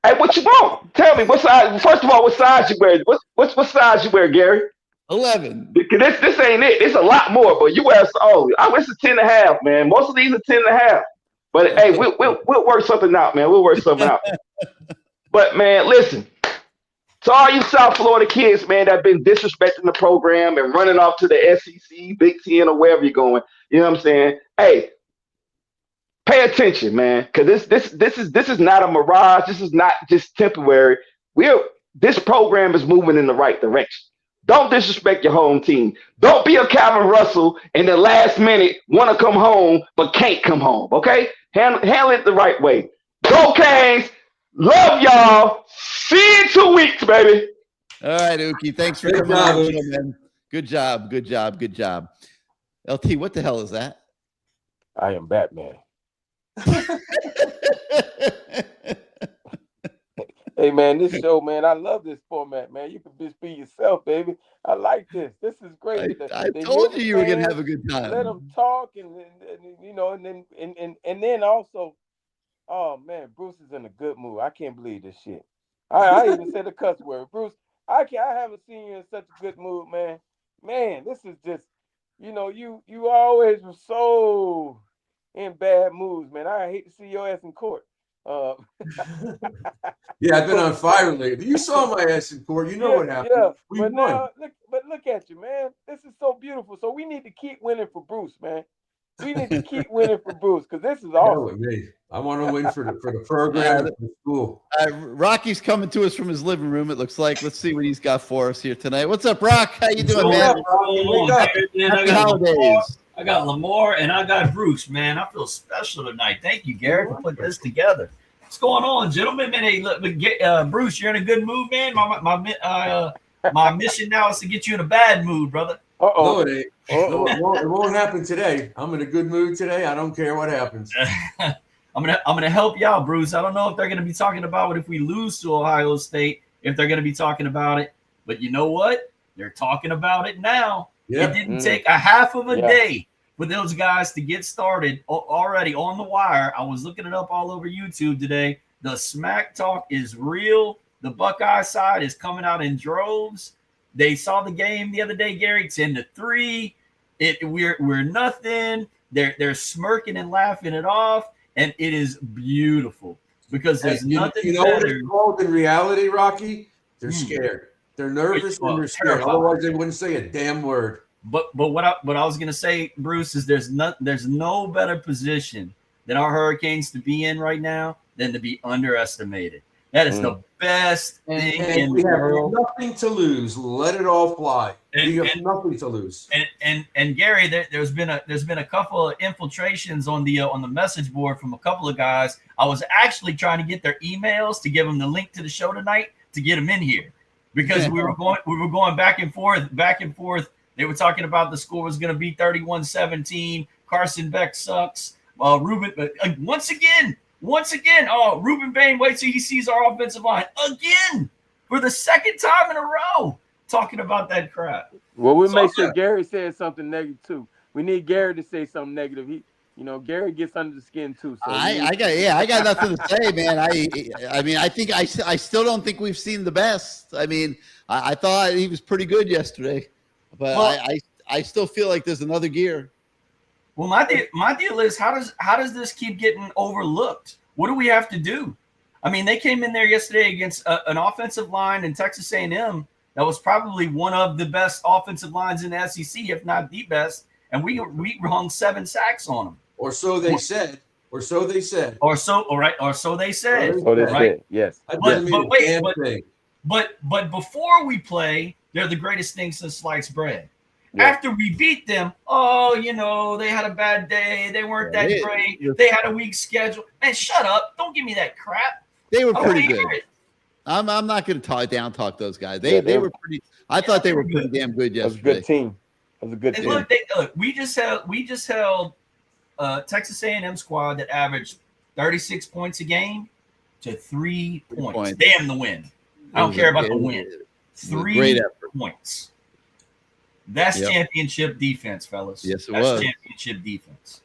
S10: Hey, what you want? Tell me what size. First of all, what size you wear? What size you wear, Gary?
S2: 11.
S10: Because this ain't it. It's a lot more, but you wear it's a 10.5, man. Most of these are 10.5. But hey, we'll work something out, man. We'll work something out. But man, listen. To all you South Florida kids, man, that have been disrespecting the program and running off to the SEC, Big Ten, or wherever you're going. You know what I'm saying? Hey, pay attention, man, because this is not a mirage. This is not just temporary. This program is moving in the right direction. Don't disrespect your home team. Don't be a Calvin Russell in the last minute want to come home but can't come home. Okay, handle it the right way. Go Canes. Love y'all. See you in 2 weeks, baby.
S2: All right, Uki. Thanks for coming on, man. Good job. LT, what the hell is that?
S3: I am Batman. Hey man, this show, man, I love this format, man. You can just be yourself, baby. I like this. This is great.
S2: I told you were gonna have a good time.
S3: Let them talk, and you know, and then also, oh man, Bruce is in a good mood. I can't believe this shit. I even said a cuss word, Bruce. I haven't seen you in such a good mood, man. Man, this is just, you know, you always were so in bad moods, man. I hate to see your ass in court.
S6: Yeah, I've been on fire lately. You saw my ass in court. You know what happened. Yeah, we won.
S3: Now, look at you, man. This is so beautiful. So we need to keep winning for Bruce, man. We need to keep winning for Bruce because this is awesome.
S6: I want to win for the program and the school.
S2: Rocky's coming to us from his living room, it looks like. Let's see what he's got for us here tonight. What's up, Rock? How you doing, man?
S11: Happy holidays. I got Lamar and I got Bruce, man. I feel special tonight. Thank you, Garrett, for putting this together. What's going on, gentlemen? Man, hey, Bruce, you're in a good mood, man. My mission now is to get you in a bad mood, brother.
S3: Uh-oh.
S6: No, it ain't. No, it won't happen today. I'm in a good mood today. I don't care what happens.
S11: I'm gonna help you out, Bruce. I don't know if they're gonna be talking about it if we lose to Ohio State, if they're gonna be talking about it. But you know what? They're talking about it now.
S6: Yep.
S11: It didn't take a half of a day for those guys to get started already on the wire. I was looking it up all over YouTube today. The smack talk is real. The Buckeye side is coming out in droves. They saw the game the other day, Gary, 10-3. We're nothing. They're smirking and laughing it off, and it is beautiful because there's nothing
S6: you know
S11: better.
S6: What it's called in reality, Rocky? They're scared. They're nervous and they're scared.
S11: Terrified.
S6: Otherwise, they wouldn't say a damn word.
S11: But what I was gonna say, Bruce, is there's no better position than our Hurricanes to be in right now than to be underestimated. That is the best thing in the world.
S6: Nothing to lose. Let it all fly. You have nothing to lose.
S11: And Gary, there's been a couple of infiltrations on the message board from a couple of guys. I was actually trying to get their emails to give them the link to the show tonight to get them in here because we were going back and forth. They were talking about the score was going to be 31-17. Carson Beck sucks. Ruben, once again, Ruben Bane, wait till he sees our offensive line again for the second time in a row talking about that crap.
S3: Well, we'll make sure Gary says something negative too. We need Gary to say something negative. Gary gets under the skin too. So
S2: I got nothing to say, man. I mean, I think I still don't think we've seen the best. I mean, I thought he was pretty good yesterday, but I still feel like there's another gear.
S11: Well, my deal is how does this keep getting overlooked? What do we have to do? I mean, they came in there yesterday against an offensive line in Texas A&M that was probably one of the best offensive lines in the SEC, if not the best, and we hung 7 sacks on them.
S6: Or so they said. Or so they said.
S11: Or so they said.
S3: Said, yes.
S11: But before we play, they're the greatest thing since sliced bread. Yeah. After we beat them, they had a bad day. They weren't that great. They had a weak schedule. Man, shut up. Don't give me that crap.
S2: They were pretty good. I'm not going to talk those guys. They were pretty. I thought they were pretty damn good yesterday.
S3: That was a good team.
S11: Look, we just held Texas A&M squad that averaged 36 points a game to 3 points. Damn the win. I don't care about the win. 3 points. That's championship defense, fellas.
S2: Yes, it
S11: That's
S2: was.
S11: Championship defense.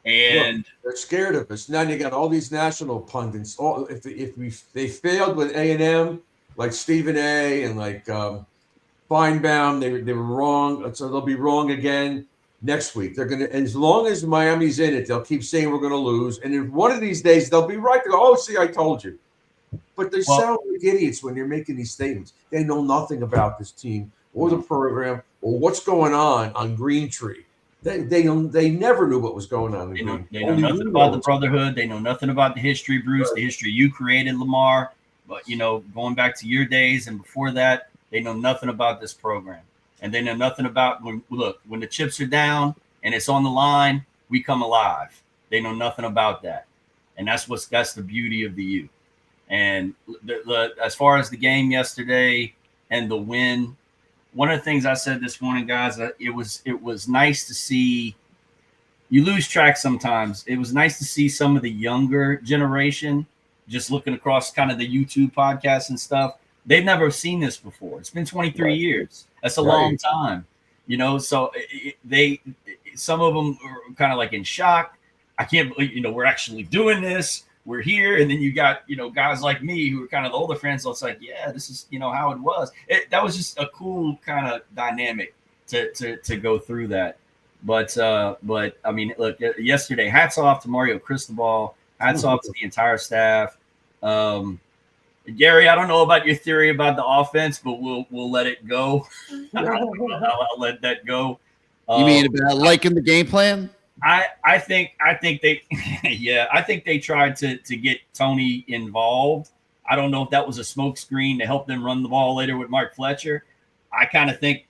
S11: And
S6: look, they're scared of us. Now you got all these national pundits. They failed with A&M, like Stephen A. and like Feinbaum, they were wrong. So they'll be wrong again next week. They're gonna, as long as Miami's in it, they'll keep saying we're gonna lose. And then one of these days they'll be right. They'll go, oh, see, I told you. But they sound like idiots when they're making these statements. They know nothing about this team or the program or what's going on Green Tree. They never knew what was going on.
S11: They know nothing about the brotherhood. They know nothing about the history, Bruce, the history you created, Lamar. But, going back to your days and before that, they know nothing about this program. And they know nothing about when the chips are down and it's on the line, we come alive. They know nothing about that. And that's the beauty of the U. And as far as the game yesterday and the win, one of the things I said this morning, guys, it was nice to see. You lose track sometimes. It was nice to see some of the younger generation just looking across kind of the YouTube podcasts and stuff. They've never seen this before. It's been 23 years. That's a long time, So some of them are kind of like in shock. I can't believe, we're actually doing this. We're here. And then you got, guys like me who are kind of the older friends. So it's like, yeah, this is, how it was. That was just a cool kind of dynamic to go through that. But I mean, look, yesterday, hats off to Mario Cristobal. Hats off to the entire staff. Gary, I don't know about your theory about the offense, but we'll let it go. I'll let that go.
S2: You mean about liking the game plan?
S11: I think they I think they tried to get Tony involved. I don't know if that was a smoke screen to help them run the ball later with Mark Fletcher. I kind of think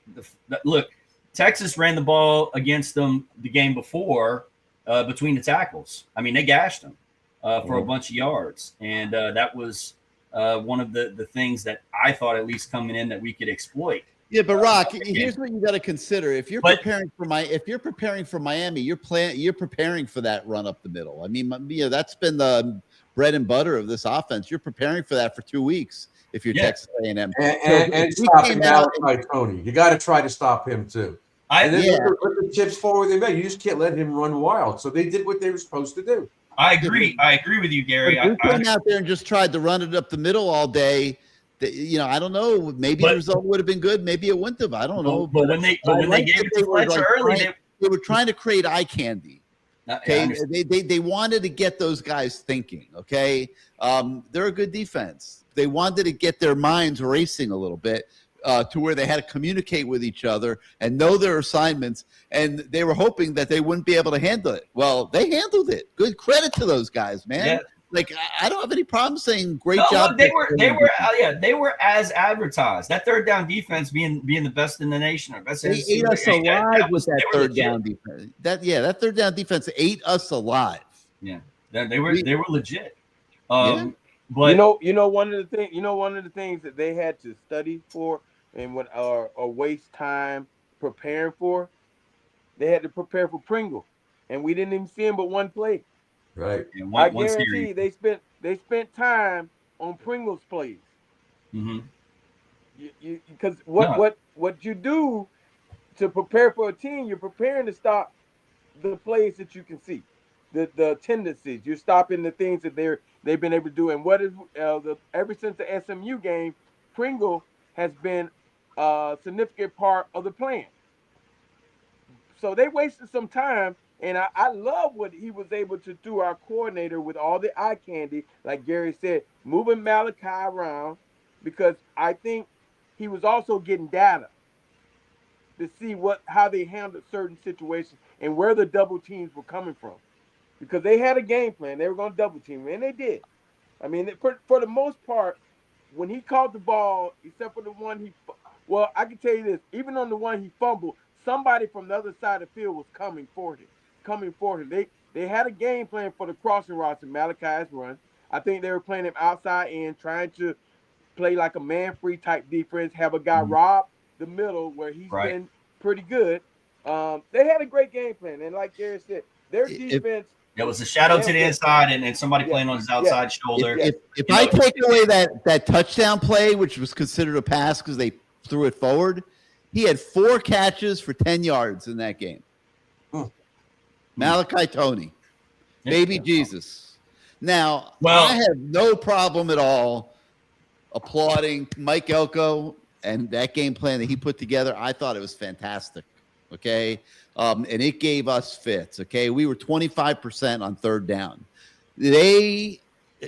S11: look, Texas ran the ball against them the game before between the tackles. I mean, they gashed them for a bunch of yards, and that was one of the things that I thought at least coming in that we could exploit.
S2: Yeah, but Rock, here's what you got to consider: if you're preparing for Miami, you're preparing for that run up the middle. I mean, that's been the bread and butter of this offense. You're preparing for that for 2 weeks if you're Texas A&M.
S6: And stopping Malachi Tony. You got to try to stop him too. And then look the chips forward they made. You just can't let him run wild. So they did what they were supposed to do.
S11: I agree. I agree with you, Gary.
S2: If we came out there and just tried to run it up the middle all day, I don't know. Maybe the result would have been good. Maybe it wouldn't have. I don't know.
S11: But when they gave it to Fletcher early,
S2: they were trying to create eye candy. Okay, they wanted to get those guys thinking. Okay, they're a good defense. They wanted to get their minds racing a little bit to where they had to communicate with each other and know their assignments. And they were hoping that they wouldn't be able to handle it. Well, they handled it. Good credit to those guys, man. Yeah. Like, I don't have any problem saying great job.
S11: They were as advertised. That third down defense being the best in the nation.
S2: They ate us alive with that third down defense. That third down defense ate us alive.
S11: Yeah, they were legit.
S3: But you know one of the things that they had to study for and or waste time preparing for, they had to prepare for Pringle, and we didn't even see him but one play.
S6: Right.
S3: I guarantee they spent time on Pringle's plays.
S11: Mm-hmm.
S3: Because what you do to prepare for a team, you're preparing to stop the plays that you can see, the tendencies. You're stopping the things that they've been able to do. And what is ever since the SMU game, Pringle has been a significant part of the plan. So they wasted some time. And I love what he was able to do, our coordinator, with all the eye candy, like Gary said, moving Malachi around, because I think he was also getting data to see how they handled certain situations and where the double teams were coming from. Because they had a game plan. They were going to double team, and they did. I mean, for the most part, when he caught the ball, except for the one I can tell you this, even on the one he fumbled, somebody from the other side of the field was coming for him. They had a game plan for the crossing routes in Malachi's run. I think they were playing him outside and trying to play like a man-free type defense, have a guy rob the middle where he's been pretty good. They had a great game plan. And like Gary said, their defense.
S11: There was a shadow to the inside and somebody playing on his outside shoulder.
S2: If I take away that touchdown play, which was considered a pass because they threw it forward, he had 4 catches for 10 yards in that game. Malachi Tony, baby Jesus. Now, I have no problem at all applauding Mike Elko and that game plan that he put together. I thought it was fantastic, okay? And it gave us fits, okay? We were 25% on third down. They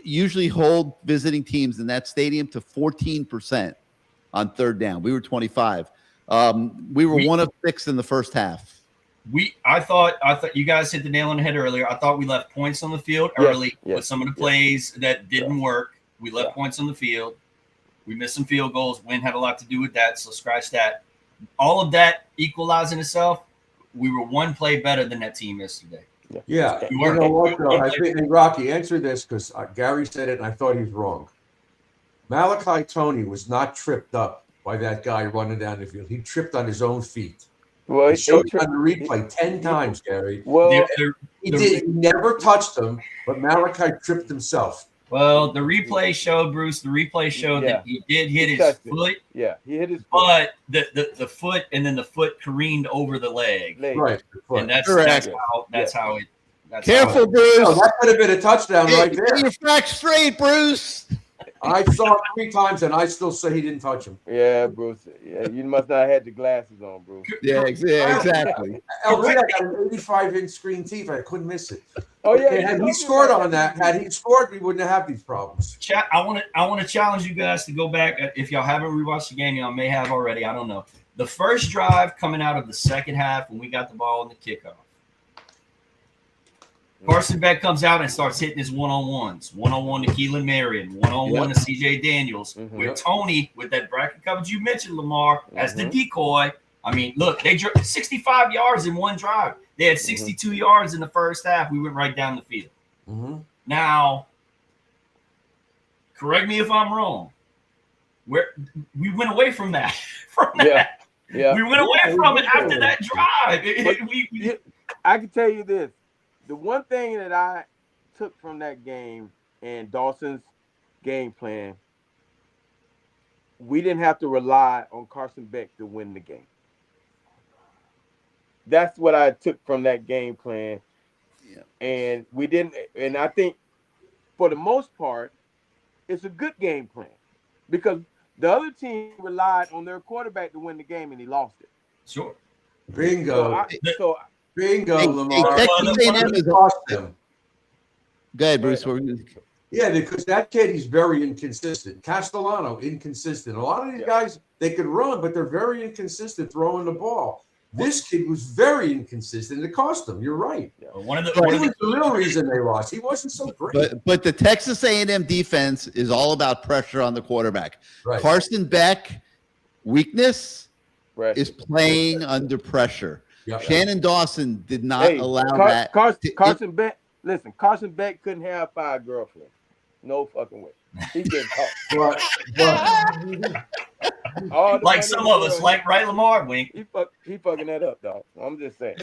S2: usually hold visiting teams in that stadium to 14% on third down. We were 25. We were 1 of 6 in the first half.
S11: I thought you guys hit the nail on the head earlier. I thought we left points on the field early with some of the plays that didn't work. We left points on the field. We missed some field goals. Win had a lot to do with that, so scratch that. All of that equalizing itself, we were 1 play better than that team yesterday.
S6: Yeah. You know what, though? I think, Rocky, answer this because Gary said it and I thought he's wrong. Malachi Tony was not tripped up by that guy running down the field. He tripped on his own feet.
S3: Well,
S6: he showed it on the replay 10 times, Gary.
S3: Well,
S6: he never touched him, but Malachi tripped himself.
S11: Well, the replay showed, Bruce, that he did hit his foot.
S3: Yeah, he hit his foot.
S11: But the foot and then the foot careened over the leg.
S6: Right.
S11: And that's how it.
S2: Careful, Bruce.
S6: No, that could have been a touchdown right there.
S2: Get your facts straight, Bruce.
S6: I saw it 3 times, and I still say he didn't touch him.
S3: Yeah, Bruce. Yeah, you must not have had your glasses on, Bruce.
S2: Yeah, exactly.
S6: LG, I got an 85-inch screen TV. I couldn't miss it.
S3: Oh yeah.
S6: Had he scored on that, we wouldn't have these problems.
S11: I want to challenge you guys to go back. If y'all haven't rewatched the game, y'all may have already. I don't know. The first drive coming out of the second half when we got the ball in the kickoff. Carson Beck comes out and starts hitting his one-on-ones. 1-on-1 to Keelan Marion, 1-on-1 to C.J. Daniels. With Tony, with that bracket coverage you mentioned, Lamar, as the decoy. I mean, look, they drew 65 yards in one drive. They had 62 yards in the first half. We went right down the field. Now, correct me if I'm wrong. We went away from that from that.
S3: Yeah.
S11: We went away from it after that drive.
S3: I can tell you this. The one thing that I took from that game and Dawson's game plan, we didn't have to rely on Carson Beck to win the game. That's what I took from that game plan.
S2: Yeah.
S3: And we didn't, and I think for the most part, it's a good game plan because the other team relied on their quarterback to win the game and he lost it.
S11: Sure.
S6: Bingo. Bingo,
S2: Hey,
S6: Lamar.
S2: Texas A&M is
S6: awesome.
S2: Go ahead, Bruce.
S6: Yeah, because that kid, he's very inconsistent. Castellano, inconsistent. A lot of these guys, they could run, but they're very inconsistent throwing the ball. This kid was very inconsistent. It cost them. You're right.
S11: One of the
S6: real reason they lost. He wasn't so great.
S2: But the Texas A&M defense is all about pressure on the quarterback.
S6: Right.
S2: Carson Beck, weakness is playing under pressure.
S6: Yep.
S2: Shannon Dawson did not allow that.
S3: Carson Beck, listen, Carson Beck couldn't have 5 girlfriends. No fucking way. He couldn't talk.
S11: Like some of us, like right, Lamar? Wink.
S3: He fucking that up, dog. I'm just saying.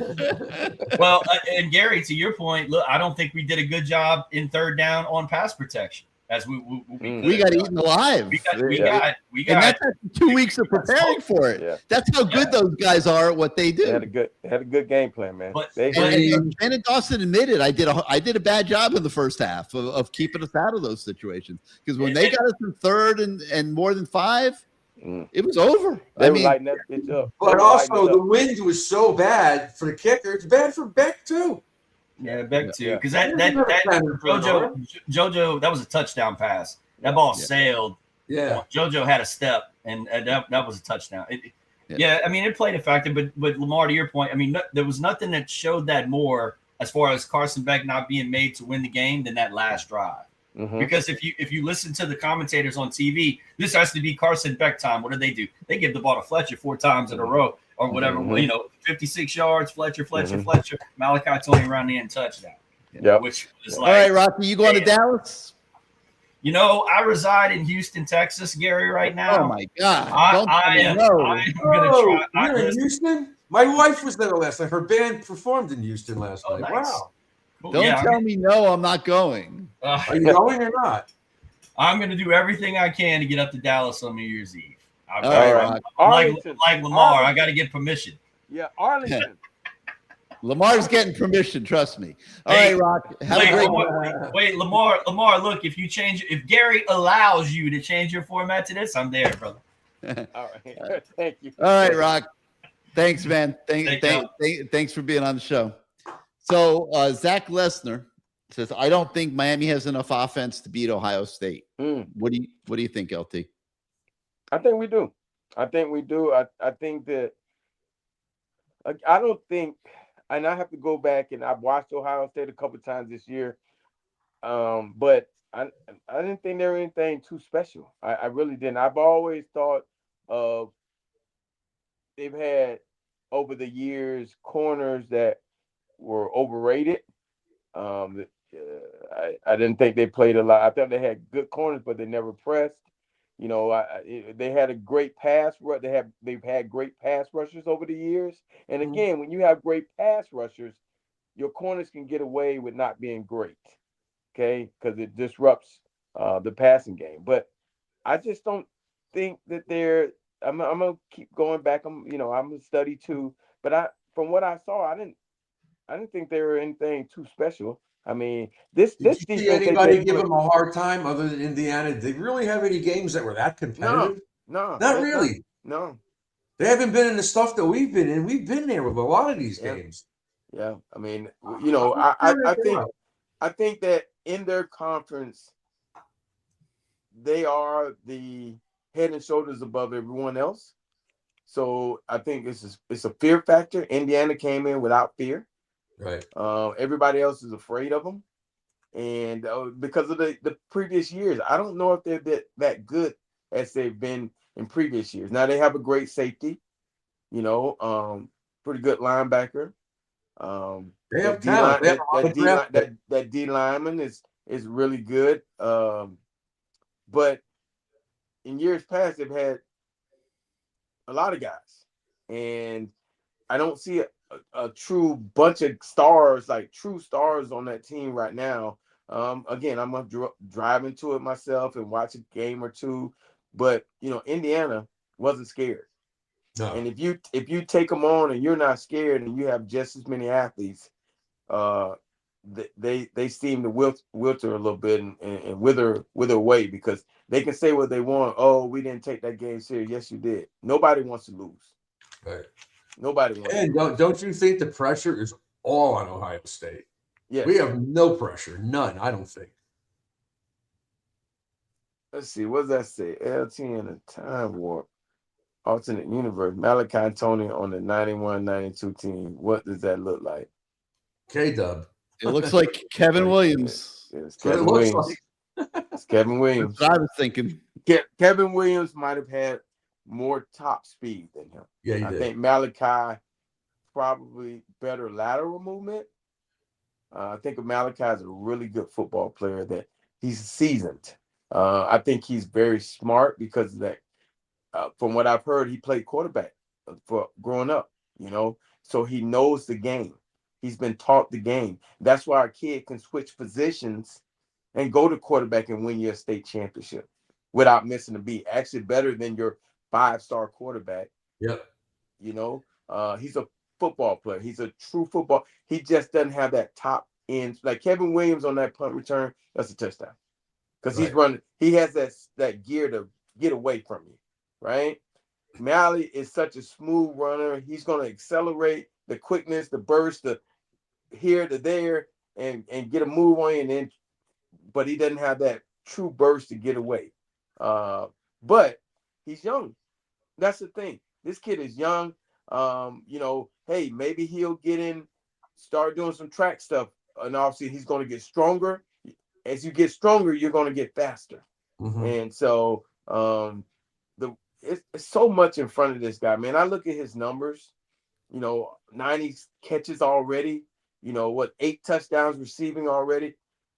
S11: Well, and Gary, to your point, look, I don't think we did a good job in third down on pass protection. As we
S2: got eaten alive.
S11: We got.
S2: And that's after 2 weeks of preparing for it.
S3: Yeah.
S2: That's how good those guys are at what they do.
S3: They had a good game plan, man.
S2: And Shannon Dawson admitted I did a bad job in the first half of keeping us out of those situations because when they got us in third and more than 5, it was over.
S3: They were lighting that bitch up.
S6: But also the wind was so bad for the kicker. It's bad for Beck too.
S11: Yeah, Beck too. Because that JoJo, that was a touchdown pass. That ball sailed.
S6: Yeah.
S11: JoJo had a step, and that was a touchdown. I mean, it played a factor. But Lamar, to your point, I mean, there was nothing that showed that more as far as Carson Beck not being made to win the game than that last drive. Mm-hmm. Because if you listen to the commentators on TV, this has to be Carson Beck time. What do? They give the ball to Fletcher 4 times in a row or whatever. 56 yards, Fletcher. Malachi Tony around the end touchdown.
S3: Yeah.
S11: Which is
S2: all right, Rocky, you going to Dallas?
S11: I reside in Houston, Texas, Gary, right now.
S2: Oh my God!
S11: I am going to try.
S6: You're in Houston? My wife was there last night. Her band performed in Houston last night.
S11: Nice.
S6: Wow.
S2: Don't tell me no, I'm not going.
S6: Are you going or not?
S11: I'm going to do everything I can to get up to Dallas on New Year's Eve.
S3: Arlington.
S11: Like Lamar, I got to get permission.
S3: Yeah, Arlington.
S2: Lamar's getting permission, trust me. All right, Rock. Have a great
S11: wait, Lamar, look, if Gary allows you to change your format to this, I'm there, brother.
S3: All right. Thank you.
S2: All right, Rock. Thanks, man. Thanks for being on the show. So Zach Lesnar says, I don't think Miami has enough offense to beat Ohio State. What do you think, LT?
S3: I think we do. I think that I don't think, and I have to go back and I've watched Ohio State a couple of times this year, but I didn't think there was anything too special. I really didn't. I've always thought of they've had over the years corners that were overrated. I didn't think they played a lot. I thought they had good corners, but they never pressed. They had a great pass rush. They've had great pass rushers over the years. And again, when you have great pass rushers, your corners can get away with not being great, okay? Because it disrupts the passing game. But I just don't think that they're. I'm gonna keep going back. I'm gonna study too. But from what I saw, I didn't think they were anything too special. I mean, this
S6: Did you see anybody give them a hard time other than Indiana? Did they really have any games that were that competitive?
S3: No,
S6: not really.
S3: No,
S6: they haven't been in the stuff that we've been in. We've been there with a lot of these games.
S3: Yeah, I mean, I think that in their conference, they are the head and shoulders above everyone else. So I think it's a fear factor. Indiana came in without fear.
S6: Right.
S3: Everybody else is afraid of them, and because of the previous years, I don't know if they're that good as they've been in previous years. Now they have a great safety, pretty good linebacker.
S6: They have talent.
S3: That D lineman is really good. But in years past, they've had a lot of guys, and I don't see a true bunch of stars, like true stars on that team right now. Again, I'm gonna drive into it myself and watch a game or two, but Indiana wasn't scared.
S6: No.
S3: And if you take them on and you're not scared and you have just as many athletes, they seem to wilter a little bit and wither away, because they can say what they want. Oh, we didn't take that game serious. Yes, you did. Nobody wants to lose.
S6: Right.
S3: Nobody wants.
S6: And don't you think the pressure is all on Ohio State?
S3: Yes.
S6: We have no pressure, none. I don't think.
S3: Let's see. What does that say? LT in a time warp, alternate universe. Malachi Tony on the 91-92 team. What does that look like?
S6: K-Dub.
S2: It looks like Kevin Williams.
S3: It's Kevin Williams. It's Kevin Williams.
S2: That's what I was thinking.
S3: Kevin Williams might have had more top speed than him.
S6: Yeah,
S3: I think Malachi probably better lateral movement. I think Malachi is a really good football player, that he's seasoned. I think he's very smart because of that. From what I've heard, he played quarterback for growing up, so he knows the game. He's been taught the game. That's why a kid can switch positions and go to quarterback and win you a state championship without missing a beat. Actually, better than your 5-star quarterback.
S6: Yep.
S3: He's a football player. He's a true football. He just doesn't have that top end. Like Kevin Williams on that punt return, that's a touchdown. Because he's running. He has that gear to get away from you, right? Mally is such a smooth runner. He's going to accelerate the quickness, the burst, the here to there, and get a move on you, but he doesn't have that true burst to get away. But he's young. That's the thing. This kid is young. Hey, maybe he'll get in, start doing some track stuff, and obviously he's going to get stronger. As you get stronger, you're going to get faster.
S6: Mm-hmm.
S3: And so it's so much in front of this guy, man. I look at his numbers, 90 catches already, 8 touchdowns receiving already.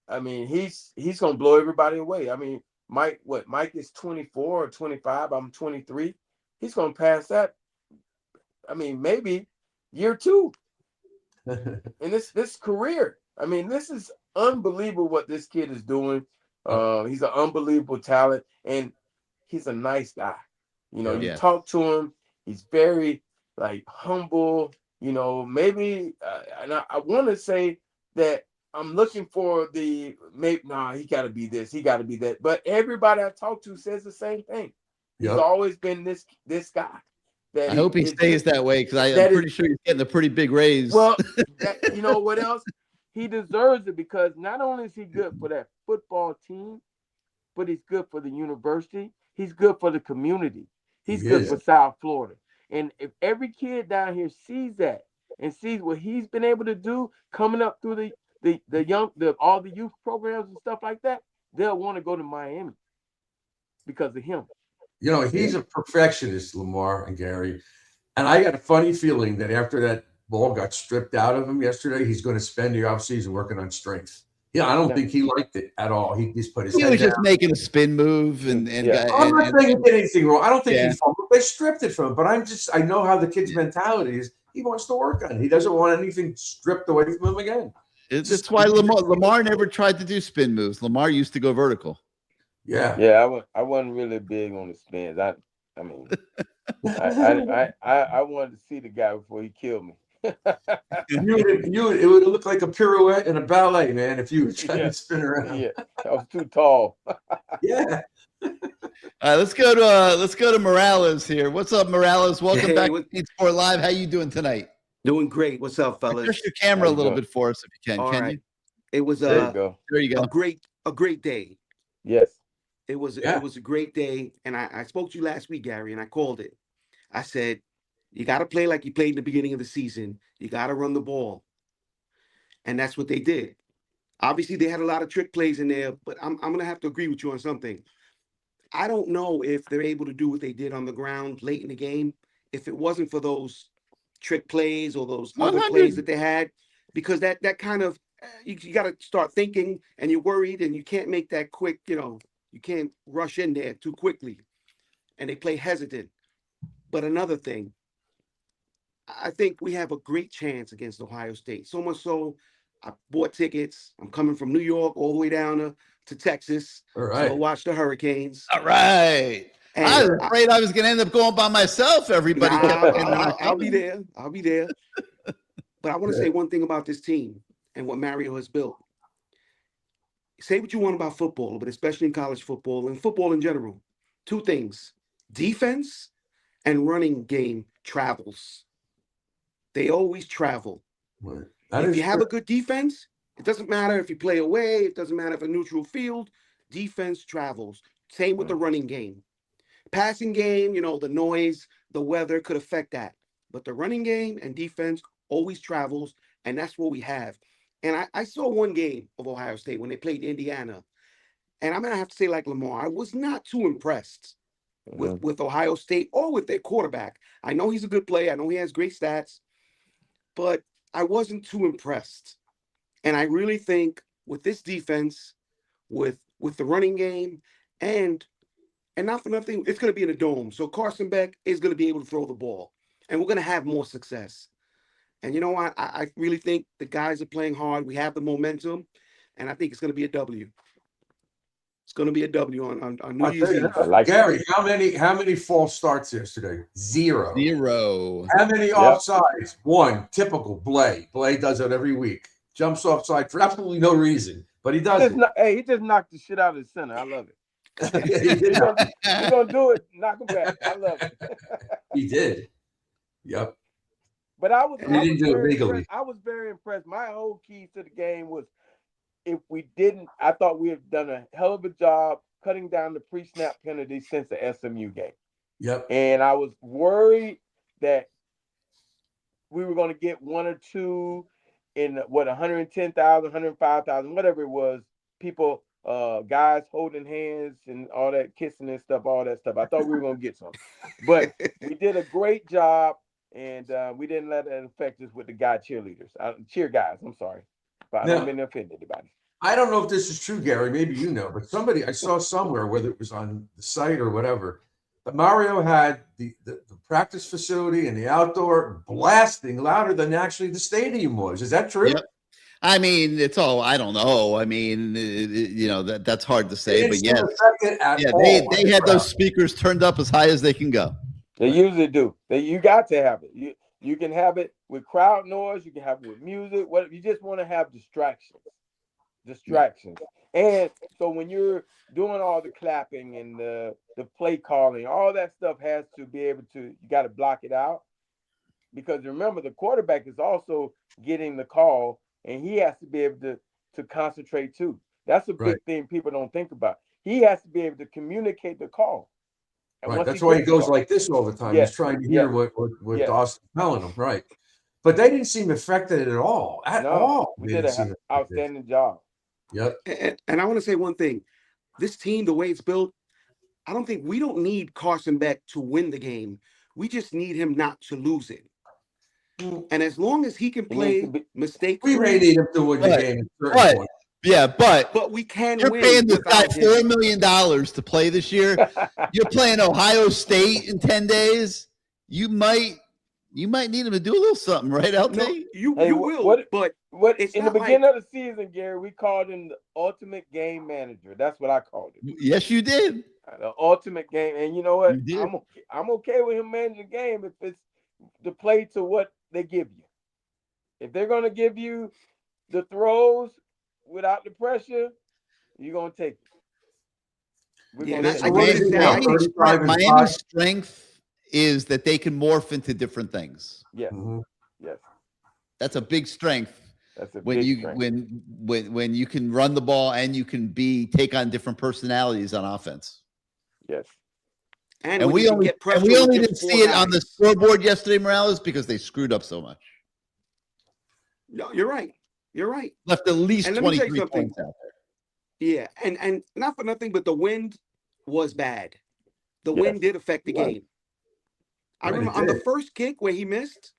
S3: I mean, he's going to blow everybody away. I mean, Mike is 24 or 25. I'm 23. He's going to pass that. I mean, maybe year 2 in this career. I mean, this is unbelievable what this kid is doing. He's an unbelievable talent, and he's a nice guy. You talk to him, he's very humble. Maybe, and I want to say that I'm looking for he got to be this, he got to be that. But everybody I talk to says the same thing. He's always been this guy.
S2: I hope he stays that way, because I'm pretty sure he's getting a pretty big raise.
S3: Well, you know what else? He deserves it, because not only is he good for that football team, but he's good for the university. He's good for the community. He's good for South Florida. And if every kid down here sees that and sees what he's been able to do coming up through all the youth programs and stuff like that, they'll want to go to Miami because of him.
S6: He's a perfectionist, Lamar and Gary. And I got a funny feeling that after that ball got stripped out of him yesterday, he's going to spend the offseason working on strength. I don't think he liked it at all. He just put his head down.
S2: He was just making a spin move. I'm
S6: not saying he did anything wrong. I don't think he fumbled. They stripped it from him. But I know how the kid's mentality is. He wants to work on it. He doesn't want anything stripped away from him again.
S2: That's why Lamar never tried to do spin moves. Lamar used to go vertical.
S3: Yeah. I wasn't really big on the spins. I mean, I wanted to see the guy before he killed me.
S6: It would look like a pirouette and a ballet, man, if you were trying to spin around.
S3: Yeah, I was too tall.
S6: Yeah.
S2: All right, let's go to Morales here. What's up, Morales? Welcome back to CaneSport Live. How you doing tonight?
S12: Doing great. What's up, fellas?
S2: Push your camera a little bit for us if you can.
S12: All
S2: can
S12: right.
S2: you?
S12: It was
S3: there you go.
S2: There you go.
S12: A great day.
S3: Yes.
S12: It was a great day. And I spoke to you last week, Gary, and I called it. I said, you got to play like you played in the beginning of the season. You got to run the ball. And that's what they did. Obviously, they had a lot of trick plays in there, but I'm going to have to agree with you on something. I don't know if they're able to do what they did on the ground late in the game if it wasn't for those trick plays or those other plays that they had, because that kind of, you got to start thinking, and you're worried, and you can't make that quick, you can't rush in there too quickly. And they play hesitant. But another thing, I think we have a great chance against Ohio State. So much so, I bought tickets. I'm coming from New York all the way down to Texas to watch the Hurricanes.
S2: All right.
S12: And
S2: I was afraid I was going to end up going by myself. Everybody kept saying
S12: I'll be there. I'll be there. But I want to say one thing about this team and what Mario has built. Say what you want about football, but especially in college football and football in general. Two things: defense and running game travels. They always travel. If you have a good defense, it doesn't matter if you play away, it doesn't matter if a neutral field, defense travels. Same with the running game. Passing game, the noise, the weather could affect that. But the running game and defense always travels, and that's what we have. And I saw one game of Ohio State when they played Indiana. And I'm going to have to say, like Lamar, I was not too impressed with Ohio State or with their quarterback. I know he's a good player. I know he has great stats. But I wasn't too impressed. And I really think with this defense, with the running game, and not for nothing, it's going to be in a dome. So Carson Beck is going to be able to throw the ball. And we're going to have more success. And you know what? I really think the guys are playing hard. We have the momentum. And I think it's going to be a W. It's going to be a W on New Year's Eve.
S6: Gary, how many false starts yesterday? Zero.
S2: How
S6: many offsides? One. Typical Blay. Blay does it every week. Jumps offside for absolutely no reason, but he does it.
S3: He just knocked the shit out of the center. I love it. He's gonna do it. Knock him back. I love it.
S6: He did. Yep.
S3: But I was very impressed. My whole key to the game was, if we didn't, I thought we had done a hell of a job cutting down the pre-snap penalty since the SMU game.
S6: Yep.
S3: And I was worried that we were going to get one or two in 110,000, 105,000, whatever it was, people, guys holding hands and all that, kissing and stuff, all that stuff. I thought we were going to get some. But we did a great job, and we didn't let that affect us with the cheer guys. I'm sorry. But I don't mean to offend anybody.
S6: I don't know if this is true, Gary. Maybe you know, but I saw somewhere, whether it was on the site or whatever, but Mario had the practice facility and the outdoor blasting louder than actually the stadium was. Is that true?
S2: Yep. I mean, it's all, I don't know. I mean, that's hard to say, but yes. They had those speakers turned up as high as they can go.
S3: They usually do. You got to have it. You can have it with crowd noise. You can have it with music. What you just want to have distractions. And so when you're doing all the clapping and the play calling, all that stuff has to be able to, you got to block it out, because remember, the quarterback is also getting the call, and he has to be able to concentrate too. That's a big thing people don't think about. He has to be able to communicate the call.
S6: And that's why he goes like this all the time. He's trying to hear what Austin's telling him. Right. But they didn't seem affected at all.
S3: We did an outstanding job.
S6: Yep.
S12: And I want to say one thing. This team, the way it's built, we don't need Carson Beck to win the game. We just need him not to lose it. And as long as he can play mistake-free,
S6: we may need him to win the game at certain point.
S2: Yeah, but
S12: we can
S2: you're
S12: win.
S2: You're paying this guy $4 million to play this year. You're playing Ohio State in 10 days. You might need him to do a little something, right, LT?
S12: No, you will. But it's
S3: in the beginning of the season, Gary, we called him the ultimate game manager. That's what I called him.
S2: Yes, you did.
S3: The ultimate game. And you know what? I'm okay with him managing the game if it's to play to what they give you. If they're going to give you the throws without the pressure, you're going to take it.
S2: Miami's strength is that they can morph into different things.
S3: Yes. Mm-hmm. Yes.
S2: That's a big strength.
S3: That's a
S2: when
S3: big strength.
S2: When you can run the ball and you can take on different personalities on offense.
S3: Yes.
S2: And we only didn't see it on the scoreboard yesterday, Morales, because they screwed up so much.
S12: No, you're right. You're right.
S2: Left at least 23 points out there.
S12: Yeah, and not for nothing, but the wind was bad. The wind did affect the game. I remember on the first kick where he missed,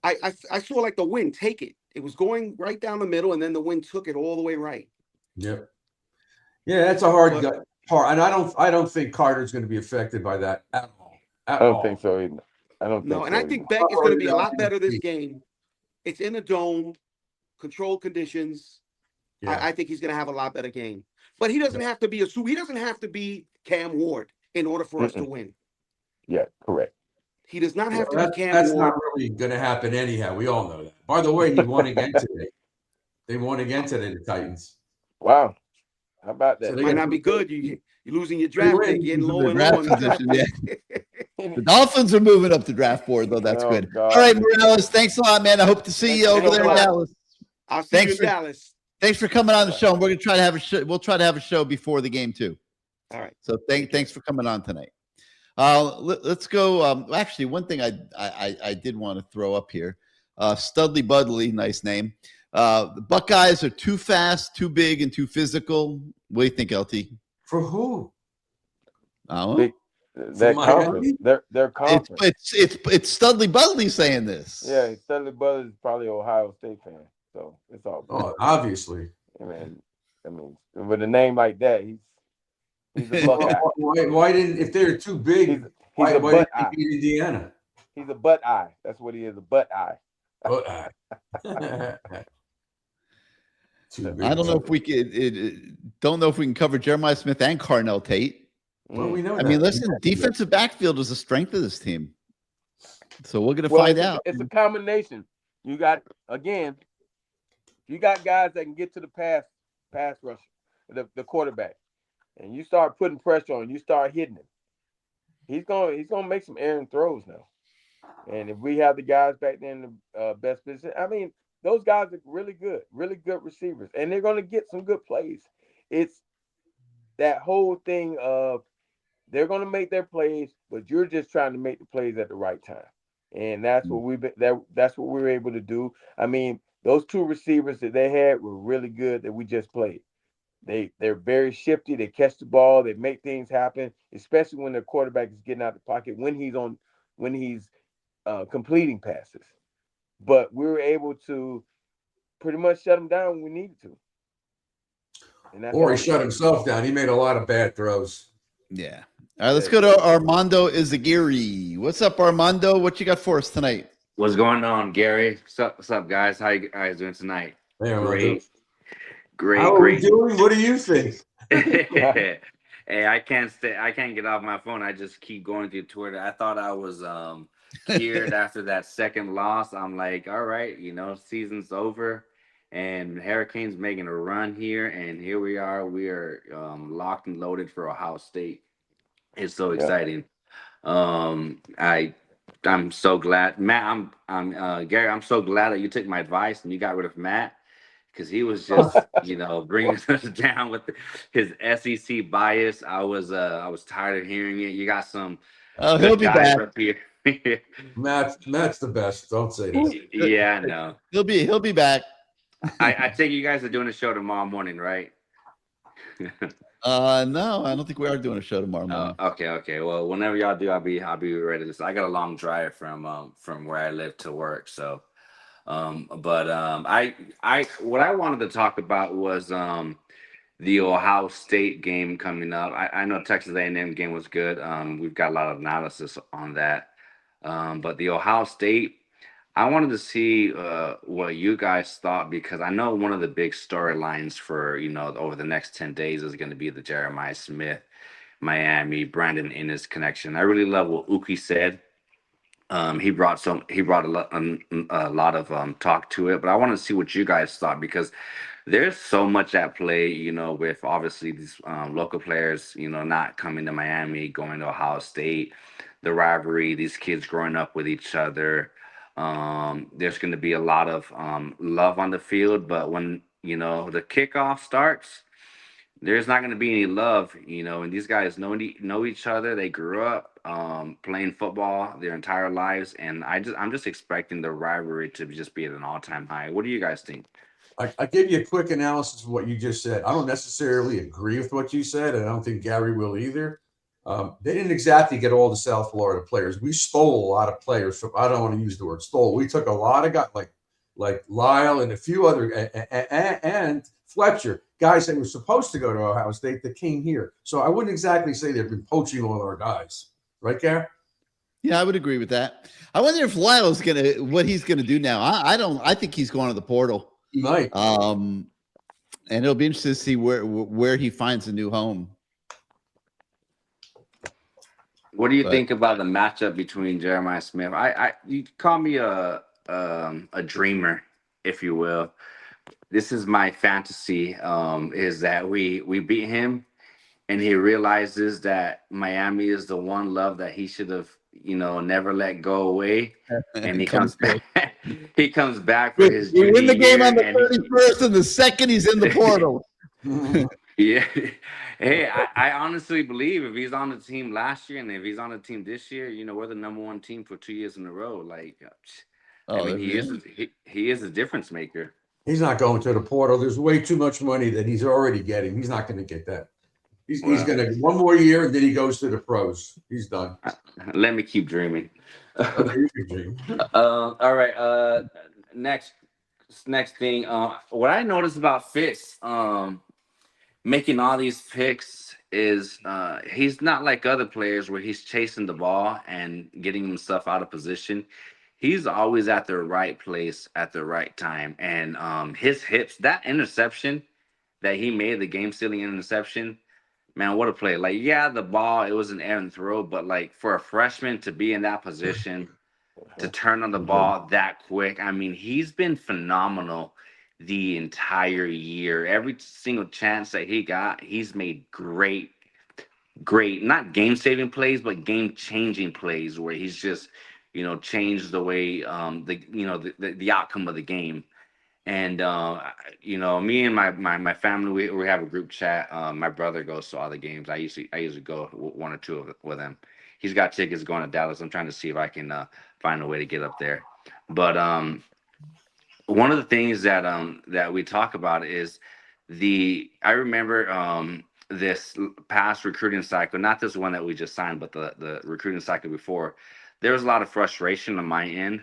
S12: I saw like the wind take it. It was going right down the middle, and then the wind took it all the way right.
S6: Yep. Yeah, that's a hard part, and I don't think Carter's going to be affected by that at all.
S3: I don't think so either. I don't think so.
S12: And I think Beck is going to be a lot better this game. It's in a dome, controlled conditions.
S6: Yeah.
S12: I think he's going to have a lot better game. But he doesn't have to be he doesn't have to be Cam Ward in order for us to win.
S3: Yeah, correct.
S12: He does not have to be Cam
S6: That's
S12: Ward.
S6: not really going to happen anyhow. We all know that. By the way, he won again today. They won again today, the Titans.
S3: Wow. How about that?
S12: So might not be good. You're losing your draft pick, getting low and low on the draft
S2: position, The Dolphins are moving up the draft board, though. That's good.
S3: God.
S2: All right, Morales, thanks a lot, man. I hope to see you over there in Dallas.
S12: I'll see you in Dallas.
S2: Thanks for coming on the show. And we're gonna try to have a show. We'll try to have a show before the game too.
S12: All right.
S2: So thanks for coming on tonight. Let's go. Actually, one thing I did want to throw up here. Studley Budley, nice name. The Buckeyes are too fast, too big, and too physical. What do you think, LT?
S6: For who?
S3: Their conference. Their conference.
S2: It's Studley Budley saying this.
S3: Yeah, Studley Budley is probably an Ohio State fan, so it's all.
S6: Oh, obviously.
S3: I mean, with a name like that, he's a Buckeye.
S6: Why didn't, if they're too big, why didn't they beat Indiana?
S3: He's a butt eye. That's what he is, a butt eye.
S6: Butt eye.
S2: I don't know if we can cover Jeremiah Smith and Carnell Tate.
S6: Well, we know.
S2: I mean, listen, defensive backfield is the strength of this team, so we're gonna find out.
S3: It's a combination. You got guys that can get to the pass rusher, the quarterback, and you start putting pressure on, you start hitting him. He's gonna make some errant throws now. And if we have the guys back there in the best position, I mean, those guys are really good receivers, and they're gonna get some good plays. It's that whole thing of they're gonna make their plays, but you're just trying to make the plays at the right time, and that's what that's what we were able to do. I mean, those two receivers that they had were really good that we just played. They're very shifty. They catch the ball. They make things happen, especially when their quarterback is getting out of the pocket when he's completing passes. But we were able to pretty much shut him down when we needed to.
S6: Or he shut himself down. He made a lot of bad throws.
S2: Yeah. All right, let's go to Armando Izaguirre. What's up, Armando? What you got for us tonight?
S13: What's going on, Gary? What's up, guys? How you guys doing tonight?
S6: Hey,
S13: Great.
S6: How are we doing? What do you think?
S13: Hey, I can't get off my phone. I just keep going through Twitter. I thought I was cured after that second loss. I'm like, all right, season's over, and Hurricanes making a run here, and here we are. We are locked and loaded for Ohio State. It's so exciting. I'm so glad, Matt. I'm Gary. I'm so glad that you took my advice and you got rid of Matt, because he was just bringing us down with his SEC bias. I was tired of hearing it. You got some.
S2: Oh, he'll be back.
S13: Up here.
S6: Matt's the best. Don't say that.
S13: Yeah, I know.
S2: He'll be back.
S13: I think you guys are doing a show tomorrow morning, right?
S2: No, I don't think we are doing a show tomorrow morning.
S13: Okay. Well, whenever y'all do, I'll be ready to. I got a long drive from where I live to work, so. What I wanted to talk about was the Ohio State game coming up. I know Texas A&M game was good. We've got a lot of analysis on that. But the Ohio State, I wanted to see what you guys thought, because I know one of the big storylines for over the next 10 days is going to be the Jeremiah Smith, Miami, Brandon Innes connection. I really love what Uki said. He brought a lot of talk to it, but I want to see what you guys thought, because there's so much at play, with obviously these local players, not coming to Miami, going to Ohio State, the rivalry, these kids growing up with each other. There's going to be a lot of love on the field, but when the kickoff starts, there's not going to be any love, and these guys know each other. They grew up playing football their entire lives, and I'm just expecting the rivalry to just be at an all-time high. What do you guys think?
S6: I gave you a quick analysis of what you just said. I don't necessarily agree with what you said, and I don't think Gary will either. They didn't exactly get all the South Florida players. We stole a lot of players from. I don't want to use the word stole. We took a lot of guys like Lyle and a few other and Fletcher, guys that were supposed to go to Ohio State that came here. So I wouldn't exactly say they've been poaching all our guys. Right, Gary?
S2: Yeah, I would agree with that. I wonder if Lyle's what he's gonna do now. I think he's going to the portal.
S6: He might.
S2: And it'll be interesting to see where he finds a new home.
S13: What do you think about the matchup between Jeremiah Smith? You call me a dreamer, if you will. This is my fantasy. Is that we beat him, and he realizes that Miami is the one love that he should have, never let go away. And he comes back. He comes back for his.
S2: We win the game on the 31st, and the second he's in the portal.
S13: Yeah. Hey, I honestly believe if he's on the team last year and if he's on the team this year, we're the number one team for 2 years in a row. Like, he is a difference maker.
S6: He's not going to the portal. There's way too much money that he's already getting. He's not going to get that. He's going to one more year, and then he goes to the pros. He's done.
S13: Let me keep dreaming.
S6: Okay, you can dream.
S13: All right. Next thing. What I noticed about Fitz, making all these picks is he's not like other players where he's chasing the ball and getting himself out of position. He's always at the right place at the right time. And his hips, that interception that he made, the game-sealing interception, man, what a play. Like, yeah, the ball, it was an errant throw, but, like, for a freshman to be in that position, to turn on the ball that quick, I mean, he's been phenomenal the entire year. Every single chance that he got, he's made great, not game-saving plays, but game-changing plays where he's just, changed the way, the outcome of the game. And, me and my family, we have a group chat. My brother goes to all the games. I usually go one or two with him. He's got tickets going to Dallas. I'm trying to see if I can find a way to get up there. But one of the things that we talk about is I remember this past recruiting cycle, not this one that we just signed, but the recruiting cycle before. There was a lot of frustration on my end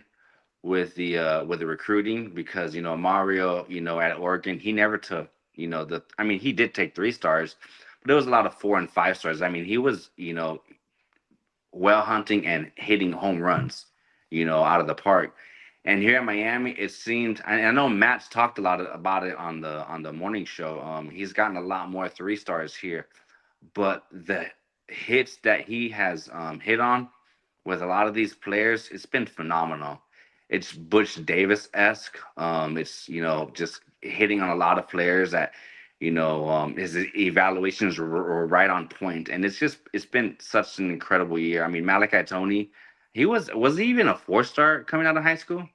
S13: with the recruiting because Mario at Oregon, he never took he did take 3 stars, but there was a lot of 4 and 5 stars. I mean, he was well hunting and hitting home runs out of the park. And here at Miami, it seemed, I know Matt's talked a lot about it on the morning show. He's gotten a lot more 3 stars here, but the hits that he has hit on with a lot of these players, it's been phenomenal. It's Butch Davis-esque. It's, just hitting on a lot of players that, his evaluations were right on point. And it's been such an incredible year. I mean, Malachi Tony, was he even a 4-star coming out of high school?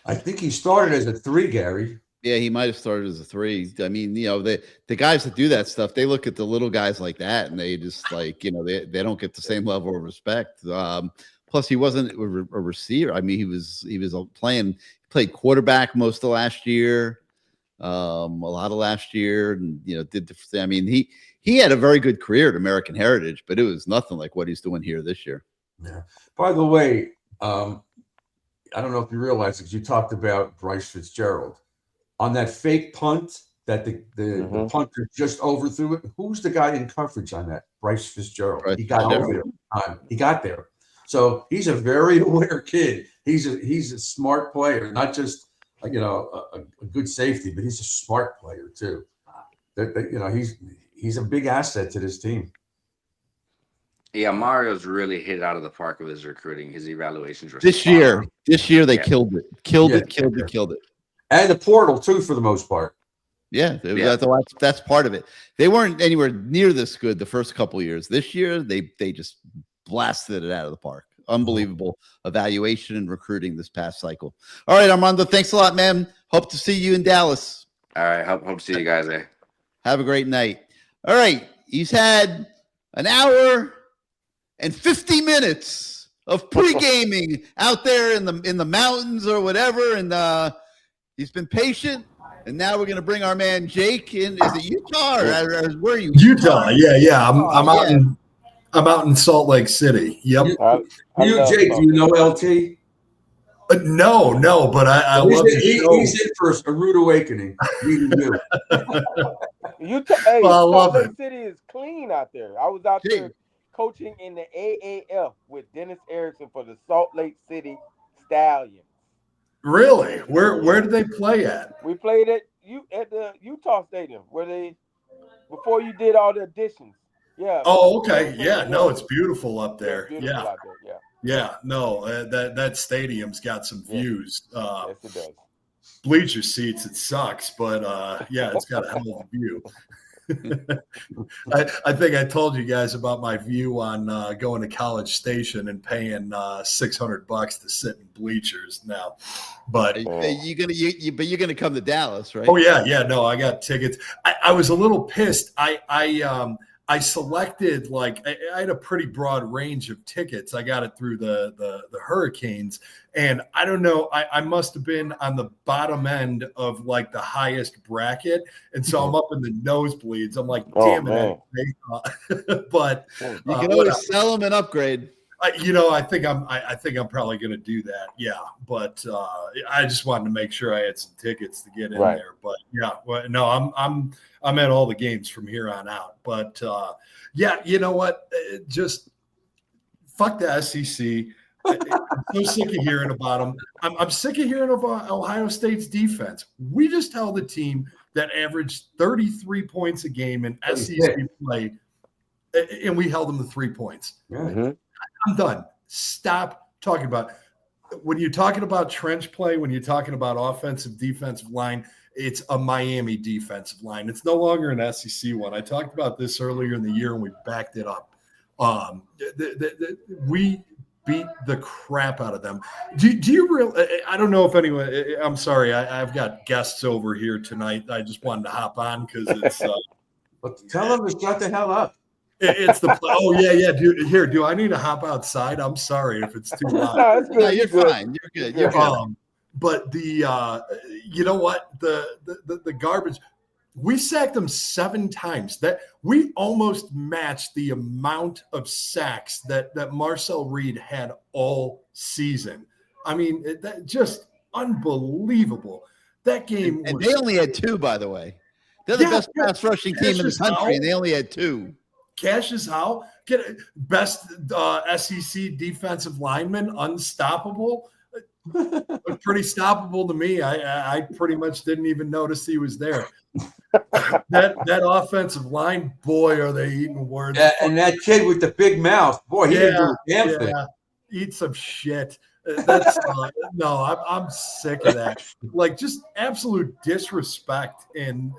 S6: I think he started as a 3, Gary.
S2: Yeah, he might have started as a 3. I mean, the guys that do that stuff, they look at the little guys like that and they just they don't get the same level of respect. Plus, he wasn't a receiver. I mean, he played quarterback most of last year, a lot of last year, and did. I mean, he had a very good career at American Heritage, but it was nothing like what he's doing here this year.
S6: Yeah. By the way, I don't know if you realize because you talked about Bryce Fitzgerald on that fake punt that the punter just overthrew it. Who's the guy in coverage on that? Bryce Fitzgerald. He got over there. He got there. So he's a very aware kid. He's a smart player, not just a good safety, but he's a smart player too. He's a big asset to this team.
S13: Yeah, Mario's really hit out of the park with his recruiting. His evaluations were
S2: this year they killed it. Killed it.
S6: And the portal too, for the most part.
S2: Yeah, that's part of it. They weren't anywhere near this good the first couple of years. This year, they just blasted it out of the park. Unbelievable evaluation and recruiting this past cycle. All right, Armando, thanks a lot, man. Hope to see you in Dallas.
S13: All right, hope to see you guys there.
S2: Have a great night. All right, he's had an hour and 50 minutes of pre-gaming out there in the mountains or whatever, and he's been patient. And now we're going to bring our man Jake in. Is it Utah or where are you?
S14: Utah. Yeah. I'm out in Salt Lake City. Yep.
S6: Jake, do you know LT?
S14: No, but I love
S6: he's in for a rude awakening.
S3: Utah, hey,
S14: well, I love
S3: Salt Lake City is clean out there. I was out there coaching in the AAF with Dennis Erickson for the Salt Lake City Stallions.
S14: Really? Where did they play at?
S3: We played at the Utah Stadium before you did all the additions. Yeah.
S14: Oh, okay. Yeah, no, it's beautiful up there.
S3: Yeah, beautiful out there. Yeah.
S14: Yeah, no, that stadium's got some views.
S3: Yes, it does.
S14: Bleacher seats, it sucks, but yeah, it's got a hell of a view. I think I told you guys about my view on going to College Station and paying $600 to sit in bleachers now. But
S2: you're gonna come to Dallas, right?
S14: Oh yeah, no, I got tickets. I was a little pissed. I selected, like, I had a pretty broad range of tickets. I got it through the Hurricanes, and I don't know, I must have been on the bottom end of like the highest bracket, and so I'm up in the nosebleeds. I'm like, damn it! But
S2: you can always sell them and upgrade.
S14: I think I'm probably going to do that. Yeah, but I just wanted to make sure I had some tickets to get in there. But yeah, well, no, I'm at all the games from here on out. But yeah, you know what? Just fuck the SEC. I'm so sick of hearing about them. I'm sick of hearing about Ohio State's defense. We just held a team that averaged 33 points a game in SEC play, and we held them to 3 points.
S3: Mm-hmm.
S14: I'm done. Stop talking about when you're talking about trench play, when you're talking about offensive, defensive line, it's a Miami defensive line. It's no longer an SEC one. I talked about this earlier in the year and we backed it up. We beat the crap out of them. Do you really? I don't know if anyone. I'm sorry. I've got guests over here tonight. I just wanted to hop on because it's.
S6: But tell them to shut the hell up.
S14: It's the do I need to hop outside? I'm sorry if it's too loud.
S2: No, you're fine. You're good. You're good.
S14: But the you know what, the garbage, we sacked them 7 times. That we almost matched the amount of sacks that Marcel Reed had all season. I mean, that just unbelievable. That game
S2: and they only had 2, by the way. They're the best pass rushing team in the country, and they only had 2.
S14: Cassius Howe, best SEC defensive lineman, unstoppable. Pretty stoppable to me. I pretty much didn't even notice he was there. that offensive line, boy, are they eating words.
S6: And that kid with the big mouth, boy, he didn't do a damn thing.
S14: Eat some shit. That's no, I'm sick of that. Like, just absolute disrespect. And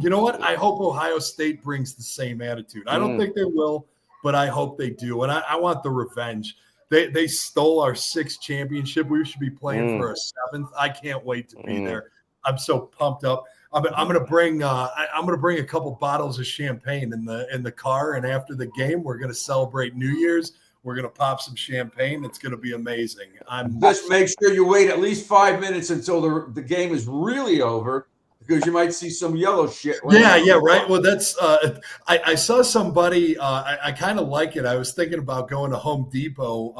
S14: you know what? I hope Ohio State brings the same attitude. I don't think they will, but I hope they do. And I want the revenge. They stole our 6th championship. We should be playing for a 7th. I can't wait to be there. I'm so pumped up. I'm gonna bring a couple bottles of champagne in the car, and after the game, we're gonna celebrate New Year's. We're going to pop some champagne. It's going to be amazing.
S6: Just make sure you wait at least 5 minutes until the game is really over, because you might see some yellow shit.
S14: Yeah, right. Well, that's I saw somebody. I kind of like it. I was thinking about going to Home Depot.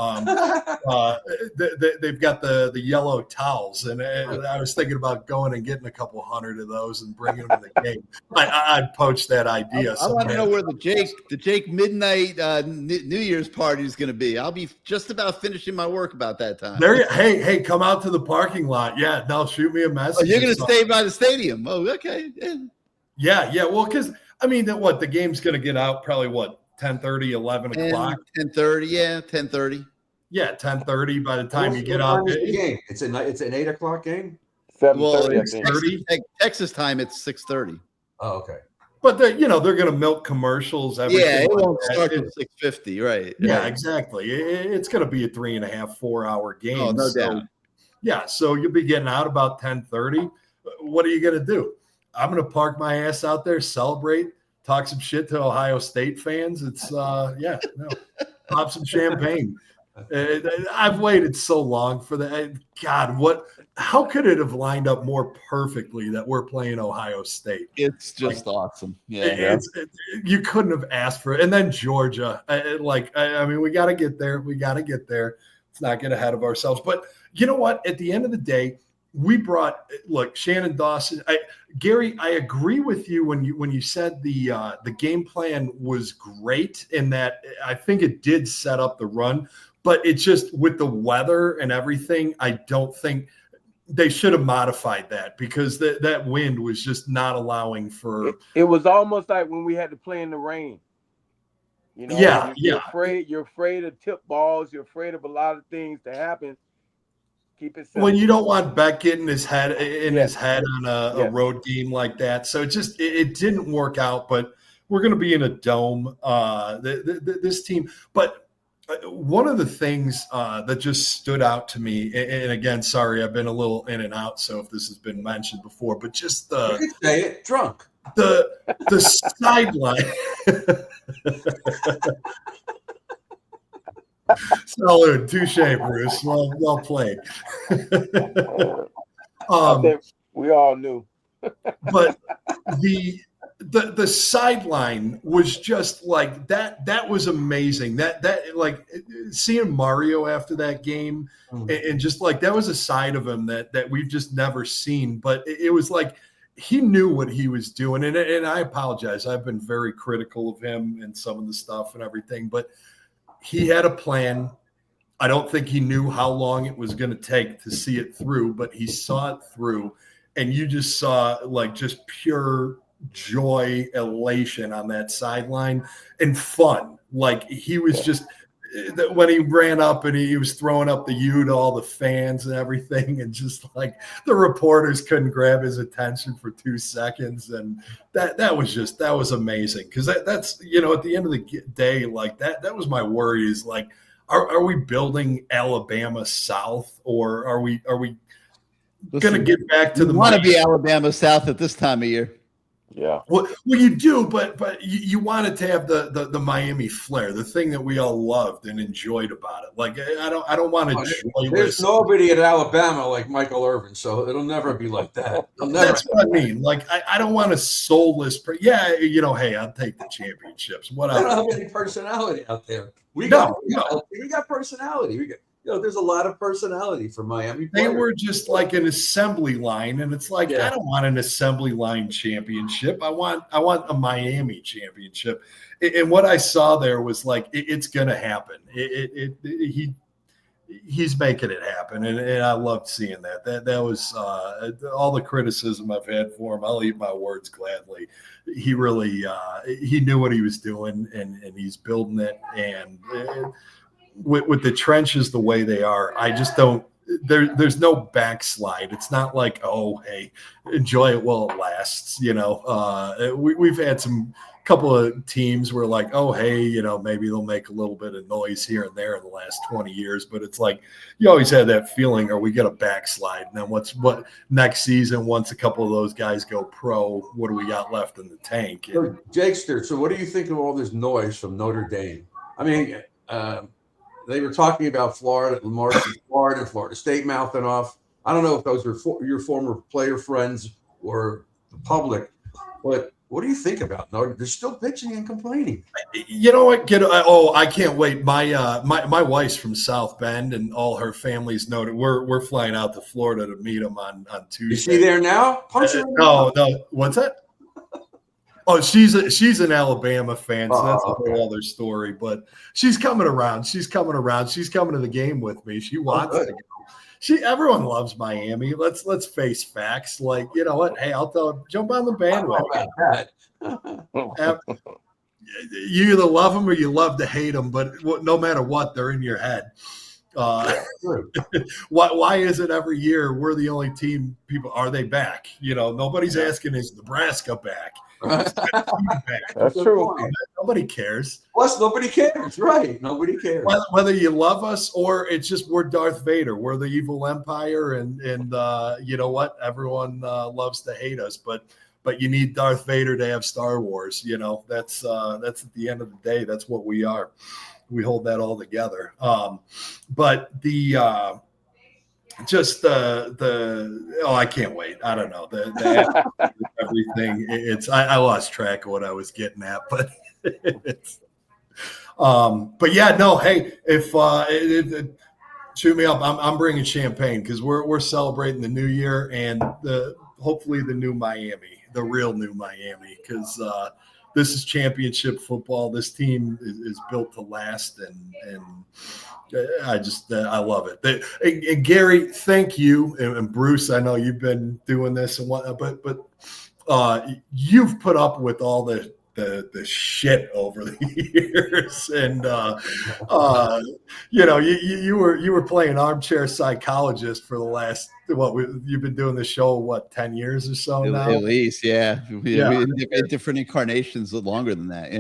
S14: They've got the yellow towels, and I was thinking about going and getting a couple hundred of those and bringing them to the game. I'd poach that idea.
S2: I want to know where the Jake midnight New Year's party is going to be. I'll be just about finishing my work about that time.
S14: Hey, come out to the parking lot. Yeah, now shoot me a message.
S2: Oh, you're going to stay by the stadium. Oh, okay.
S14: Yeah. Well, because I mean, the game's going to get out probably 10:30, 11 o'clock.
S2: 10:30, yeah, 10:30.
S14: Yeah, 10:30 by the time you get out.
S6: The game. It's an 8 o'clock game.
S3: 7:30.
S2: Texas time, it's 6:30.
S6: Oh, okay.
S14: But they're going to milk commercials.
S2: It won't start at 6:50, right?
S14: Yeah, exactly. It's going to be a 3.5, 4 hour game.
S2: Oh, no doubt.
S14: Yeah, so you'll be getting out about 10:30. What are you going to do? I'm going to park my ass out there, celebrate, talk some shit to Ohio State fans. It's pop some champagne. I've waited so long for that. God, how could it have lined up more perfectly that we're playing Ohio State?
S2: It's just awesome. Yeah.
S14: You couldn't have asked for it. And then Georgia. I mean, we got to get there. Let's not get ahead of ourselves. But you know what? At the end of the day, we brought, look, Shannon Dawson. Gary, I agree with you when you said the game plan was great in that I think it did set up the run, but it's just with the weather and everything, I don't think they should have modified that because that wind was just not allowing for.
S3: It was almost like when we had to play in the rain. You know, you're afraid of tip balls. You're afraid of a lot of things to happen. Keep it simple.
S14: When you don't want Beck getting his head on a road game like that. So it didn't work out, but we're going to be in a dome, this team. But one of the things that just stood out to me, and again, sorry, I've been a little in and out, so if this has been mentioned before, but just
S6: you can say it, drunk.
S14: The sideline. Salute, touche, Bruce. Well played.
S3: I think we all knew.
S14: But the sideline was just like that. That was amazing. That like seeing Mario after that game, and just like that was a side of him that we've just never seen. But it was like he knew what he was doing, and I apologize. I've been very critical of him and some of the stuff and everything, but he had a plan. I don't think he knew how long it was going to take to see it through, but he saw it through, and you just saw like just pure joy, elation on that sideline and fun. Like he was just when he ran up and he was throwing up the U to all the fans and everything, and just like the reporters couldn't grab his attention for 2 seconds. And that was amazing. Cause that's, you know, at the end of the day, like that was my worry is like, are we building Alabama South, or are we going to get back to the
S2: want to be Alabama South at this time of year?
S3: Yeah.
S14: Well, you do, but you wanted to have the Miami flair, the thing that we all loved and enjoyed about it. Like I don't want to.
S6: There's nobody at Alabama like Michael Irvin, so it'll never be like that.
S14: That's what I mean. Like I don't want a soulless. You know, hey, I'll take the championships.
S6: I don't have any personality out there. We got personality. There's a lot of personality for Miami players.
S14: They were just like an assembly line, and it's like I don't want an assembly line championship. I want a Miami championship. And what I saw there was like it's going to happen. He's making it happen, and I loved seeing that. That was all the criticism I've had for him. I'll eat my words gladly. He really he knew what he was doing, and he's building it. And with the trenches the way they are, I just don't. There's no backslide. It's not like, oh, hey, enjoy it while it lasts. You know, we've had some couple of teams where like, oh, hey, you know, maybe they'll make a little bit of noise here and there in the last 20 years, but it's like you always had that feeling, are we going to backslide? And then what next season, once a couple of those guys go pro, what do we got left in the tank? And,
S6: Jakester, so what do you think of all this noise from Notre Dame? I mean, they were talking about Florida, Lamar, Florida, and Florida State mouthing off. I don't know if those were your former player friends or the public, but what do you think about Notre? They're still pitching and complaining.
S14: You know what? I can't wait. My wife's from South Bend, and all her family's noted. We're flying out to Florida to meet them on Tuesday.
S6: Is she there now? Punch her.
S14: No. What's that? Oh, she's an Alabama fan, so that's a whole other story. But she's coming around. She's coming to the game with me. She wants to go. Everyone loves Miami. Let's face facts. Like, you know what? Hey, I'll tell her, jump on the bandwagon. You either love them or you love to hate them, but no matter what, they're in your head. Why is it every year we're the only team? People, are they back? You know, nobody's asking, is Nebraska back?
S3: That's true.
S14: Nobody cares.
S6: Plus, nobody cares, right? Nobody cares.
S14: Whether you love us or it's just we're Darth Vader, we're the evil empire, and you know what? Everyone loves to hate us, but you need Darth Vader to have Star Wars. You know, that's at the end of the day, that's what we are. We hold that all together. But the I can't wait. I don't know everything. I lost track of what I was getting at, but but yeah, no. Hey, if Shoot me up. I'm bringing champagne because we're celebrating the new year and hopefully the new Miami, the real new Miami, because this is championship football. This team is built to last, and I love it. And Gary, thank you, and Bruce. I know you've been doing this and what, but you've put up with all the shit over the years, and you were playing armchair psychologist for the last you've been doing the show 10 years or so now,
S2: at least. Yeah. We in different incarnations longer than that.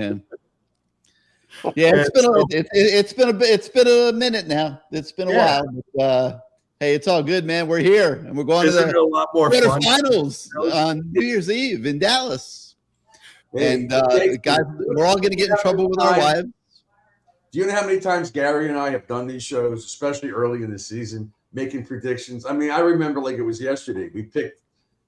S2: It's been a minute now. It's been a while, but, hey, it's all good, man. We're here, and we're going to the
S14: a lot more
S2: quarterfinals on New Year's Eve in Dallas. And guys, we're all going to get in trouble with our wives.
S6: Do you know how many times Gary and I have done these shows, especially early in the season, making predictions? I mean, I remember like it was yesterday.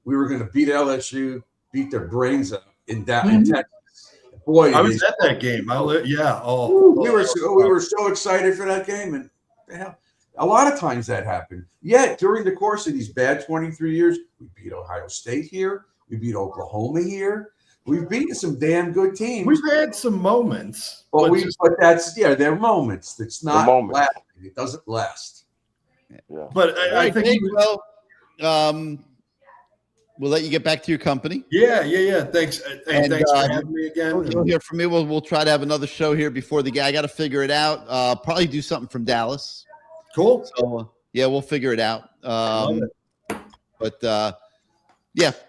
S6: We were going to beat LSU, beat their brains out in Texas. Boy,
S14: I was at that game.
S6: We were so excited for that game, and hell, a lot of times that happened. Yet during the course of these bad 23 years, we beat Ohio State here, we beat Oklahoma here. We've beaten some damn good teams.
S14: We've had some moments,
S6: but they're moments. It's not lasting. It doesn't last.
S14: Yeah. But I think
S2: we'll let you get back to your company.
S14: Yeah. Thanks. Thanks for having me again.
S2: You'll hear from me. We'll try to have another show here before the game. I got to figure it out. Probably do something from Dallas.
S14: Cool.
S2: So we'll figure it out.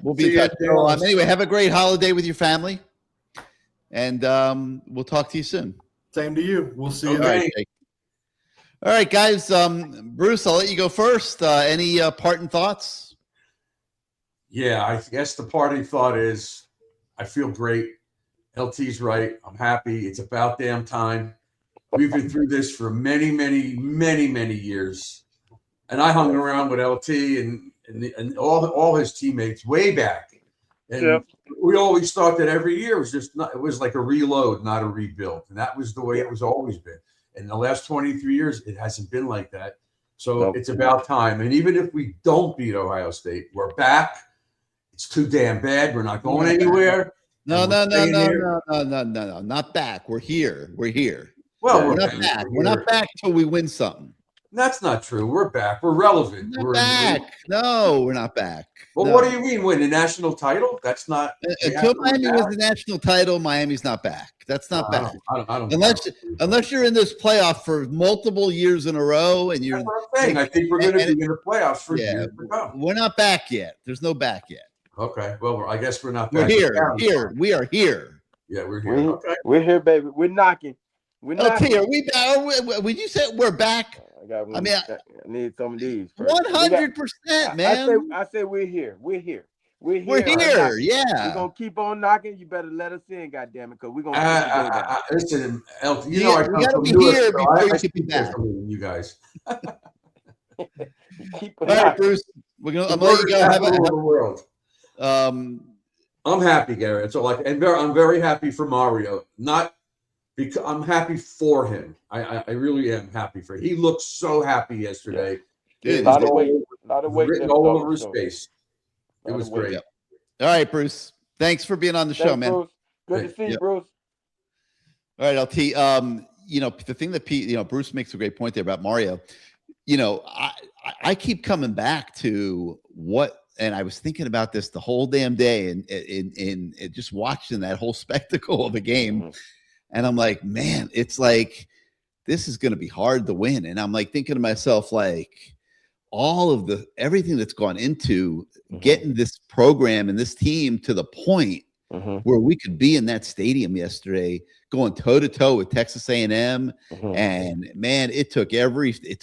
S2: We'll be in touch. Anyway, have a great holiday with your family, and we'll talk to you soon.
S14: Same to you. We'll see you.
S2: All right, guys. Bruce, I'll let you go first. Any parting thoughts?
S6: Yeah, I guess the parting thought is I feel great. LT's right. I'm happy. It's about damn time. We've been through this for many, many, many, many years, and I hung around with LT and all his teammates way back. And we always thought that every year it was like a reload, not a rebuild. And that was the way it was always been. In the last 23 years, it hasn't been like that. So it's about time. And even if we don't beat Ohio State, we're back. It's too damn bad. We're not going anywhere.
S2: No, not back. We're here.
S6: Well,
S2: we're not back. We're not back until we win something.
S6: That's not true. We're back. We're relevant.
S2: We're back. No, we're not back.
S6: Well, what do you mean win the national title? That's not
S2: until Miami wins the national title. Miami's not back. That's not back.
S6: I don't
S2: unless you're in this playoff for multiple years in a row, and you're.
S6: That's what I'm saying. I think we're going to be in the playoffs for years to come.
S2: We're not back yet. There's no back yet.
S6: Okay. Well, I guess we're not back.
S2: We're here. We are here.
S6: Yeah, we're here. Okay.
S3: We're here, baby. We're knocking.
S2: Okay, are we back? When you said we're back, I
S3: need some of these.
S2: 100%, man.
S3: I say we're here. We're here.
S2: We're here. Yeah.
S3: We're gonna keep on knocking. You better let us in, goddamn it, because we're gonna
S6: listen, Elton.
S2: You gotta be here before you can be back.
S6: You guys.
S2: All right, Bruce. I'm gonna let you go. Have a
S6: world. I'm happy, Gary. It's all I'm very happy for Mario. Not because I'm happy for him. I really am happy for him. He looked so happy yesterday.
S3: A lot of weight
S6: written all over his face. It was great.
S2: All right, Bruce. Thanks for being on the show, man.
S3: Bruce. Good to see you, Bruce.
S2: All right, LT. The thing that Bruce makes a great point there about Mario. I keep coming back to what, and I was thinking about this the whole damn day, and just watching that whole spectacle of a game. Mm-hmm. And I'm like, man, it's like, this is going to be hard to win. And I'm like thinking to myself, like, all of everything that's gone into getting this program and this team to the point where we could be in that stadium yesterday, going toe to toe with Texas A&M. And man, it took everything.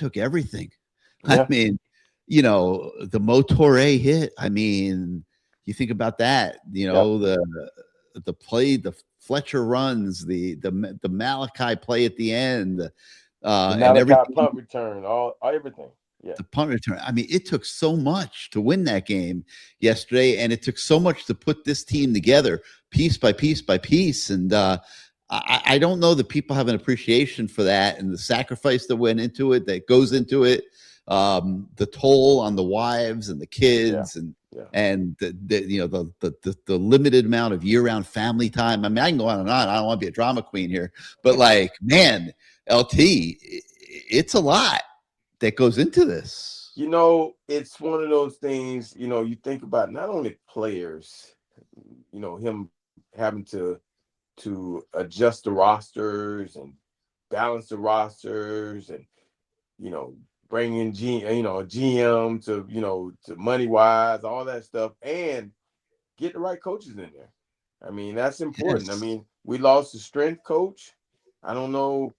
S2: Yeah. I mean, the Motore hit. I mean, you think about that, the play, the Fletcher runs, the Malachi play at the end,
S3: and everything, punt return, everything. Yeah.
S2: The punt return. I mean, it took so much to win that game yesterday, and it took so much to put this team together, piece by piece by piece. And I don't know that people have an appreciation for that and the sacrifice that went into it, that goes into it, the toll on the wives and the kids, and the limited amount of year-round family time. I mean, I can go on and on. I don't want to be a drama queen here, but like, man, LT, it's a lot that goes into this.
S3: You know, it's one of those things, you know, you think about not only players, you know, him having to adjust the rosters and balance the rosters and, you know, bring in a GM to money wise, all that stuff, and get the right coaches in there. I mean, that's important.
S2: Yes.
S3: I mean, we lost the strength coach. I don't know.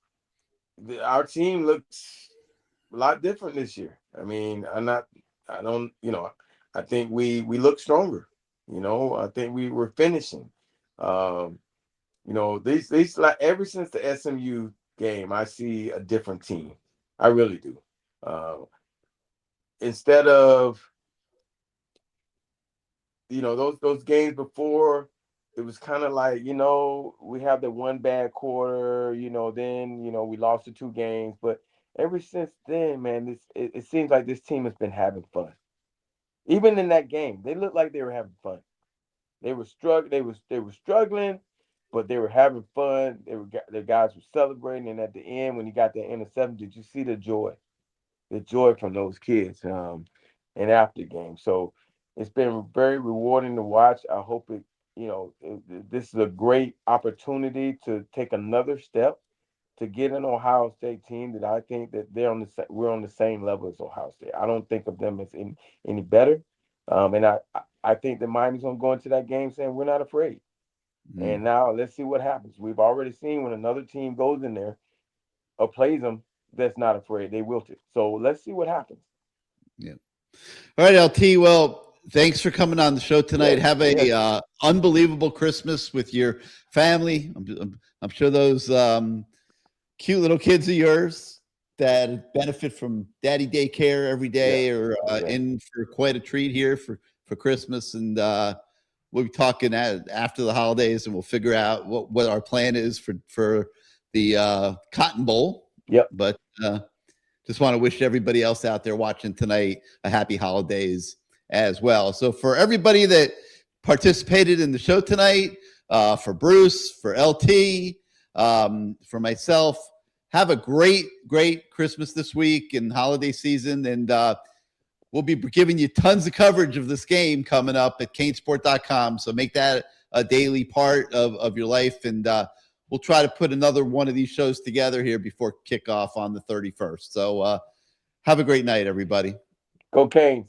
S3: Our team looks a lot different this year. I mean, I think we look stronger. You know, I think we were finishing. You know, these like ever since the SMU game, I see a different team. I really do. Instead of, you know, those games before, it was kind of like, you know, we have the one bad quarter, you know, then, you know, we lost the 2 games. But ever since then, man, it seems like this team has been having fun. Even in that game, they looked like they were having fun. They were struggling, but they were having fun. The guys were celebrating, and at the end, when he got that interception, did you see the joy from those kids? And after the game, so it's been very rewarding to watch. I hope this is a great opportunity to take another step to get an Ohio State team that I think that we're on the same level as Ohio State. I don't think of them as any better, and I think that Miami's gonna go into that game saying we're not afraid. And now let's see what happens. We've already seen when another team goes in there or plays them that's not afraid, they wilt it. So let's see what happens.
S2: Yeah. All right, LT. Well, thanks for coming on the show tonight. Have a unbelievable Christmas with your family. I'm sure those cute little kids of yours that benefit from daddy daycare every day are in for quite a treat here for Christmas. And we'll be talking after the holidays, and we'll figure out what our plan is for the Cotton Bowl.
S3: Yep.
S2: But just want to wish everybody else out there watching tonight a happy holidays as well. So for everybody that participated in the show tonight, for Bruce, for LT, for myself, have a great Christmas this week and holiday season. And we'll be giving you tons of coverage of this game coming up at CaneSport.com. So make that a daily part of your life. And we'll try to put another one of these shows together here before kickoff on the 31st. So have a great night, everybody.
S3: Go Canes.